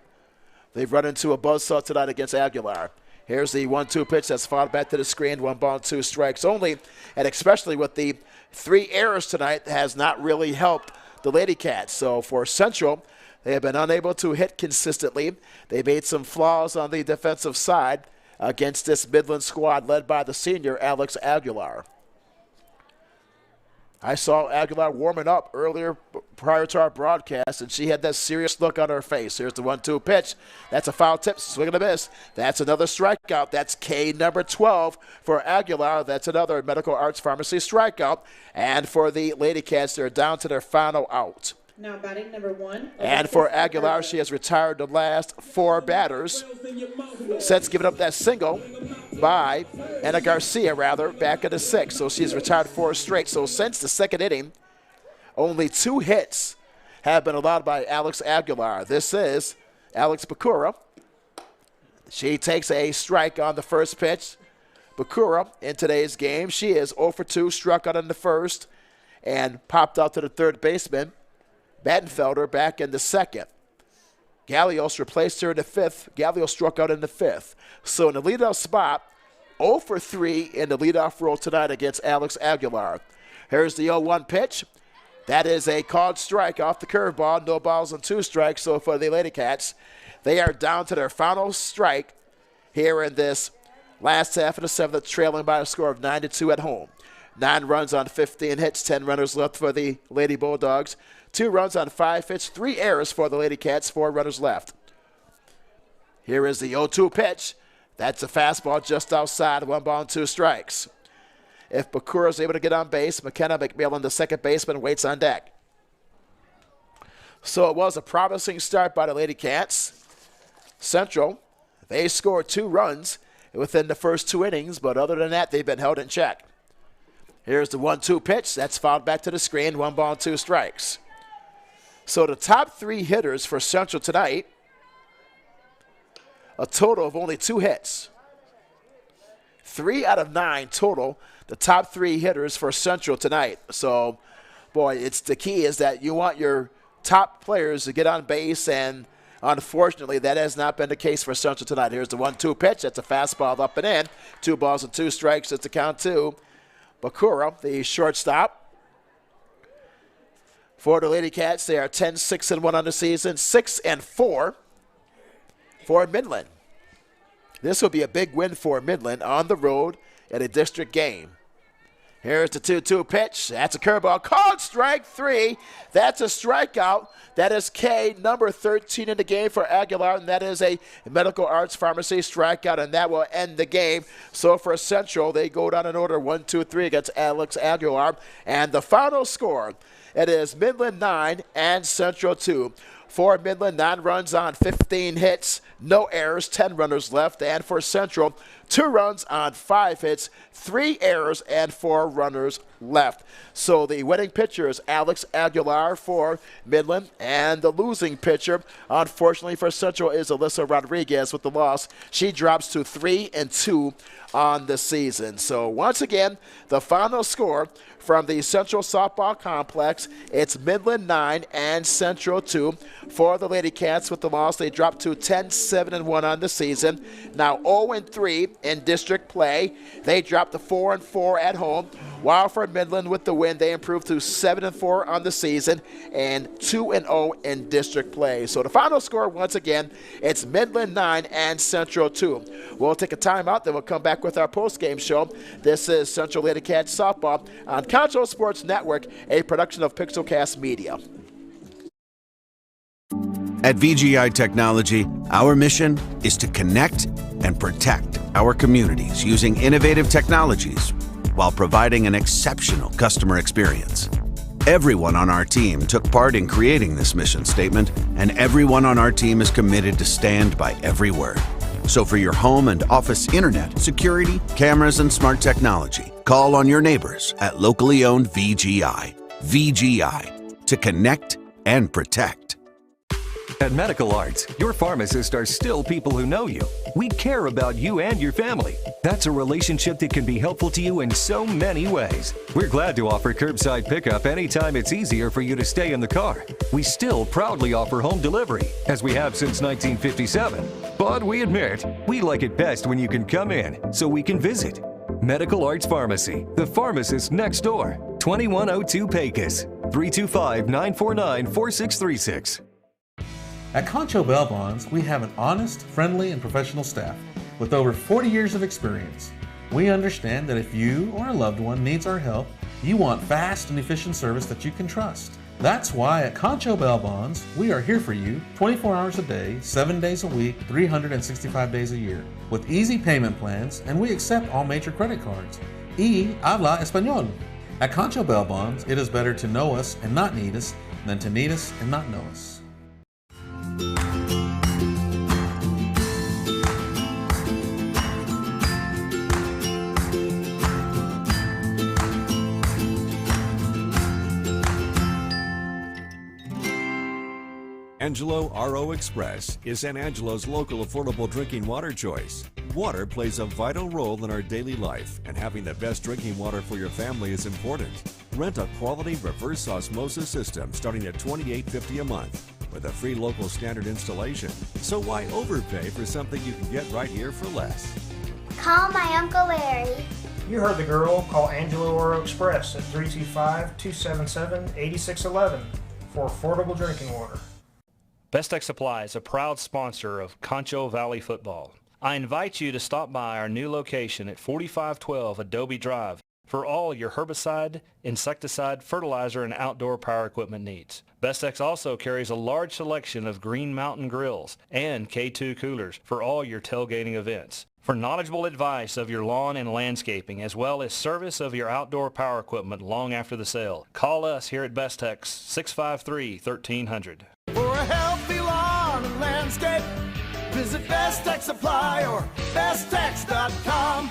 they've run into a buzzsaw tonight against Aguilar. Here's the 1-2 pitch that's fouled back to the screen. 1 ball, 2 strikes only. And especially with the 3 errors tonight, has not really helped the Lady Cats. So for Central, they have been unable to hit consistently. They made some flaws on the defensive side against this Midland squad led by the senior Alex Aguilar. I saw Aguilar warming up earlier prior to our broadcast, and she had that serious look on her face. Here's the 1-2 pitch. That's a foul tip, swing and a miss. That's another strikeout. That's K number 12 for Aguilar. That's another Medical Arts Pharmacy strikeout. And for the Lady Cats, they're down to their final out. Now batting number 1. And for Aguilar, she has retired the last 4 batters since giving up that single by Anna Garcia, back in the 6th. So she's retired 4 straight. So since the 2nd inning, only 2 hits have been allowed by Alex Aguilar. This is Alex Bakura. She takes a strike on the first pitch. Bakura in today's game, she is 0 for 2, struck out in the first, and popped out to the third baseman. Battenfelder back in the 2nd. Gallios replaced her in the 5th. Gallios struck out in the 5th. So in the leadoff spot, 0 for 3 in the leadoff role tonight against Alex Aguilar. Here's the 0-1 pitch. That is a called strike off the curveball. No balls and 2 strikes. So for the Lady Cats, they are down to their final strike here in this last half of the 7th, trailing by a score of 9-2 at home. 9 runs on 15 hits, 10 runners left for the Lady Bulldogs. 2 runs on 5 hits, 3 errors for the Lady Cats, 4 runners left. Here is the 0-2 pitch. That's a fastball just outside, 1 ball and 2 strikes. If Bakura is able to get on base, McKenna McMillan, the second baseman, waits on deck. So it was a promising start by the Lady Cats. Central, they scored 2 runs within the first 2 innings, but other than that, they've been held in check. Here's the 1-2 pitch. That's fouled back to the screen, 1 ball and 2 strikes. So the top 3 hitters for Central tonight, a total of only 2 hits. 3 out of 9 total, the top 3 hitters for Central tonight. So, boy, it's the key is that you want your top players to get on base, and unfortunately, that has not been the case for Central tonight. Here's the 1-2 pitch. That's a fastball up and in. 2 balls and 2 strikes. It's the count 2. Bakura, the shortstop. For the Lady Cats, they are 10-6-1 on the season, 6-4 for Midland. This will be a big win for Midland on the road in a district game. Here's the 2-2 pitch. That's a curveball. Called strike 3. That's a strikeout. That is K, number 13 in the game for Aguilar, and that is a Medical Arts Pharmacy strikeout, and that will end the game. So for Central, they go down in order 1-2-3 against Alex Aguilar. And the final score, it is Midland 9 and Central 2. For Midland, 9 runs on 15 hits, no errors, 10 runners left. And for Central, 2 runs on 5 hits, 3 errors, and 4 runners left. So the winning pitcher is Alex Aguilar for Midland, and the losing pitcher, unfortunately for Central, is Alyssa Rodriguez with the loss. She drops to 3-2 on the season. So once again, the final score from the Central Softball Complex, it's Midland 9 and Central 2. For the Lady Cats with the loss, they dropped to 10-7-1 on the season. Now 0-3 in district play. They dropped to 4-4 at home. While for Midland with the win, they improved to 7-4 on the season and 2-0 in district play. So the final score, once again, it's Midland 9 and Central 2. We'll take a timeout, then we'll come back with our post-game show. This is Central Lady Cats Softball on Concho Sports Network, a production of Pixelcast Media. At VGI Technology, our mission is to connect and protect our communities using innovative technologies while providing an exceptional customer experience. Everyone on our team took part in creating this mission statement, and everyone on our team is committed to stand by every word. So for your home and office internet, security, cameras, and smart technology, call on your neighbors at locally owned VGI. VGI, to connect and protect. At Medical Arts, your pharmacists are still people who know you. We care about you and your family. That's a relationship that can be helpful to you in so many ways. We're glad to offer curbside pickup anytime it's easier for you to stay in the car. We still proudly offer home delivery, as we have since 1957. But we admit, we like it best when you can come in, so we can visit. Medical Arts Pharmacy, the pharmacist next door. 2102 Pecos, 325-949-4636. At Concho Bonds, we have an honest, friendly, and professional staff with over 40 years of experience. We understand that if you or a loved one needs our help, you want fast and efficient service that you can trust. That's why at Concho Bonds, we are here for you 24 hours a day, 7 days a week, 365 days a year, with easy payment plans, and we accept all major credit cards. Y habla español. At Concho Bonds, it is better to know us and not need us than to need us and not know us. Angelo RO Express is San Angelo's local affordable drinking water choice. Water plays a vital role in our daily life, and having the best drinking water for your family is important. Rent a quality reverse osmosis system starting at $28.50 a month with a free local standard installation. So why overpay for something you can get right here for less? Call my Uncle Larry. You heard the girl. Call Angelo RO Express at 325-277-8611 for affordable drinking water. Best Tech Supply is a proud sponsor of Concho Valley Football. I invite you to stop by our new location at 4512 Adobe Drive for all your herbicide, insecticide, fertilizer, and outdoor power equipment needs. Bestex also carries a large selection of Green Mountain grills and K2 coolers for all your tailgating events. For knowledgeable advice of your lawn and landscaping, as well as service of your outdoor power equipment long after the sale, call us here at Bestex 653-1300. For a healthy lawn and landscape, visit Best Tech Supply or besttech.com.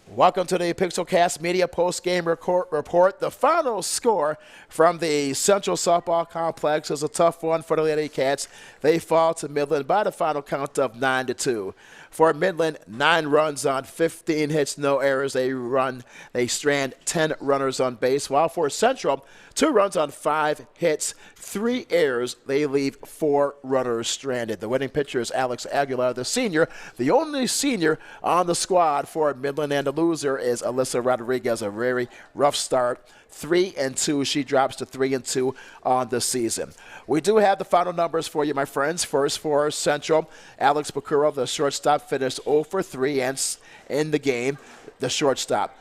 Welcome to the Pixelcast Media post-game report. The final score from the Central Softball Complex is a tough one for the Lady Cats. They fall to Midland by the final count of 9-2. For Midland, 9 runs on 15 hits, no errors. They strand 10 runners on base. While for Central, 2 runs on 5 hits, 3 errors. They leave 4 runners stranded. The winning pitcher is Alex Aguilar, the senior, the only senior on the squad for Midland, and the loser is Alyssa Rodriguez. A very rough start. 3-2. She drops to 3-2 on the season. We do have the final numbers for you, my friends. First for Central, Alex Bakura, the shortstop, finished 0 for 3 in the game, the shortstop.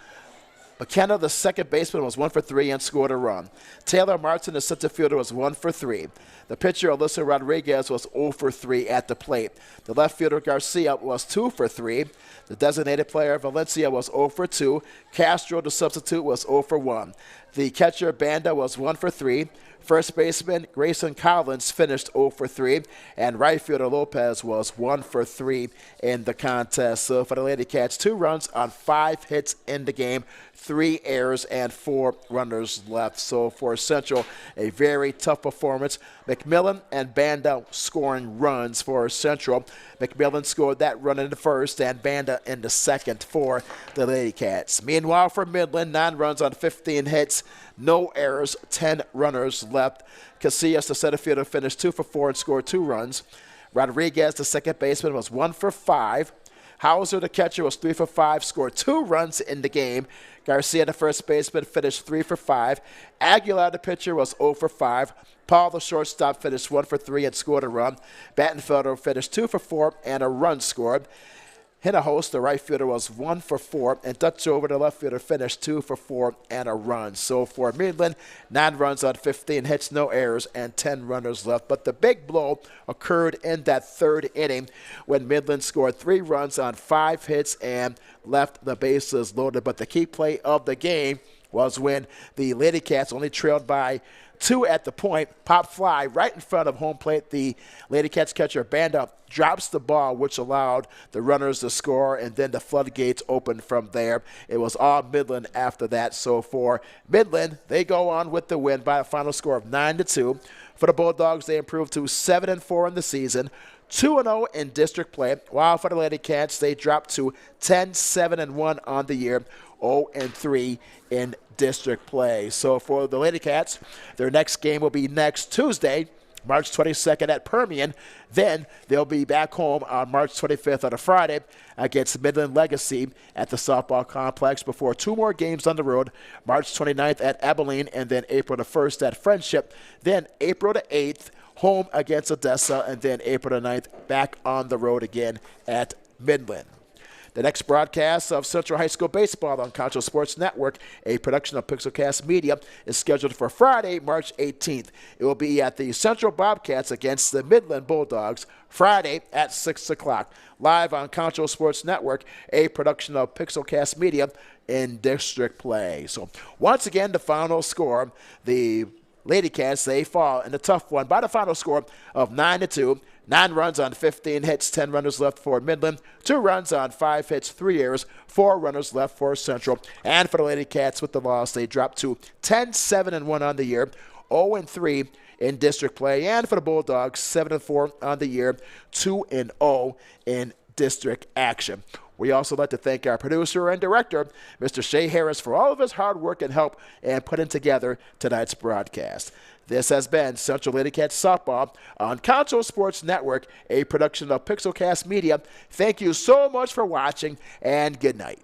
McKenna, the second baseman, was 1 for 3 and scored a run. Taylor Martin, the center fielder, was 1 for 3. The pitcher, Alyssa Rodriguez, was 0 for 3 at the plate. The left fielder, Garcia, was 2 for 3. The designated player, Valencia, was 0 for 2. Castro, the substitute, was 0 for 1. The catcher, Banda, was 1 for 3. First baseman Grayson Collins finished 0 for 3, and right fielder Lopez was 1 for 3 in the contest. So for the Lady Cats, 2 runs on 5 hits in the game, 3 errors, and 4 runners left. So for Central, a very tough performance. McMillan and Banda scoring runs for Central. McMillan scored that run in the first and Banda in the second for the Lady Cats. Meanwhile, for Midland, 9 runs on 15 hits, no errors, 10 runners left. Casillas, the center fielder, finished 2 for 4 and scored 2 runs. Rodriguez, the second baseman, was 1 for 5. Hauser, the catcher, was 3 for 5, scored 2 runs in the game. Garcia, the first baseman, finished 3 for 5. Aguilar, the pitcher, was 0 for 5. Paul, the shortstop, finished 1 for 3 and scored a run. Battenfelder finished 2 for 4 and a run scored. Hinahost, the right fielder, was 1 for 4, and Dutch over the left fielder finished 2 for 4 and a run. So for Midland, 9 runs on 15 hits, no errors, and 10 runners left. But the big blow occurred in that third inning when Midland scored 3 runs on 5 hits and left the bases loaded. But the key play of the game was when the Lady Cats only trailed by 2 at the point, pop fly right in front of home plate. The Lady Cats catcher Banda drops the ball, which allowed the runners to score, and then the floodgates opened from there. It was all Midland after that. So for Midland, they go on with the win by a final score of 9-2. For the Bulldogs, they improved to 7-4 in the season, 2-0 in district play, while for the Lady Cats, they dropped to 10-7-1 on the year, 0-3 in district play. So for the Lady Cats, their next game will be next Tuesday, March 22nd at Permian. Then they'll be back home on March 25th on a Friday against Midland Legacy at the softball complex before 2 more games on the road, March 29th at Abilene and then April the 1st at Friendship. Then April the 8th, home against Odessa, and then April the 9th back on the road again at Midland. The next broadcast of Central High School Baseball on Concho Sports Network, a production of Pixelcast Media, is scheduled for Friday, March 18th. It will be at the Central Bobcats against the Midland Bulldogs, Friday at 6 o'clock. Live on Concho Sports Network, a production of Pixelcast Media in district play. So once again, the final score, the Lady Cats, they fall in a tough one by the final score of 9-2. 9 runs on 15 hits, 10 runners left for Midland, 2 runs on 5 hits, 3 errors, 4 runners left for Central. And for the Lady Cats with the loss, they dropped to 10-7-1 on the year, 0-3 in district play. And for the Bulldogs, 7-4 on the year, 2-0 in district action. We also like to thank our producer and director, Mr. Shea Harris, for all of his hard work and help in putting together tonight's broadcast. This has been Central Lady Cats Softball on Concho Sports Network, a production of Pixelcast Media. Thank you so much for watching, and good night.